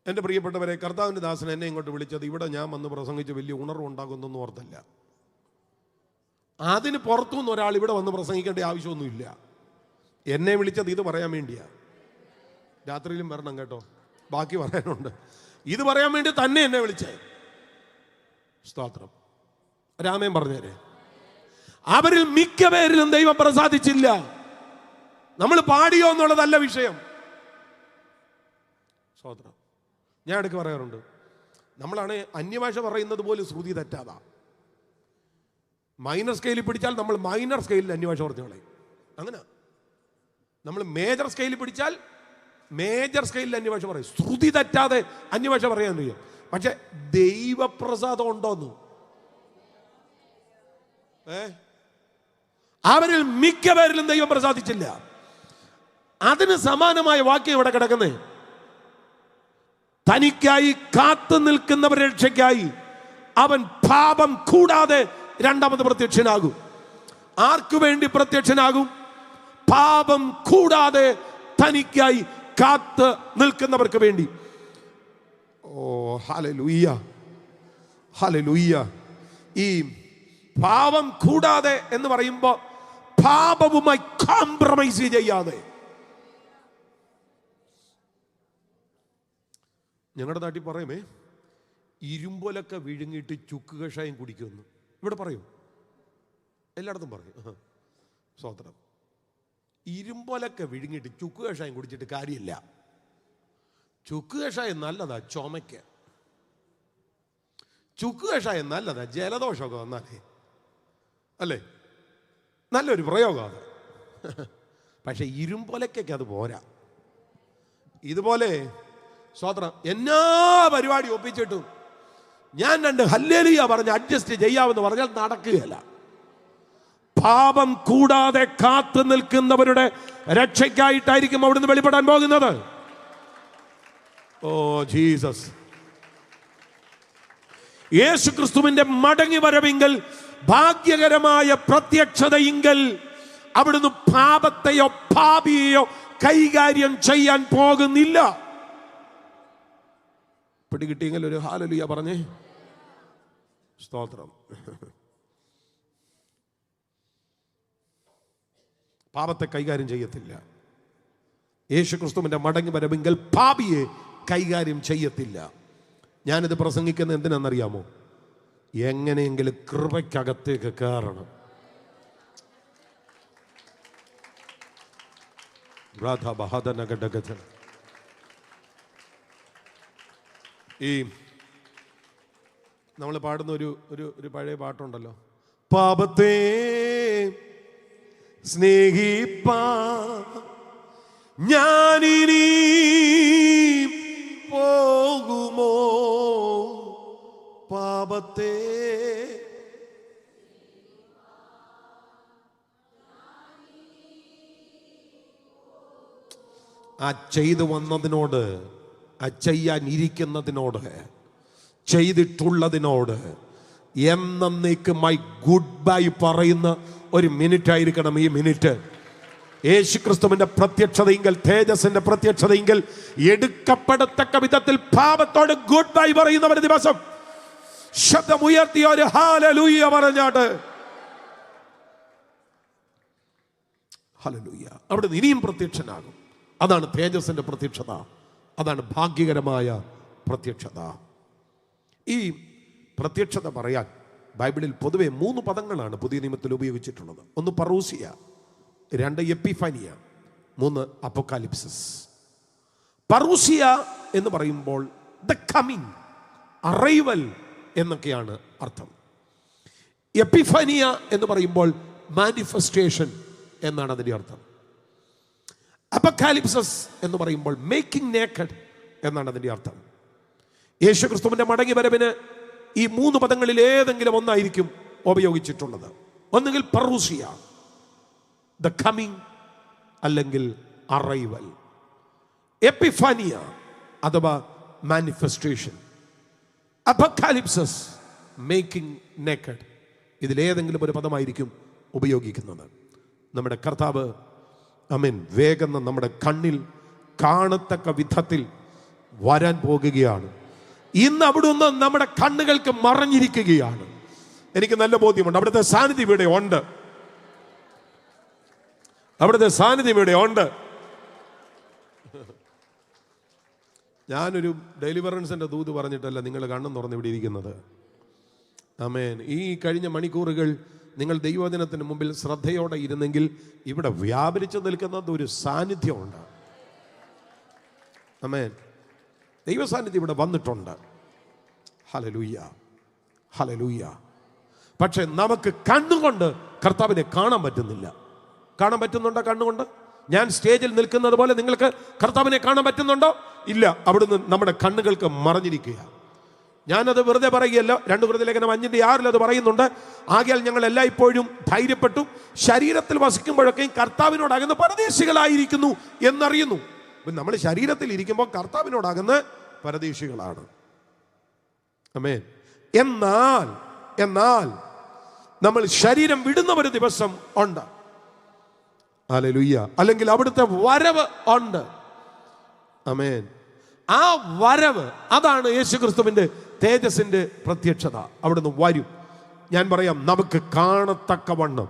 എൻ്റെ പ്രിയപ്പെട്ടവരെ, കർത്താവിൻ്റെ ദാസൻ എന്നെ ഇങ്ങോട്ട് വിളിച്ചത് ഇവിടെ ഞാൻ വന്ന് പ്രസംഗിച്ച് വലിയ ഉണർവുണ്ടാകുന്നൊന്നും ഓർത്തല്ല. അതിന് പുറത്തുനിന്ന് ഒരാൾ ഇവിടെ വന്ന് പ്രസംഗിക്കേണ്ട ആവശ്യമൊന്നുമില്ല. എന്നെ വിളിച്ചത് ഇത് പറയാൻ വേണ്ടിയാ. രാത്രിയിലും വരണം കേട്ടോ, ബാക്കി പറയാനുണ്ട്. ഇത് പറയാൻ വേണ്ടി തന്നെ എന്നെ വിളിച്ചേ. സ്തോത്രം. രാമൻ പറഞ്ഞേരെ. അവരിൽ മിക്ക പേരിലും ദൈവം പ്രസാദിച്ചില്ല. നമ്മൾ പാടിയോ എന്നുള്ളതല്ല വിഷയം. സ്തോത്രം. ഞാൻ ഇടയ്ക്ക് പറയാറുണ്ട്, നമ്മളാണ് അന്യഭാഷ പറയുന്നത് പോലെ ശ്രുതി തെറ്റാതാ. മൈനർ സ്കെയിലിൽ പിടിച്ചാൽ നമ്മൾ മൈനർ സ്കെയിലിൽ അന്യഭാഷ പറഞ്ഞു കളയും. അങ്ങനെ നമ്മൾ മേജർ സ്കെയിലിൽ പിടിച്ചാൽ മേജർ സ്കെയിലിൽ അന്യഭാഷ പറയും. ശ്രുതി തെറ്റാതെ അന്യഭാഷ പറയാൻ കഴിയും. പക്ഷെ ദൈവപ്രസാദം ഉണ്ടോന്ന്? അവരിൽ മിക്ക പേരിലും ദൈവം പ്രസാദിച്ചില്ല. അതിന് സമാനമായ വാക്യം ഇവിടെ കിടക്കുന്നേ. തനിക്കായി കാത്തു നിൽക്കുന്നവരുടെ രക്ഷയ്ക്കായി അവൻ പാപം കൂടാതെ രണ്ടാമത് പ്രത്യക്ഷനാകും. ആർക്കു വേണ്ടി പ്രത്യക്ഷനാകും? പാപം കൂടാതെ തനിക്കായി കാത്ത് നിൽക്കുന്നവർക്ക് വേണ്ടി. ഓ ഹല്ലേലൂയ, ഹല്ലേലൂയ. ഈ പാപം കൂടാതെ എന്ന് പറയുമ്പോൾ പാപവുമായി കോംപ്രമൈസ് ചെയ്യാതെ. ഞങ്ങളുടെ നാട്ടിൽ പറയുമേ, ഇരുമ്പൊലൊക്കെ വിഴുങ്ങിയിട്ട് ചുക്ക് കഷായം കുടിക്കുമെന്ന്. ഇവിടെ പറയും, എല്ലായിടത്തും പറയും. സ്വതന്ത്രം. ഇരുമ്പൊലൊക്കെ വിഴുങ്ങിയിട്ട് ചുക്ക് കഷായം കുടിച്ചിട്ട് കാര്യമില്ല. ചുക്ക് കഷായം നല്ലതാ ചുമയ്ക്ക്. ചുക്ക് കഷായം നല്ലതാ ജലദോഷമൊക്കെ വന്നാലേ, അല്ലേ? നല്ലൊരു പ്രയോഗം അത്. പക്ഷെ ഇരുമ്പൊലക്കൊക്കെ അത് പോരാ. ഇതുപോലെ സ്വതന്ത്രം എന്നാ പരിപാടി ഒപ്പിച്ചിട്ടും ഞാൻ 2 ഹല്ലേലൂയ പറഞ്ഞ് അഡ്ജസ്റ്റ് ചെയ്യാമെന്ന് പറഞ്ഞാൽ നടക്കുകയല്ല. പാപം കൂടാതെ കാത്തു നിൽക്കുന്നവരുടെ രക്ഷയ്ക്കായിട്ടായിരിക്കും അവിടുന്ന് വെളിപ്പെടാൻ പോകുന്നത്. Oh Jesus. യേശു ക്രിസ്തുവിന്റെ മടങ്ങി വരവെങ്കിൽ, ഭാഗ്യകരമായ പ്രത്യക്ഷതയെങ്കിൽ അവിടുന്ന് പാപത്തെയോ പാപിയെയോ കൈകാര്യം ചെയ്യാൻ പോകുന്നില്ല. പിടികിട്ടിയെങ്കിൽ ഒരു ഹല്ലേലൂയ പറഞ്ഞേ. സ്തോത്രം. പാപത്തെ കൈകാര്യം ചെയ്യത്തില്ല. യേശു ക്രിസ്തുവിന്റെ മടങ്ങി വരവെങ്കിൽ പാപിയെ കൈകാര്യം ചെയ്യത്തില്ല. ഞാനിത് പ്രസംഗിക്കുന്നത് എന്തിനാണെന്നറിയാമോ? എങ്ങനെയെങ്കിലും കൃപയ്ക്കകത്തേക്ക് കയറണം. ഈ നമ്മൾ പാടുന്ന ഒരു പഴയ പാട്ടുണ്ടല്ലോ, പാപത്തെ സ്നേഹിപ്പാ ഞാനിനി പോകുമോ, പാപത്തെ ആ ചെയ്തു വന്നതിനോട്, ആ ചെയ്യാൻ ഇരിക്കുന്നതിനോട്, ചെയ്തിട്ടുള്ളതിനോട് എന്നേക്കുമായി ഗുഡ് ബൈ പറയുന്ന ഒരു മിനിറ്റ് ആയിരിക്കണം ഈ മിനിറ്റ്. യേശുക്രിസ്തുവിന്റെ പ്രത്യക്ഷതയെങ്കിൽ, തേജസ്സിന്റെ പ്രത്യക്ഷതയെങ്കിൽ എടുക്കപ്പെടത്തക്ക വിധത്തിൽ പാപത്തോട് ഗുഡ് ബൈ പറയുന്ന ഒരു ദിവസം ശബ്ദമുയർത്തിയ ഒരു ഹല്ലേലൂയ പറഞ്ഞാട്ട്, ഹല്ലേലൂയ. അവിടെ ഇനിയും പ്രത്യക്ഷനാകും. അതാണ് തേജസ്സിന്റെ പ്രത്യക്ഷത, അതാണ് ഭാഗ്യകരമായ പ്രത്യക്ഷത. ഈ പ്രത്യക്ഷത പറയാൻ ബൈബിളിൽ പൊതുവെ 3 പദങ്ങളാണ് പുതിയ നിയമത്തിൽ ഉപയോഗിച്ചിട്ടുള്ളത്. 1 പറൂസിയ, 2 എപ്പിഫാനിയ, 3 അപ്പോക്കാലിപ്സിസ്. പറൂസിയ എന്ന് പറയുമ്പോൾ ദ കമ്മിങ്, അറൈവൽ എന്നൊക്കെയാണ് അർത്ഥം. എപ്പിഫാനിയ എന്ന് പറയുമ്പോൾ മാനിഫെസ്റ്റേഷൻ എന്നാണ് അതിൻ്റെ അർത്ഥം. അപ്പോക്കാലിപ്സിസ് എന്ന് പറയുമ്പോൾ മേക്കിംഗ് നേക്കഡ് എന്നാണ് അതിൻ്റെ അർത്ഥം. യേശുക്രിസ്തുവിന്റെ മടങ്ങി വരവിന് ഈ 3 പദങ്ങളിൽ ഏതെങ്കിലും ഒന്നായിരിക്കും ഉപയോഗിച്ചിട്ടുള്ളത്. ഒന്നുകിൽ പറൂസിയ, ദ കമ്മിങ്, അല്ലെങ്കിൽ അറൈവൽ. എപ്പിഫാനിയ അഥവാ മാനിഫെസ്റ്റേഷൻ, അപ്പോക്കാലിപ്സിസ്, മേക്കിംഗ് നേക്കഡ്. ഇതിലേതെങ്കിലും ഒരു പദമായിരിക്കും ഉപയോഗിക്കുന്നത്. നമ്മുടെ കർത്താവ് ആമേൻ വേഗം നമ്മുടെ കണ്ണിൽ കാണത്തക്ക വിധത്തിൽ വരാൻ പോകുകയാണ്. ഇന്ന് അവിടുന്ന് നമ്മുടെ കണ്ണുകൾക്ക് മറഞ്ഞിരിക്കുകയാണ്. എനിക്ക് നല്ല ബോധ്യമുണ്ട് അവിടുത്തെ സാന്നിധ്യം ഇവിടെ ഉണ്ട്. അവിടുത്തെ സാന്നിധ്യം ഇവിടെ ഉണ്ട്. ഞാനൊരു ഡെലിവറൻസിന്റെ ദൂത് പറഞ്ഞിട്ടല്ല നിങ്ങൾ കണ്ണും തുറന്ന് ഇവിടെ ഇരിക്കുന്നത്. ആമേൻ. ഈ കഴിഞ്ഞ മണിക്കൂറുകൾ നിങ്ങൾ ദൈവവചനത്തിന് മുമ്പിൽ ശ്രദ്ധയോടെ ഇരുന്നെങ്കിൽ ഇവിടെ വ്യാപരിച്ചു നിൽക്കുന്നത് ഒരു സാന്നിധ്യമുണ്ട്. ആമേൻ. ദൈവ സാന്നിധ്യം ഇവിടെ വന്നിട്ടുണ്ട്. Hallelujah, hallelujah. പക്ഷെ നമുക്ക് കണ്ണുകൊണ്ട് കർത്താവിനെ കാണാൻ പറ്റുന്നില്ല. കാണാൻ പറ്റുന്നുണ്ടോ? കണ്ണുകൊണ്ട് ഞാൻ സ്റ്റേജിൽ നിൽക്കുന്നത് പോലെ നിങ്ങൾക്ക് കർത്താവിനെ കാണാൻ പറ്റുന്നുണ്ടോ? ഇല്ല. അവിടുന്ന് നമ്മുടെ കണ്ണുകൾക്ക് മറഞ്ഞിരിക്കുക. ഞാനത് വെറുതെ പറയുകയല്ല. 2 കൊരിന്ത്യർ 5:6 അത് പറയുന്നുണ്ട്. ആകയാൽ ഞങ്ങൾ എല്ലായ്പ്പോഴും ധൈര്യപ്പെട്ടു ശരീരത്തിൽ വസിക്കുമ്പോഴൊക്കെയും കർത്താവിനോടകുന്ന പരദേശികളായിരിക്കുന്നു എന്നറിയുന്നു. നമ്മൾ ശരീരത്തിൽ ഇരിക്കുമ്പോൾ കർത്താവിനോടകുന്ന പരദേശികളാണ്. ആമേൻ. എന്നാൽ നമ്മൾ ശരീരം വിടുന്ന ഒരു ദിവസം ഉണ്ട്. ഹല്ലേലൂയ. അല്ലെങ്കിൽ അവിടുത്തെ വരവ് ഉണ്ട്. ആമേൻ. ആ വരവ്, അതാണ് യേശുക്രിസ്തുവിന്റെ തേജസ്സിന്റെ പ്രത്യക്ഷത. അവിടുന്ന് വരും. ഞാൻ പറയാം, നമുക്ക് കാണത്തക്കവണ്ണം,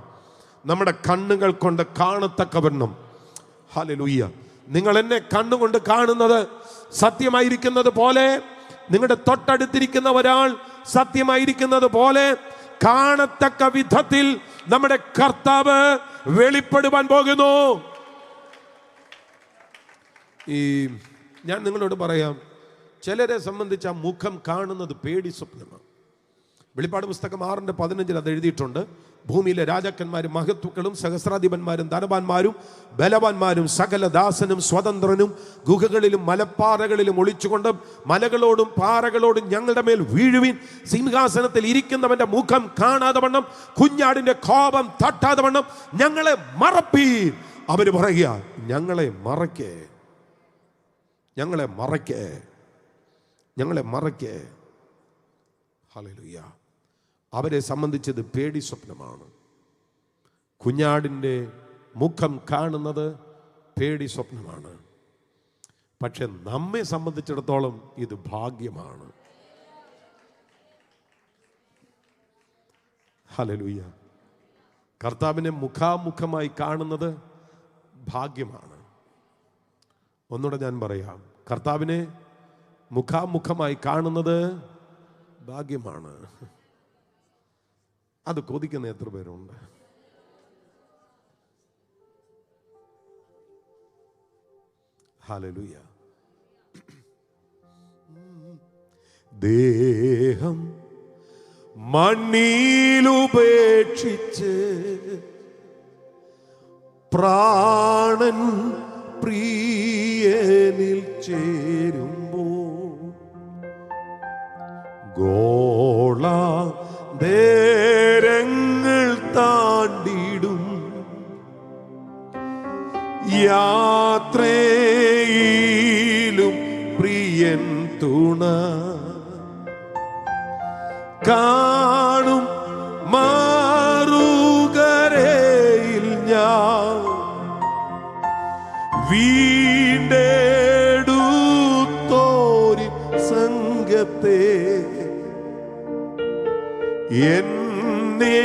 നമ്മുടെ കണ്ണുകൾ കൊണ്ട് കാണത്തക്കവണ്ണം. ഹല്ലേലൂയ. നിങ്ങൾ എന്നെ കണ്ണുകൊണ്ട് കാണുന്നത് സത്യമായിരിക്കുന്നത് പോലെ, നിങ്ങളുടെ തൊട്ടടുത്തിരിക്കുന്ന ഒരാൾ സത്യമായിരിക്കുന്നത് പോലെ കാണത്തക്ക വിധത്തിൽ നമ്മുടെ കർത്താവ് വെളിപ്പെടുവാൻ പോകുന്നു. ഞാൻ നിങ്ങളോട് പറയാം, ചിലരെ സംബന്ധിച്ച് ആ മുഖം കാണുന്നത് പേടി സ്വപ്നമാണ്. വെളിപ്പാട് പുസ്തകം 6:15 അത് എഴുതിയിട്ടുണ്ട്. ഭൂമിയിലെ രാജാക്കന്മാരും മഹത്തുക്കളും സഹസ്രാധിപന്മാരും ധനവാന്മാരും ബലവാന്മാരും സകല ദാസനും സ്വതന്ത്രനും ഗുഹകളിലും മലപ്പാറകളിലും ഒളിച്ചുകൊണ്ട് മലകളോടും പാറകളോടും ഞങ്ങളുടെ മേൽ വീഴുവിൻ. സിംഹാസനത്തിൽ ഇരിക്കുന്നവന്റെ മുഖം കാണാതെ വണ്ണം, കുഞ്ഞാടിന്റെ കോപം തട്ടാതെ വണ്ണം ഞങ്ങളെ മറപ്പീൻ. അവര് പറയുക, ഞങ്ങളെ മറയ്ക്കേ, ഞങ്ങളെ മറയ്ക്കേ, ഞങ്ങളെ മറയ്ക്കേ. ഹല്ലേലൂയ. അവരെ സംബന്ധിച്ചത് പേടി സ്വപ്നമാണ്. കുഞ്ഞാടിൻ്റെ മുഖം കാണുന്നത് പേടി സ്വപ്നമാണ്. പക്ഷെ നമ്മെ സംബന്ധിച്ചിടത്തോളം ഇത് ഭാഗ്യമാണ്. ഹല്ലേലൂയ. കർത്താവിനെ മുഖാമുഖമായി കാണുന്നത് ഭാഗ്യമാണ്. ഒന്നുകൂടെ ഞാൻ പറയാം, കർത്താവിനെ മുഖാമുഖമായി കാണുന്നത് ഭാഗ്യമാണ്. അത് കൊതിക്കുന്ന എത്ര പേരുണ്ട്? ഹല്ലേലൂയ. ദേഹം മണ്ണിലുപേക്ഷിച്ച് പ്രാണൻ പ്രിയനിൽ ചേരുമ്പോ ദേശങ്ങൾ താണ്ടിടും യാത്രയിലും പ്രിയൻ തുണ കാണും മാറുകരയിൽ ഞാൻ വീണ്ടെടുത്തോരി സംഘത്തെ എന്നെ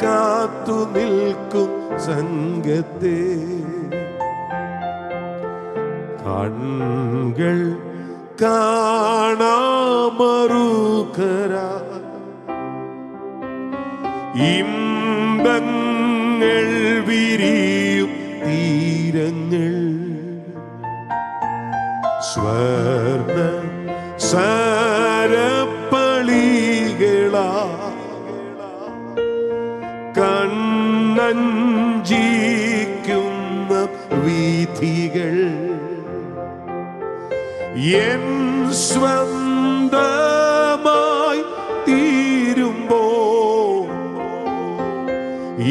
കാത്തു നിൽക്കും സംഘത്തെ കൺകൾ കാണാമറുകര ഇമ്പങ്ങൾ വിരിയും തീരങ്ങൾ സ്വർണ്ണ സരപ്പളികളാ കണ്ണഞ്ചിക്കുന്ന വീഥികൾ എൻ സ്വന്തമായി തീരുമ്പോ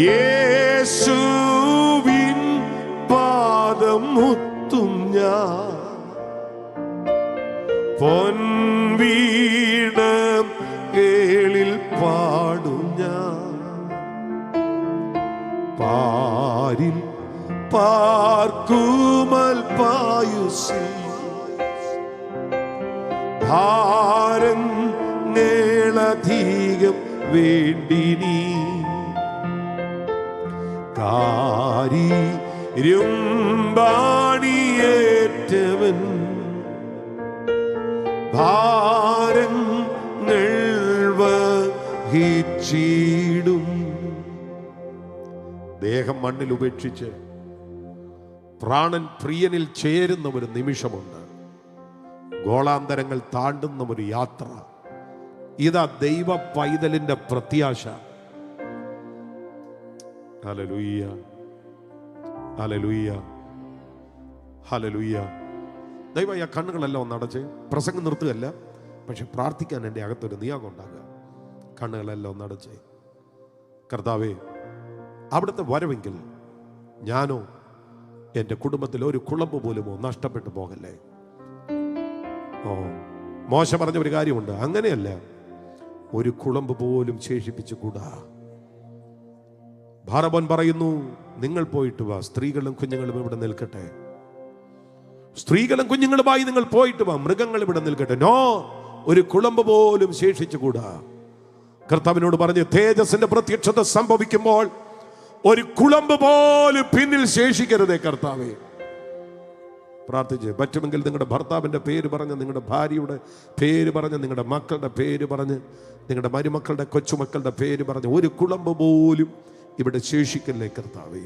യേശുവിൻ പാദം മുത്തും ഞാൻ പൊൻവീണം കേളിൽ പാടും ഞാൻ പാരിൽ പാർക്കുമൽപായുസിൽ ഭാരങ്ങളധികം വേണ്ടിനി കാര്യംബാണിയേറ്റവൻ ഭാരങ്ങൾ വഹിച്ചിടും. ദേഹം മണ്ണിൽ ഉപേക്ഷിച്ച് പ്രാണൻ പ്രിയനിൽ ചേരുന്ന ഒരു നിമിഷമുണ്ട്. ഗോളാന്തരങ്ങൾ താണ്ടുന്ന ഒരു യാത്ര. ഇതാ ദൈവ പൈതലിന്റെ പ്രത്യാശ. Hallelujah, hallelujah, hallelujah. ദൈവം ആ കണ്ണുകളെല്ലാം ഒന്ന് അടച്ച്, പ്രസംഗം നിർത്തുകയല്ല, പക്ഷെ പ്രാർത്ഥിക്കാൻ എൻ്റെ അകത്തൊരു നിയോഗം ഉണ്ടാകുക. കണ്ണുകളെല്ലാം ഒന്ന് അടച്ച്, കർത്താവേ, അവിടുത്തെ വരവെങ്കിൽ ഞാനോ എൻ്റെ കുടുംബത്തിൽ ഒരു കുളമ്പ് പോലുമോ നഷ്ടപ്പെട്ടു പോകല്ലേ. മോശ പറഞ്ഞ ഒരു കാര്യമുണ്ട്, അങ്ങനെയല്ല, ഒരു കുളമ്പ് പോലും ശേഷിപ്പിച്ചുകൂടാ. ഭാരബോൻ പറയുന്നു, നിങ്ങൾ പോയിട്ട് വാ, സ്ത്രീകളും കുഞ്ഞുങ്ങളും ഇവിടെ നിൽക്കട്ടെ. സ്ത്രീകളും കുഞ്ഞുങ്ങളുമായി നിങ്ങൾ പോയിട്ട് വാ, മൃഗങ്ങൾ ഇവിടെ നിൽക്കട്ടെ. നോ, ഒരു കുളമ്പ് പോലും ശേഷിച്ചുകൂടാ. കർത്താവിനോട് പറഞ്ഞ്, തേജസ്സിന്റെ പ്രത്യക്ഷത സംഭവിക്കുമ്പോൾ ഒരു കുളമ്പ് പോലും പിന്നിൽ ശേഷിക്കരുതേ കർത്താവേ. പ്രാർത്ഥിച്ച് പറ്റുമെങ്കിൽ നിങ്ങളുടെ ഭർത്താവിൻ്റെ പേര് പറഞ്ഞ്, നിങ്ങളുടെ ഭാര്യയുടെ പേര് പറഞ്ഞ്, നിങ്ങളുടെ മക്കളുടെ പേര് പറഞ്ഞ്, നിങ്ങളുടെ മരുമക്കളുടെ കൊച്ചുമക്കളുടെ പേര് പറഞ്ഞ്, ഒരു കുളമ്പ് പോലും ഇവിടെ ശേഷിക്കല്ലേ കർത്താവേ.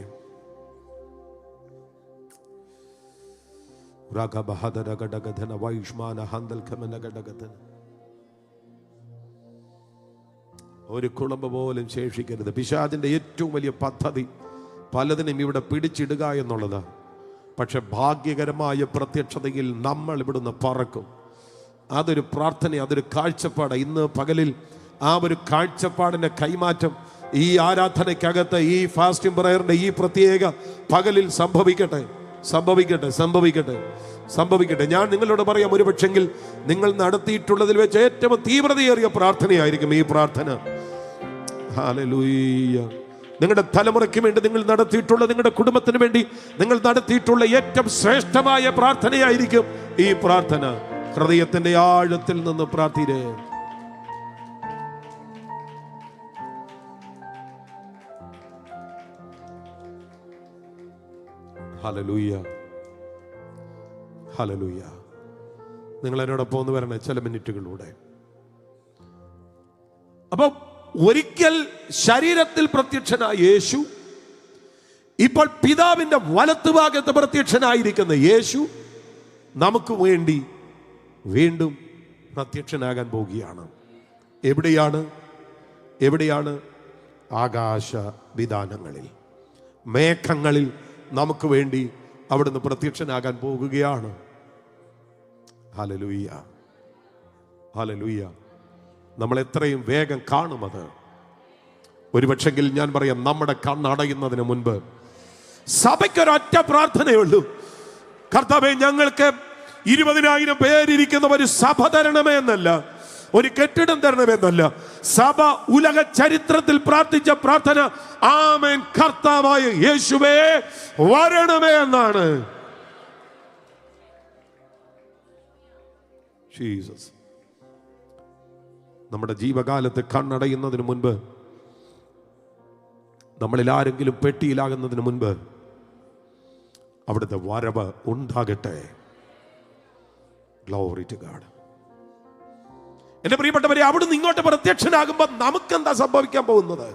ഒരു കുളമ്പ് പോലും ശേഷിക്കരുത്. പിശാചിന്റെ ഏറ്റവും വലിയ പദ്ധതി പലതിനും ഇവിടെ പിടിച്ചിടുക എന്നുള്ളതാണ്. പക്ഷെ ഭാഗ്യകരമായ പ്രത്യക്ഷതയിൽ നമ്മൾ ഇവിടുന്ന് പറക്കും. അതൊരു പ്രാർത്ഥന, അതൊരു കാഴ്ചപ്പാട്. ഇന്ന് പകലിൽ ആ ഒരു കാഴ്ചപ്പാടിന്റെ കൈമാറ്റം ഈ ആരാധനയ്ക്കകത്ത്, ഈ ഫാസ്റ്റിംഗ് പ്രയറിന്റെ ഈ പ്രത്യേക പകലിൽ സംഭവിക്കട്ടെ, സംഭവിക്കട്ടെ, സംഭവിക്കട്ടെ, സംഭവിക്കട്ടെ. ഞാൻ നിങ്ങളോട് പറയാം, ഒരു പക്ഷെങ്കിൽ നിങ്ങൾ നടത്തിയിട്ടുള്ളതിൽ വെച്ച് ഏറ്റവും തീവ്രതയേറിയ പ്രാർത്ഥനയായിരിക്കും ഈ പ്രാർത്ഥന. ഹല്ലേലൂയ. നിങ്ങളുടെ തലമുറയ്ക്ക് വേണ്ടി നിങ്ങൾ നടത്തിയിട്ടുള്ള, നിങ്ങളുടെ കുടുംബത്തിന് വേണ്ടി നിങ്ങൾ നടത്തിയിട്ടുള്ള ഏറ്റവും ശ്രേഷ്ഠമായ പ്രാർത്ഥനയായിരിക്കും ഈ പ്രാർത്ഥന. ഹൃദയത്തിന്റെ ആഴത്തിൽ നിന്ന് പ്രാർത്ഥിരേ. Hallelujah, hallelujah. നിങ്ങൾ എന്നോടൊപ്പം ഒന്ന് വരണേ ചില മിനിറ്റുകളിലൂടെ. അപ്പൊ ഒരിക്കൽ ശരീരത്തിൽ പ്രത്യക്ഷനായ യേശു, ഇപ്പോൾ പിതാവിന്റെ വലത്തുഭാഗത്ത് പ്രത്യക്ഷനായിരിക്കുന്ന യേശു നമുക്ക് വേണ്ടി വീണ്ടും പ്രത്യക്ഷനാകാൻ പോവുകയാണ്. എവിടെയാണ്? എവിടെയാണ്? ആകാശ വിധാനങ്ങളിൽ, മേഘങ്ങളിൽ നമുക്ക് വേണ്ടി അവിടുന്ന് പ്രത്യക്ഷനാകാൻ പോകുകയാണ്. Hallelujah, hallelujah. നമ്മൾ എത്രയും വേഗം കാണുമത്. ഒരുപക്ഷെങ്കിൽ ഞാൻ പറയാം, നമ്മുടെ കണ്ണടയുന്നതിന് മുൻപ് സഭയ്ക്കൊരൊറ്റ പ്രാർത്ഥനയുള്ളൂ. കർത്താവേ, ഞങ്ങൾക്ക് 20,000 പേരിരിക്കുന്ന ഒരു സഭ തരണമേ എന്നല്ല, ഒരു കെട്ടിടം തരണമെന്നല്ല. സഭ ഉലക ചരിത്രത്തിൽ പ്രാർത്ഥിച്ച പ്രാർത്ഥന, ആമേൻ കർത്താവായ യേശുവേ വരണമേ എന്നാണ്. ജീസസ്. നമ്മുടെ ജീവകാലത്ത് കണ്ണടയുന്നതിന് മുൻപ്, നമ്മളിൽ ആരെങ്കിലും പെട്ടിയിലാകുന്നതിന് മുൻപ് അവിടുത്തെ വരവ് ഉണ്ടാകട്ടെ. Glory to God. എന്റെ പ്രിയപ്പെട്ടവരെ, അവിടുന്ന് ഇങ്ങോട്ട് പ്രത്യക്ഷനാകുമ്പോൾ നമുക്കെന്താ സംഭവിക്കാൻ പോകുന്നത്?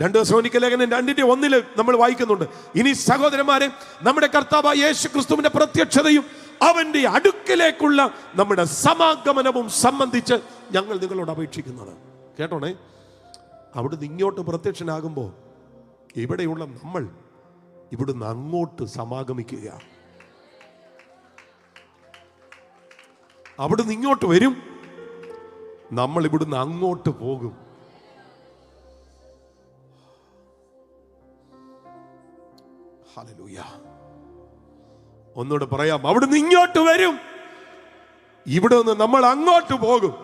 2 തെസ്സലോനിക്യ ലേഖനം 2:1 നമ്മൾ വായിക്കുന്നുണ്ട്, ഇനി സഹോദരന്മാരെ, നമ്മുടെ കർത്താവായ യേശു ക്രിസ്തുവിന്റെ പ്രത്യക്ഷതയും അവന്റെ അടുക്കിലേക്കുള്ള നമ്മുടെ സമാഗമനവും സംബന്ധിച്ച് ഞങ്ങൾ നിങ്ങളോട് അപേക്ഷിക്കുന്നത്. കേട്ടോണേ, അവിടുന്ന് ഇങ്ങോട്ട് പ്രത്യക്ഷനാകുമ്പോൾ ഇവിടെയുള്ള നമ്മൾ ഇവിടുന്ന് അങ്ങോട്ട് സമാഗമിക്കുക. അവിടുന്ന് ഇങ്ങോട്ട് വരും, നമ്മൾ ഇവിടുന്ന് അങ്ങോട്ട് പോകും. ഹല്ലേലൂയ. ഒന്നുകൂടെ പറയാം, അവിടുന്ന് ഇങ്ങോട്ട് വരും, ഇവിടെ നിന്ന് നമ്മൾ അങ്ങോട്ട് പോകും.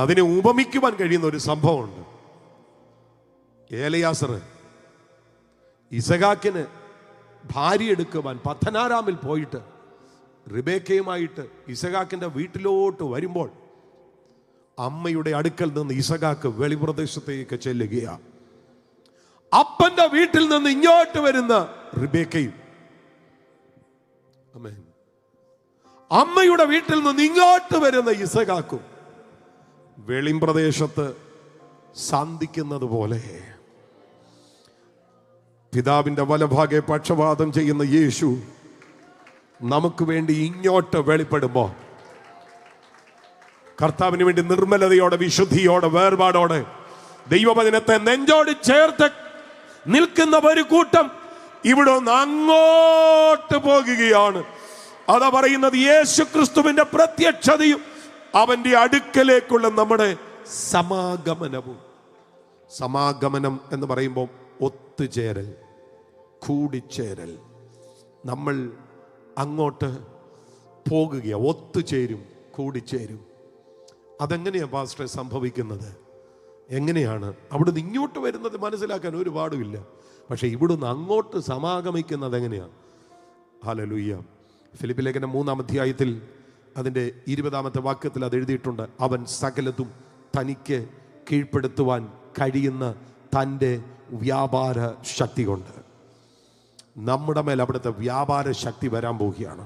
അതിനെ ഉപമിക്കുവാൻ കഴിയുന്ന ഒരു സംഭവമുണ്ട്. ഏലയാസർ ഇസഹാക്കിന് ഭാര്യ എടുക്കുവാൻ പദ്ധനാരാമിൽ പോയിട്ട് റിബേക്കയുമായിട്ട് ഇസഹാക്കിന്റെ വീട്ടിലോട്ട് വരുമ്പോൾ അമ്മയുടെ അടുക്കൽ നിന്ന് ഇസഹാക്ക് വെളിപ്രദേശത്തേക്ക് ചെല്ലുകയാണ്. അപ്പന്റെ വീട്ടിൽ നിന്ന് ഇങ്ങോട്ട് വരുന്ന റിബേക്കയും, അമ്മയുടെ വീട്ടിൽ നിന്ന് ഇങ്ങോട്ട് വരുന്ന ഇസഹാക്കും വെളിമ്പ്രദേശത്ത് സന്ധിക്കുന്നത് പോലെ പിതാവിന്റെ വലഭാഗെ പക്ഷപാതം ചെയ്യുന്ന യേശു നമുക്ക് വേണ്ടി ഇങ്ങോട്ട് വെളിപ്പെടുമ്പോ, കർത്താവിന് വേണ്ടി നിർമ്മലതയോടെ, വിശുദ്ധിയോടെ, വേർപാടോടെ ദൈവവചനത്തെ നെഞ്ചോട് ചേർത്ത് നിൽക്കുന്ന ഒരു കൂട്ടം ഇവിടെ ഒന്ന് അങ്ങോട്ട് പോകുകയാണ്. അതാ പറയുന്നത്, യേശു ക്രിസ്തുവിന്റെ പ്രത്യക്ഷതയും അവന്റെ അടുക്കലേക്കുള്ള നമ്മുടെ സമാഗമനവും. സമാഗമനം എന്ന് പറയുമ്പോൾ ഒത്തുചേരൽ, കൂടിച്ചേരൽ. നമ്മൾ അങ്ങോട്ട് പോകുകയാണ്, ഒത്തുചേരും, കൂടിച്ചേരും. അതെങ്ങനെയാണ് പാസ്റ്ററെ സംഭവിക്കുന്നത്? എങ്ങനെയാണ്? അവിടുന്ന് ഇങ്ങോട്ട് വരുന്നത് മനസ്സിലാക്കാൻ ഒരുപാടുമില്ല. പക്ഷെ ഇവിടുന്ന് അങ്ങോട്ട് സമാഗമിക്കുന്നത് എങ്ങനെയാണ്? ഹല്ലേലൂയ. ഫിലിപ്പി ലേഖനം 3-ാം അധ്യായത്തിൽ അതിൻ്റെ 20-ാമത്തെ വാക്യത്തിൽ അത് എഴുതിയിട്ടുണ്ട്. അവൻ സകലതും തനിക്ക് കീഴ്പ്പെടുത്തുവാൻ കഴിയുന്ന തൻ്റെ വ്യാപാര ശക്തി കൊണ്ട്. നമ്മുടെ മേൽ അവിടുത്തെ വ്യാപാര ശക്തി വരാൻ പോവുകയാണ്.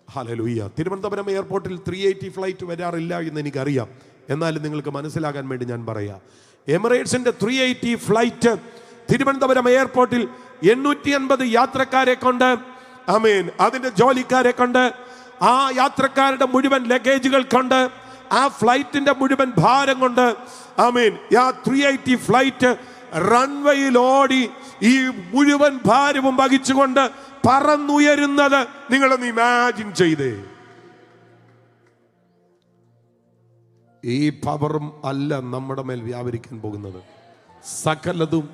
ഹല്ലേലൂയ. തിരുവനന്തപുരം എയർപോർട്ടിൽ 380 ഫ്ലൈറ്റ് വരാറില്ല എന്ന് എനിക്കറിയാം. എന്നാലും നിങ്ങൾക്ക് മനസ്സിലാകാൻ വേണ്ടി ഞാൻ പറയാം. എമിറേറ്റ്സിന്റെ 380 ഫ്ലൈറ്റ് തിരുവനന്തപുരം എയർപോർട്ടിൽ 850 യാത്രക്കാരെ കൊണ്ട്, ആമേൻ, അതിന്റെ ജോലിക്കാരെ കൊണ്ട്, ആ യാത്രക്കാരുടെ മുഴുവൻ ലഗേജുകൾ കൊണ്ട്, ആ ഫ്ലൈറ്റിന്റെ മുഴുവൻ ഭാരം കൊണ്ട്, ആമേൻ, ആ 380 ഫ്ലൈറ്റ് റൺവേയിൽ ഓടി ഈ മുഴുവൻ ഭാരവും വഹിച്ചുകൊണ്ട് പറന്നുയരുന്നത് നിങ്ങളൊന്ന് ഇമാജിൻ ചെയ്തേ. ഈ പവറും അല്ല നമ്മുടെ മേൽ വ്യാപരിക്കാൻ പോകുന്നത്. സകലതും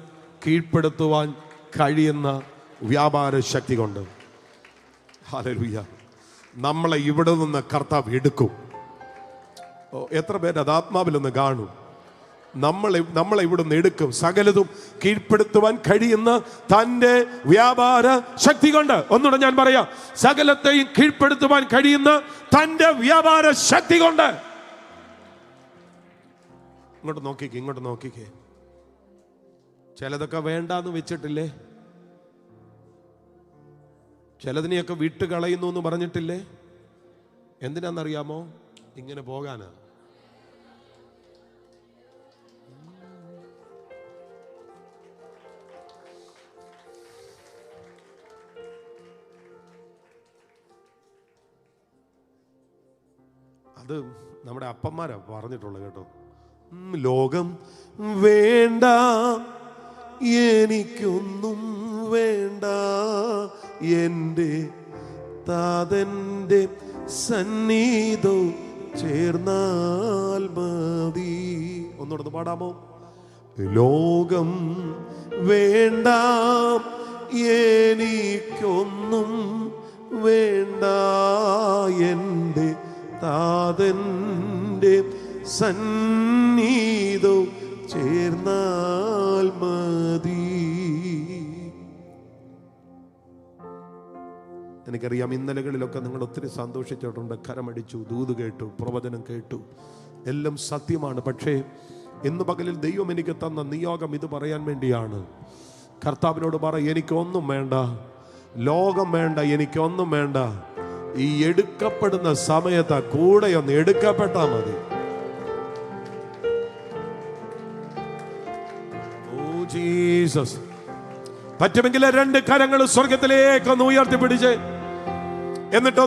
കീഴ്പ്പെടുത്തുവാൻ കഴിയുന്ന വ്യാപാര ശക്തി കൊണ്ട്. ഹല്ലേലൂയ. നമ്മളെ ഇവിടെ നിന്ന് കർത്താവ് എടുക്കും. എത്ര പേര് അത് ആത്മാവിലൊന്ന് കാണും? നമ്മളെ ഇവിടെ നിന്ന് എടുക്കും. സകലതും കീഴ്പ്പെടുത്തുവാൻ കഴിയുന്ന തൻ്റെ വ്യാപാര ശക്തി കൊണ്ട്. ഒന്നുകൂടെ ഞാൻ പറയാം, സകലത്തെയും കീഴ്പ്പെടുത്തുവാൻ കഴിയുന്ന തൻ്റെ വ്യാപാര ശക്തി കൊണ്ട്. ഇങ്ങോട്ട് നോക്കിക്കേ. ചിലതൊക്കെ വേണ്ടാന്ന് വെച്ചിട്ടില്ലേ? ചിലതിനെയൊക്കെ വിട്ട് കളയുന്നു എന്ന് പറഞ്ഞിട്ടില്ലേ? എന്തിനാണെന്നറിയാമോ? ഇങ്ങനെ പോകാനാ. അത് നമ്മുടെ അപ്പന്മാരാ പറഞ്ഞിട്ടുള്ളത് കേട്ടോ. ലോകം വേണ്ട, എനിക്കൊന്നും വേണ്ട, എൻ്റെ താതൻ്റെ സന്നിധം ചേർന്നാൽ മതി. ഒന്നുകൂടെ പാടാമോ? ലോകം വേണ്ട, എനിക്കൊന്നും വേണ്ട, എൻ്റെ താതൻ്റെ സന്നിധം ചേർന്നാൽ മതി. എനിക്കറിയാം ഇന്നലകളിലൊക്കെ നിങ്ങൾ ഒത്തിരി സന്തോഷിച്ചിട്ടുണ്ട്. കരമടിച്ചു, ദൂത് കേട്ടു, പ്രവചനം കേട്ടു, എല്ലാം സത്യമാണ്. പക്ഷേ ഇന്ന് പകലിൽ ദൈവം എനിക്ക് തന്ന നിയോഗം ഇത് പറയാൻ വേണ്ടിയാണ്. കർത്താവിനോട് പറ, എനിക്കൊന്നും വേണ്ട, ലോകം വേണ്ട, എനിക്കൊന്നും വേണ്ട. ഈ എടുക്കപ്പെടുന്ന സമയത്ത് കൂടെ ഒന്ന് എടുക്കപ്പെട്ടാ മതി. ജീസസ്. പറ്റുമെങ്കിൽ 2 കരങ്ങൾ സ്വർഗത്തിലേക്ക് ഒന്ന് ഉയർത്തിപ്പിടിച്ച് എന്നിട്ട്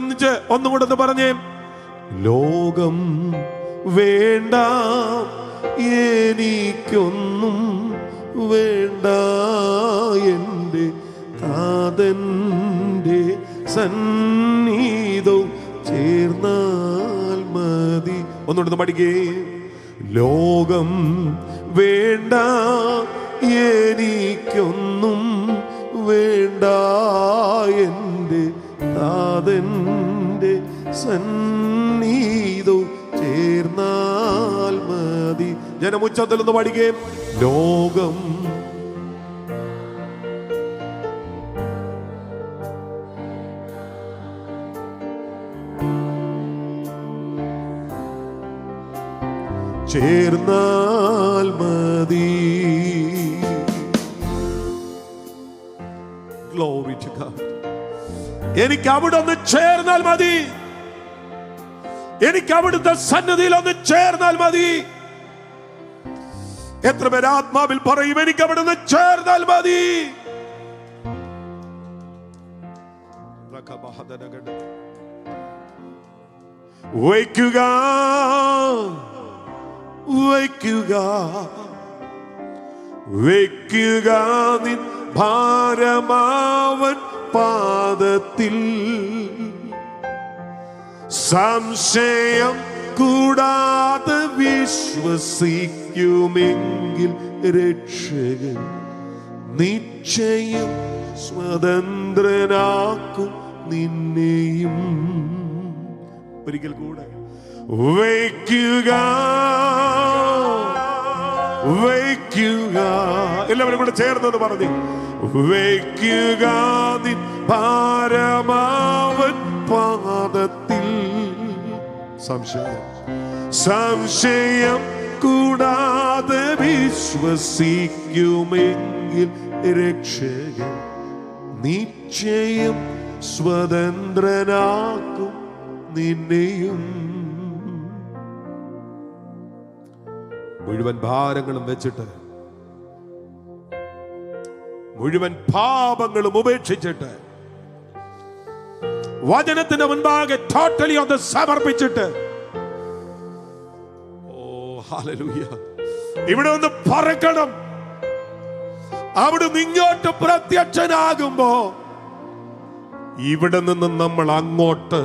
ഒന്നുകൂടെ ഒന്ന് പറഞ്ഞേ, ലോകം വേണ്ട, എനിക്കൊന്നും വേണ്ട, എൻ്റെ താതൻ്റെ സന്നിധം ചേർന്നാൽ മതി. ഒന്നുകൂടെ പഠിക്കേ. ലോകം വേണ്ട, എനിക്കൊന്നും വേണ്ട, എൻ്റെ താതൻ്റെ സന്നിധം ചേർന്നാൽ മതി. ജനമുച്ചത്തിൽ ഒന്ന് പഠിക്കേ. ലോകം ചേർന്നാൽ മതി. Glory to God. എനിക്ക് അവിടെ ഒന്ന് ചേർന്നാൽ മതി. എനിക്ക് അവിടുത്തെ സന്നിധിയിൽ ഒന്ന് ചേർന്നാൽ മതി. എത്ര പേര് ആത്മാവിൽ പറയും, എനിക്ക് അവിടെ ഒന്ന് ചേർന്നാൽ മതി. വയ്ക്കുക, വയ്ക്കുക, വയ്ക്കുക നിൻ ഭാരമാവൻ പാദത്തിൽ. സംശയം കൂടാതെ വിശ്വസിക്കുമെങ്കിൽ രക്ഷകൻ നിശ്ചയം സ്വതന്ത്രനാക്കും നിന്നെയും. ഒരിക്കൽ കൂടെ വയ്ക്കുക, വയ്ക്കുക. എല്ലാവരും കൂടെ ചേർന്നത് പറഞ്ഞു, വയ്ക്കുക നിൻ ഭാരമാവൻ പാദത്തിൽ സംശയം കൂടാതെ വിശ്വസിക്കുമെങ്കിൽ രക്ഷകൻ നിശ്ചയം സ്വതന്ത്രനാക്കും നിന്നെയും. മുഴുവൻ ഭാരങ്ങളും വെച്ചിട്ട്, മുഴുവൻ പാപങ്ങളും ഉപേക്ഷിച്ചിട്ട്, വചനത്തിന്റെ മുൻപാകെ ടോട്ടലി ഒന്ന് സമർപ്പിച്ചിട്ട്, ഓ ഹല്ലേലൂയ, ഇവിടെ ഒന്ന് പറക്കണം. അവിടുന്ന് ഇങ്ങോട്ട് പ്രത്യക്ഷനാകുമ്പോ ഇവിടെ നിന്ന് നമ്മൾ അങ്ങോട്ട്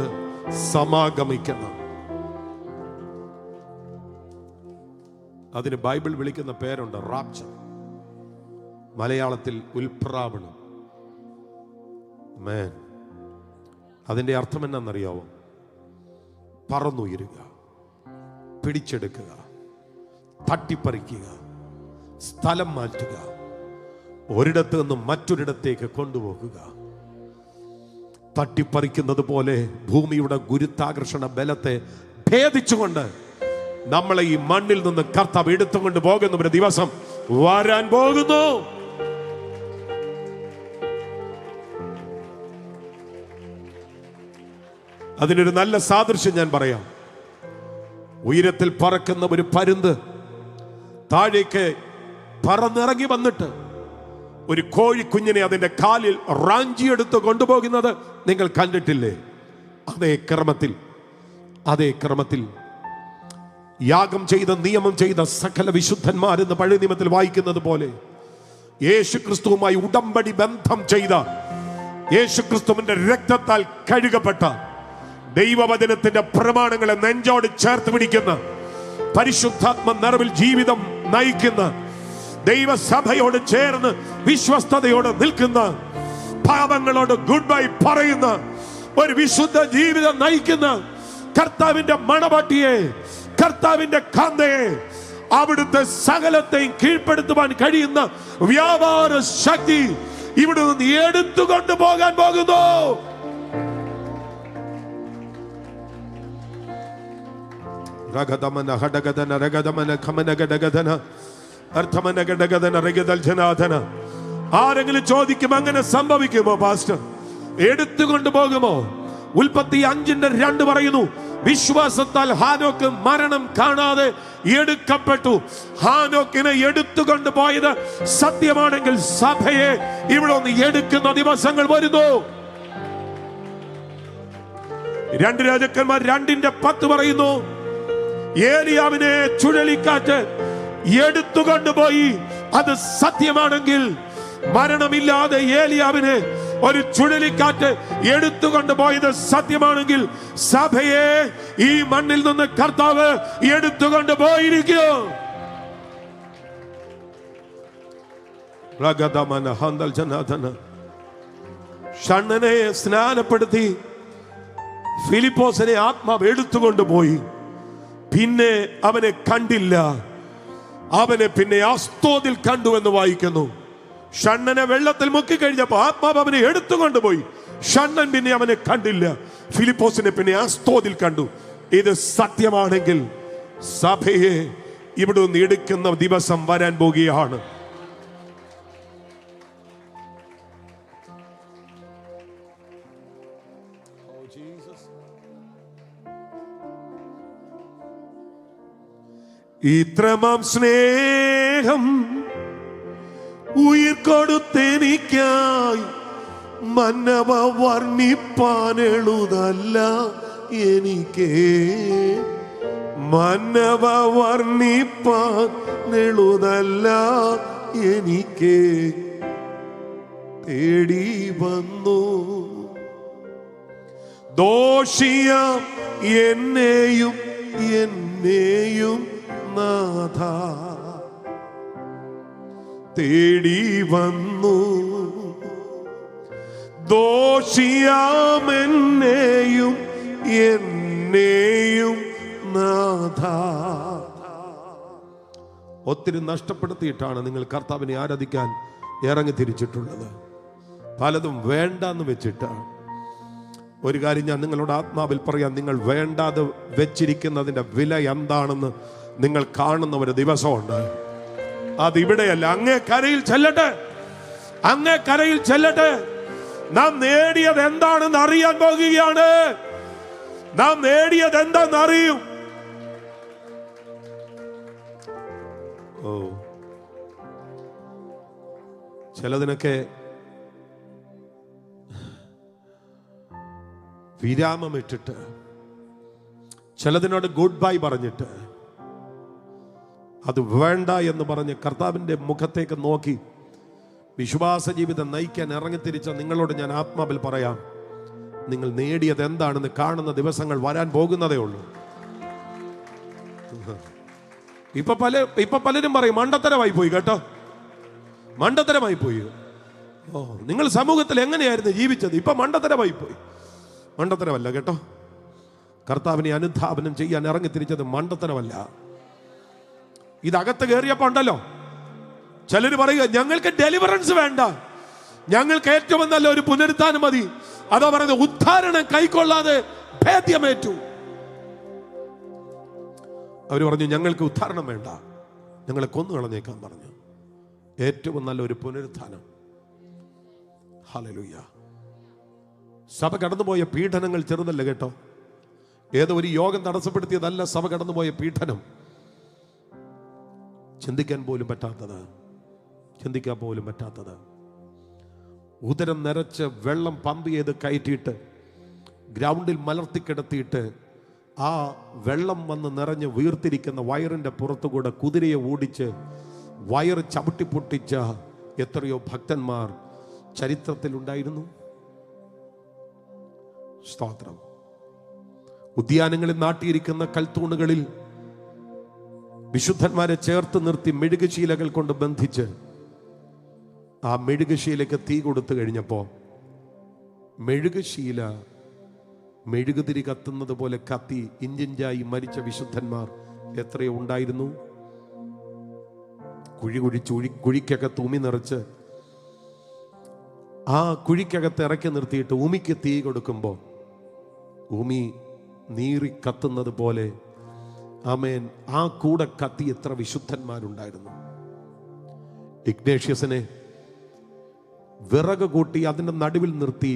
സമാഗമിക്കണം. അതിന് ബൈബിൾ വിളിക്കുന്ന പേരുണ്ട്, റാപ്ചർ. മലയാളത്തിൽ ഉൽപ്രാവണം. മേൻ, അതിന്റെ അർത്ഥം എന്നാണെന്നറിയാവോ? പറന്നുയരുക, പിടിച്ചെടുക്കുക, തട്ടിപ്പറിക്കുക, സ്ഥലം മാറ്റുക, ഒരിടത്ത് നിന്നും മറ്റൊരിടത്തേക്ക് കൊണ്ടുപോകുക. തട്ടിപ്പറിക്കുന്നത് പോലെ ഭൂമിയുടെ ഗുരുത്വാകർഷണ ബലത്തെ ഭേദിച്ചുകൊണ്ട് നമ്മളെ ഈ മണ്ണിൽ നിന്ന് കർത്താവ് എടുത്തുകൊണ്ട് പോകുന്ന ഒരു ദിവസം വരാൻ പോകുന്നു. അതിനൊരു നല്ല സാദൃശ്യം ഞാൻ പറയാം. ഉയരത്തിൽ പറക്കുന്ന ഒരു പരുന്ത് താഴേക്ക് പറന്നിറങ്ങി വന്നിട്ട് ഒരു കോഴിക്കുഞ്ഞിനെ അതിന്റെ കാലിൽ റാഞ്ചിയെടുത്ത് കൊണ്ടുപോകുന്നത് നിങ്ങൾ കണ്ടിട്ടില്ലേ? അതേ ക്രമത്തിൽ യാഗം ചെയ്ത, നിയമം ചെയ്ത സകല വിശുദ്ധന്മാരെന്ന് പഴയ നിയമത്തിൽ വായിക്കുന്നത് പോലെ യേശു ക്രിസ്തുവുമായി ഉടമ്പടി ബന്ധം ചെയ്ത, യേശു ക്രിസ്തുവിന്റെ രക്തത്താൽ കഴുകപ്പെട്ട, ദൈവവചനത്തിന്റെ പ്രമാണങ്ങളെ നെഞ്ചോട് ചേർത്ത് പിടിക്കുന്ന, പരിശുദ്ധാത്മ നിറവിൽ ജീവിതം നയിക്കുന്ന, ദൈവസഭയോട് ചേർന്ന് വിശ്വസ്തയോടെ നിൽക്കുന്ന, പാപങ്ങളോട് ഗുഡ് ബൈ പറയുന്ന ഒരു വിശുദ്ധ ജീവിതം നയിക്കുന്ന കർത്താവിന്റെ മണവാട്ടിയെ, കർത്താവിന്റെ കാന്തയെ, അവിടുത്തെ സകലത്തെയും കീഴ്പ്പെടുത്തുവാൻ കഴിയുന്ന വ്യാപാര ശക്തി ഇവിടെ നിന്ന് എടുത്തുകൊണ്ട് പോകാൻ പോകുന്നു. ആരെങ്കിലും ചോദിക്കും, അങ്ങനെ സംഭവിക്കുമോ പാസ്റ്റർ? എടുത്തുകൊണ്ട് പോകുമോ? ഉൽപ്പത്തി 5:2 പറയുന്നു, വിശ്വാസത്താൽ ഹാനോക്ക് മരണം കാണാതെ എടുക്കപ്പെട്ടു. ഹാനോക്കിനെ എടുത്തുകൊണ്ട് പോയത് സത്യമാണെങ്കിൽ സഭയെ ഇവിടെ ഒന്ന് എടുക്കുന്ന ദിവസങ്ങൾ വരുന്നു. 2 രാജാക്കന്മാർ 2:10 പറയുന്നു, ഏലിയാവിനെ ചുഴലിക്കാറ്റ് എടുത്തുകൊണ്ടുപോയി. അത് സത്യമാണെങ്കിൽ, മരണമില്ലാതെ ഏലിയാവിനെ ഒരു ചുഴലിക്കാറ്റ് എടുത്തുകൊണ്ടുപോയത് സത്യമാണെങ്കിൽ, സഭയെ ഈ മണ്ണിൽ നിന്ന് കർത്താവ് എടുത്തുകൊണ്ട് പോയിരിക്കും. ഷണ്ണനെ സ്നാനപ്പെടുത്തി ഫിലിപ്പോസിനെ ആത്മാവ് എടുത്തുകൊണ്ടുപോയി. പിന്നെ അവനെ കണ്ടില്ല. അവനെ പിന്നെ അസ്തോദിൽ കണ്ടു എന്ന് വായിക്കുന്നു. ഷണ്ണനെ വെള്ളത്തിൽ മുക്കി കഴിഞ്ഞപ്പോ ആത്മാവ് അവനെ എടുത്തുകൊണ്ടുപോയി. ഷണ്ണൻ പിന്നെ അവനെ കണ്ടില്ല. ഫിലിപ്പോസിനെ പിന്നെ അസ്തോദിൽ കണ്ടു. ഇത് സത്യമാണെങ്കിൽ സഭയെ ഇവിടെ നിന്ന് എടുക്കുന്ന ദിവസം വരാൻ പോകുകയാണ്. ഇത്രമാം സ്നേഹം ഉയിർ കൊടുത്തെനിക്കായി മന്നവ വർണ്ണിപ്പാനെഴുതല്ല എനിക്ക്, മന്നവ വർണ്ണിപ്പാനെഴുതല്ല എനിക്ക്, തേടി വന്നു ദോഷിയ എന്നെയും നാഥ, തേടി വന്നു ദോഷിയാമെന്നെയും നാഥ. ഒത്തിരി നഷ്ടപ്പെടുത്തിയിട്ടാണ് നിങ്ങൾ കർത്താവിനെ ആരാധിക്കാൻ ഇറങ്ങി തിരിച്ചിട്ടുള്ളത്. പലതും വേണ്ടെന്ന് വെച്ചിട്ടാണ്. ഒരു കാര്യം ഞാൻ നിങ്ങളോട് ആത്മാവിൽ പറയാം, നിങ്ങൾ വേണ്ടാതെ വെച്ചിരിക്കുന്നതിൻ്റെ വില എന്താണെന്ന് നിങ്ങൾ കാണുന്ന ഒരു ദിവസമുണ്ട്. അതിവിടെയല്ല, അങ്ങേ കരയിൽ ചെല്ലട്ടെ, അങ്ങേ കരയിൽ ചെല്ലട്ടെ. നാം നേടിയത് എന്താണെന്ന് അറിയാൻ പോകുകയാണ്. നാം നേടിയത് എന്താണെന്ന് അറിയും. ഓ, ചിലതിനൊക്കെ വിരാമമിട്ടിട്ട്, ചിലതിനോട് ഗുഡ് ബൈ പറഞ്ഞിട്ട്, അത് വേണ്ട എന്ന് പറഞ്ഞ് കർത്താവിൻ്റെ മുഖത്തേക്ക് നോക്കി വിശ്വാസ ജീവിതം നയിക്കാൻ ഇറങ്ങിത്തിരിച്ച നിങ്ങളോട് ഞാൻ ആത്മാവിൽ പറയാം, നിങ്ങൾ നേടിയത് എന്താണെന്ന് കാണുന്ന ദിവസങ്ങൾ വരാൻ പോകുന്നതേ ഉള്ളൂ. ഇപ്പൊ പലരും പറയും മണ്ടത്തരമായി പോയി കേട്ടോ, മണ്ടത്തരമായി പോയി. ഓ, നിങ്ങൾ സമൂഹത്തിൽ എങ്ങനെയായിരുന്നു ജീവിച്ചത്? ഇപ്പൊ മണ്ടത്തരമായി പോയി. മണ്ടത്തരമല്ല കേട്ടോ. കർത്താവിനെ അനുധാപനം ചെയ്യാൻ ഇറങ്ങിത്തിരിച്ചത് മണ്ടത്തരമല്ല. ഇതകത്ത് കയറിയപ്പോ ഉണ്ടല്ലോ, ചിലർ പറയുക ഞങ്ങൾക്ക് ഡെലിവറൻസ് വേണ്ട, ഞങ്ങൾക്ക് ഏറ്റവും നല്ല ഒരു പുനരുത്ഥാനം മതി. അതാ പറയുന്നത്, ഉദ്ധാരണം കൈക്കൊള്ളാതെ ഭേദ്യമേറ്റു. അവർ പറഞ്ഞു ഞങ്ങൾക്ക് ഉദ്ധാരണം വേണ്ട, ഞങ്ങളെ കൊന്നു കളഞ്ഞേക്കാൻ പറഞ്ഞു. ഏറ്റവും നല്ല ഒരു പുനരുത്ഥാനം. ഹല്ലേലൂയ. സഭ കടന്നുപോയ പീഡനങ്ങൾ ചെറുതല്ല കേട്ടോ. ഏതോ ഒരു യോഗം തടസ്സപ്പെടുത്തിയതല്ല സഭ കടന്നുപോയ പീഡനം. ചിന്തിക്കാൻ പോലും പറ്റാത്തത്, ചിന്തിക്കാൻ പോലും പറ്റാത്തത്. ഉദരം നിറച്ച് വെള്ളം പമ്പ് ചെയ്ത് കയറ്റിയിട്ട് ഗ്രൗണ്ടിൽ മലർത്തിക്കിടത്തിയിട്ട് ആ വെള്ളം വന്ന് നിറഞ്ഞ് വീർത്തിരിക്കുന്ന വയറിൻ്റെ പുറത്തുകൂടെ കുതിരയെ ഓടിച്ച് വയറ് ചവിട്ടി പൊട്ടിച്ച എത്രയോ ഭക്തന്മാർ ചരിത്രത്തിലുണ്ടായിരുന്നു. സ്തോത്രം. ഉദ്യാനങ്ങളിൽ നാട്ടിയിരിക്കുന്ന കൽത്തൂണുകളിൽ വിശുദ്ധന്മാരെ ചേർത്ത് നിർത്തി മെഴുകുശീലകൾ കൊണ്ട് ബന്ധിച്ച് ആ മെഴുകുശീലയ്ക്ക് തീ കൊടുത്തു കഴിഞ്ഞപ്പോൾ മെഴുകുശീല മെഴുകുതിരി കത്തുന്നത് പോലെ കത്തി ഇഞ്ചിഞ്ചായി മരിച്ച വിശുദ്ധന്മാർ എത്രയോ ഉണ്ടായിരുന്നു. കുഴിക്കകത്ത് ഉമി നിറച്ച് ആ കുഴിക്കകത്ത് ഇറക്കി നിർത്തിയിട്ട് ഉമിക്ക് തീ കൊടുക്കുമ്പോൾ ഉമി നീറി കത്തുന്നത് പോലെ, ആമേൻ, ആ കൂടെ കത്തി എത്ര വിശുദ്ധന്മാരുണ്ടായിരുന്നു. ഇഗ്നേഷ്യസിനെ വിറക് കൂട്ടി അതിൻ്റെ നടുവിൽ നിർത്തി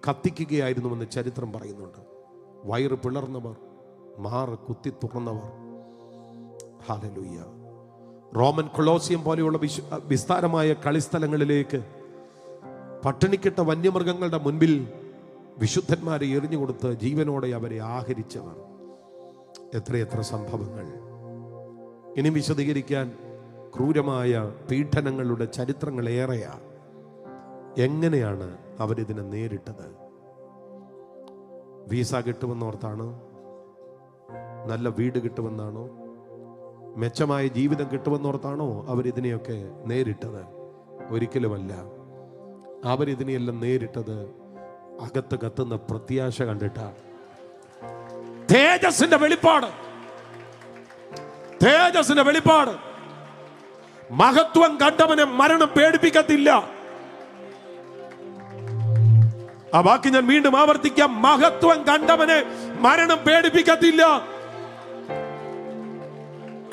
കത്തിക്കുകയായിരുന്നുവെന്ന് ചരിത്രം പറയുന്നുണ്ട്. വയറ് പിളർന്നവർ, മാറ് കുത്തി തുറന്നവർ. ഹല്ലേലൂയ. റോമൻ കൊളോസിയം പോലെയുള്ള വിസ്താരമായ കളിസ്ഥലങ്ങളിലേക്ക് പട്ടിണിക്കിട്ട വന്യമൃഗങ്ങളുടെ മുൻപിൽ വിശുദ്ധന്മാരെ എറിഞ്ഞുകൊടുത്ത് ജീവനോടെ അവരെ ആഹരിച്ചവർ. എത്രയെത്ര സംഭവങ്ങൾ. ഇനി വിശദീകരിക്കാൻ ക്രൂരമായ പീഡനങ്ങളുടെ ചരിത്രങ്ങൾ ഏറെയാണ്. എങ്ങനെയാണ് അവരിതിനെ നേരിട്ടത്? വീസ കിട്ടുമെന്നോർത്താണോ? നല്ല വീട് കിട്ടുമെന്നാണോ? മെച്ചമായ ജീവിതം കിട്ടുമെന്നോർത്താണോ അവരിതിനെയൊക്കെ നേരിട്ടത്? ഒരിക്കലുമല്ല. അവരിതിനെയെല്ലാം നേരിട്ടത് അകത്ത് കത്തുന്ന പ്രത്യാശ കണ്ടിട്ടാണ്. തേജസ്സിന്റെ വെളിപ്പാട്, തേജസ്സിന്റെ വെളിപ്പാട്. മഹത്വം കണ്ടവനെ മരണം പേടിപ്പിക്കത്തില്ല. ആ വാക്ക് ഞാൻ വീണ്ടും ആവർത്തിക്കാം. മഹത്വം കണ്ടവനെ മരണം പേടിപ്പിക്കത്തില്ല.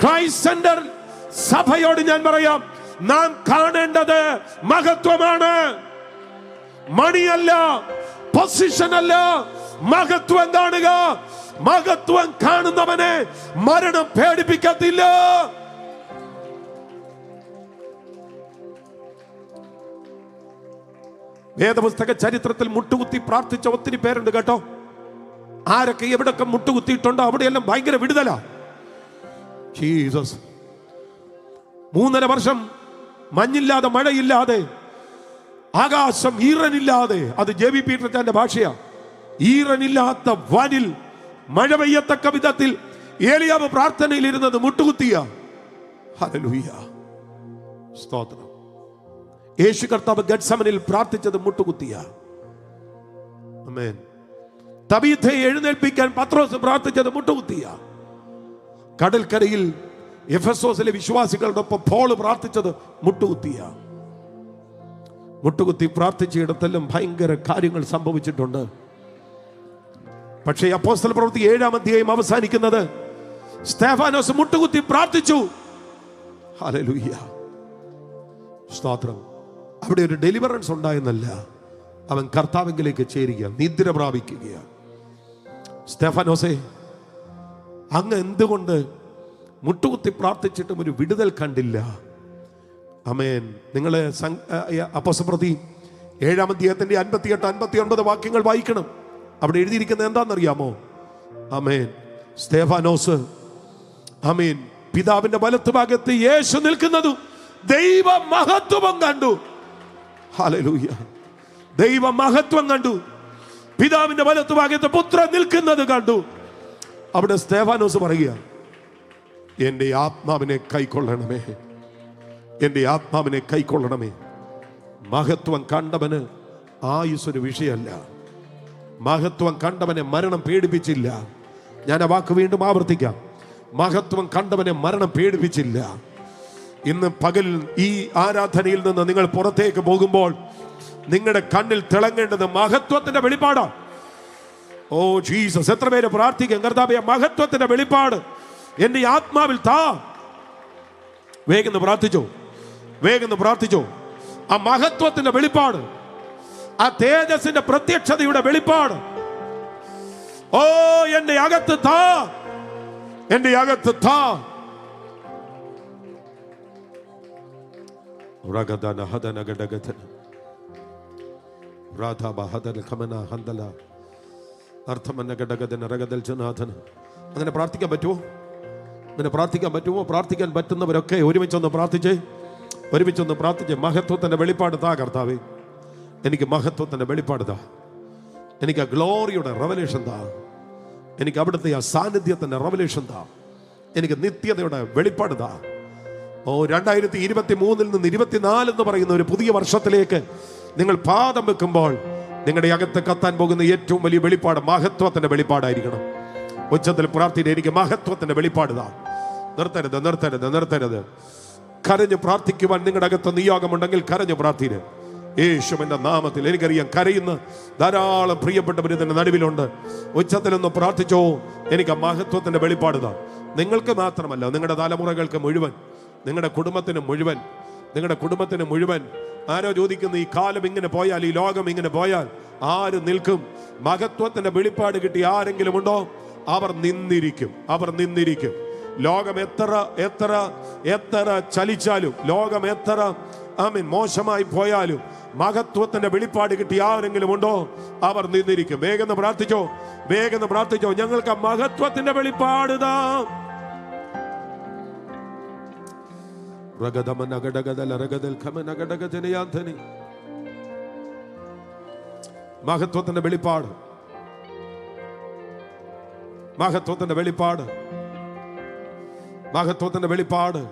ക്രൈസ്റ്റ് സെന്റർ സഭയോട് ഞാൻ പറയാം, നാം കാണേണ്ടത് മഹത്വമാണ്, മണിയല്ല, പൊസിഷൻ അല്ല. മഹത്വം കാണുക. മഹത്വം കാണുന്നവനെ മരണം പേടിപ്പിക്കത്തില്ല. വേദപുസ്തക ചരിത്രത്തിൽ മുട്ടുകുത്തി പ്രാർത്ഥിച്ച ഒത്തിരി പേരുണ്ട് കേട്ടോ. ആരൊക്കെ എവിടൊക്കെ മുട്ടുകുത്തിയിട്ടുണ്ടോ അവിടെയെല്ലാം ഭയങ്കര വിടുതല. ജീസസ് 3.5 വർഷം മഞ്ഞില്ലാതെ മഴയില്ലാതെ ആകാശം ഈറനില്ലാതെ, അത് ജെ.വി. പീറ്റർച്ചാന്റെ ഭാഷയാ, ഈറനില്ലാത്ത വാനിൽ മഴ പെയ്യത്തക്ക വിധത്തിൽ ഏലിയാവ് പ്രാർത്ഥനയിൽ ഇരുന്നത് മുട്ടുകുത്തിയ. ഹല്ലേലൂയ. സ്തോത്രം. യേശു കർത്താവ് ഗെത്സമനിൽ പ്രാർത്ഥിച്ചത് മുട്ടുകുത്തിയ. ആമേൻ. തബീഥയെ എഴുന്നേൽപ്പിക്കാൻ പത്രോസ് പ്രാർത്ഥിച്ചത് മുട്ടുകുത്തിയ. കടൽക്കരയിൽ എഫെസോസിലെ വിശ്വാസികളോടൊപ്പം പോൾ പ്രാർത്ഥിച്ചത് മുട്ടുകുത്തിയ. മുട്ടുകുത്തി പ്രാർത്ഥിച്ചയിടത്തെല്ലാം ഭയങ്കര കാര്യങ്ങൾ സംഭവിച്ചിട്ടുണ്ട്. പക്ഷേ അപ്പോസ്തല പ്രവൃത്തി 7-ാം അധ്യായം അവസാനിക്കുന്നത് സ്തെഫാനോസ് മുട്ടുകുത്തി പ്രാർത്ഥിച്ചു. ഹല്ലേലൂയ, സ്തോത്രം. അവിടെ ഒരു ഡെലിവറൻസ് ഉണ്ടായെന്നല്ല, അവൻ കർത്താവിലേക്ക് ചേരുക, നിദ്ര പ്രാപിക്കുകയാണ്. സ്തെഫാനോസേ, അങ്ങ് എന്തുകൊണ്ട് മുട്ടുകുത്തി പ്രാർത്ഥിച്ചിട്ടും ഒരു വിടുതൽ കണ്ടില്ല? ആമേൻ. നിങ്ങൾ അപ്പോസ്തല പ്രവൃത്തി 7-ാം അധ്യായത്തിന്റെ 58, 59 വാക്യങ്ങൾ വായിക്കണം. അവിടെ എഴുതിയിരിക്കുന്നത് എന്താണെന്നറിയാമോ? ആമേൻ. സ്തെഫാനോസ്, ആമേൻ, പിതാവിന്റെ വലത്തുഭാഗത്ത് യേശു നിൽക്കുന്നതും ദൈവ മഹത്വം കണ്ടു. ഹല്ലേലൂയ, ദൈവ മഹത്വം കണ്ടു. പിതാവിന്റെ വലത്തുഭാഗത്ത് പുത്രൻ നിൽക്കുന്നത് കണ്ടു. അവിടെ സ്തെഫാനോസ് പറയുക, എന്റെ ആത്മാവിനെ കൈക്കൊള്ളണമേ, എന്റെ ആത്മാവിനെ കൈക്കൊള്ളണമേ. മഹത്വം കണ്ടവന് ആയുസ്സൊരു വിഷയമല്ല. മഹത്വം കണ്ടവനെ മരണം പേടിപ്പിച്ചില്ല. ഞാൻ ആ വാക്ക് വീണ്ടും ആവർത്തിക്കാം. മഹത്വം കണ്ടവനെ മരണം പേടിപ്പിച്ചില്ല. ഇന്ന് പകൽ ഈ ആരാധനയിൽ നിന്ന് നിങ്ങൾ പുറത്തേക്ക് പോകുമ്പോൾ നിങ്ങളുടെ കണ്ണിൽ തിളങ്ങേണ്ടത് മഹത്വത്തിന്റെ വെളിപ്പാടാണ്. ഓ ജീസസ്, എത്ര പേര് പ്രാർത്ഥിക്കും, കർത്താവേ മഹത്വത്തിന്റെ വെളിപ്പാട് എന്റെ ആത്മാവിൽ താ. വേഗം പ്രാർത്ഥിച്ചോ, വേഗം പ്രാർത്ഥിച്ചോ. ആ മഹത്വത്തിന്റെ വെളിപ്പാട്, ആ തേജസ്സിന്റെ പ്രത്യക്ഷതയുടെ വെളിപ്പാട്, ഓ എന്റെ അകത്ത് താ, എന്റെ അകത്ത് താ. അങ്ങനെ പ്രാർത്ഥിക്കാൻ പറ്റുമോ? അങ്ങനെ പ്രാർത്ഥിക്കാൻ പറ്റുമോ? പ്രാർത്ഥിക്കാൻ പറ്റുന്നവരൊക്കെ ഒരുമിച്ചൊന്ന് പ്രാർത്ഥിച്ചേ, ഒരുമിച്ചൊന്ന് പ്രാർത്ഥിച്ചേ. മഹത്വത്തിന്റെ വെളിപ്പാട് താ കർത്താവേ, എനിക്ക് മഹത്വത്തിന്റെ വെളിപ്പാട് താ, എനിക്ക് ആ ഗ്ലോറിയുടെ റെവലേഷൻ താ, എനിക്ക് അവിടുത്തെ ആ സാന്നിധ്യത്തിന്റെ റെവലേഷൻ താ, എനിക്ക് നിത്യതയുടെ വെളിപ്പാട് താ. ഓ 2023 നിന്ന് 24 എന്ന് പറയുന്ന ഒരു പുതിയ വർഷത്തിലേക്ക് നിങ്ങൾ പാദം വെക്കുമ്പോൾ നിങ്ങളുടെ അകത്ത് കത്താൻ പോകുന്ന ഏറ്റവും വലിയ വെളിപ്പാട് മഹത്വത്തിന്റെ വെളിപ്പാടായിരിക്കണം. ഉച്ചത്തിൽ പ്രാർത്ഥന, എനിക്ക് മഹത്വത്തിന്റെ വെളിപ്പാട് താ. നിർത്തരുത്, നിർത്തരുത്, നിർത്തരുത്. കരഞ്ഞു പ്രാർത്ഥിക്കുവാൻ നിങ്ങളുടെ അകത്ത് നിയോഗമുണ്ടെങ്കിൽ കരഞ്ഞു പ്രാർത്ഥിര്. യേശുവിന്റെ നാമത്തിൽ. എനിക്കറിയാം കരയുന്ന ധാരാളം പ്രിയപ്പെട്ടവർ ഇതിന്റെ നടുവിലുണ്ട്. ഉച്ചത്തിലൊന്ന് പ്രാർത്ഥിച്ചോ, എനിക്ക് ആ മഹത്വത്തിന്റെ വെളിപ്പാട് താ. നിങ്ങൾക്ക് മാത്രമല്ല, നിങ്ങളുടെ തലമുറകൾക്ക് മുഴുവൻ, നിങ്ങളുടെ കുടുംബത്തിന് മുഴുവൻ, നിങ്ങളുടെ കുടുംബത്തിന് മുഴുവൻ. ആരോ ചോദിക്കുന്നു, ഈ കാലം ഇങ്ങനെ പോയാൽ, ഈ ലോകം ഇങ്ങനെ പോയാൽ ആര് നിൽക്കും? മഹത്വത്തിന്റെ വെളിപ്പാട് കിട്ടി ആരെങ്കിലും ഉണ്ടോ? അവർ നിന്നിരിക്കും, അവർ നിന്നിരിക്കും. ലോകം എത്ര എത്ര എത്ര ചലിച്ചാലും, ലോകം എത്ര മോശമായി പോയാലും, മഹത്വത്തിന്റെ വെളിപ്പാട് കിട്ടി ആരെങ്കിലും ഉണ്ടോ? അവർ നിന്നിരിക്കും. വേഗം പ്രാർത്ഥിച്ചോ, വേഗം പ്രാർത്ഥിച്ചോ. ഞങ്ങൾക്ക് ആ മഹത്വത്തിന്റെ വെളിപ്പാട് താ. മഹത്വത്തിന്റെ വെളിപ്പാട്, മഹത്വത്തിന്റെ വെളിപ്പാട്, മഹത്വത്തിന്റെ വെളിപ്പാട്.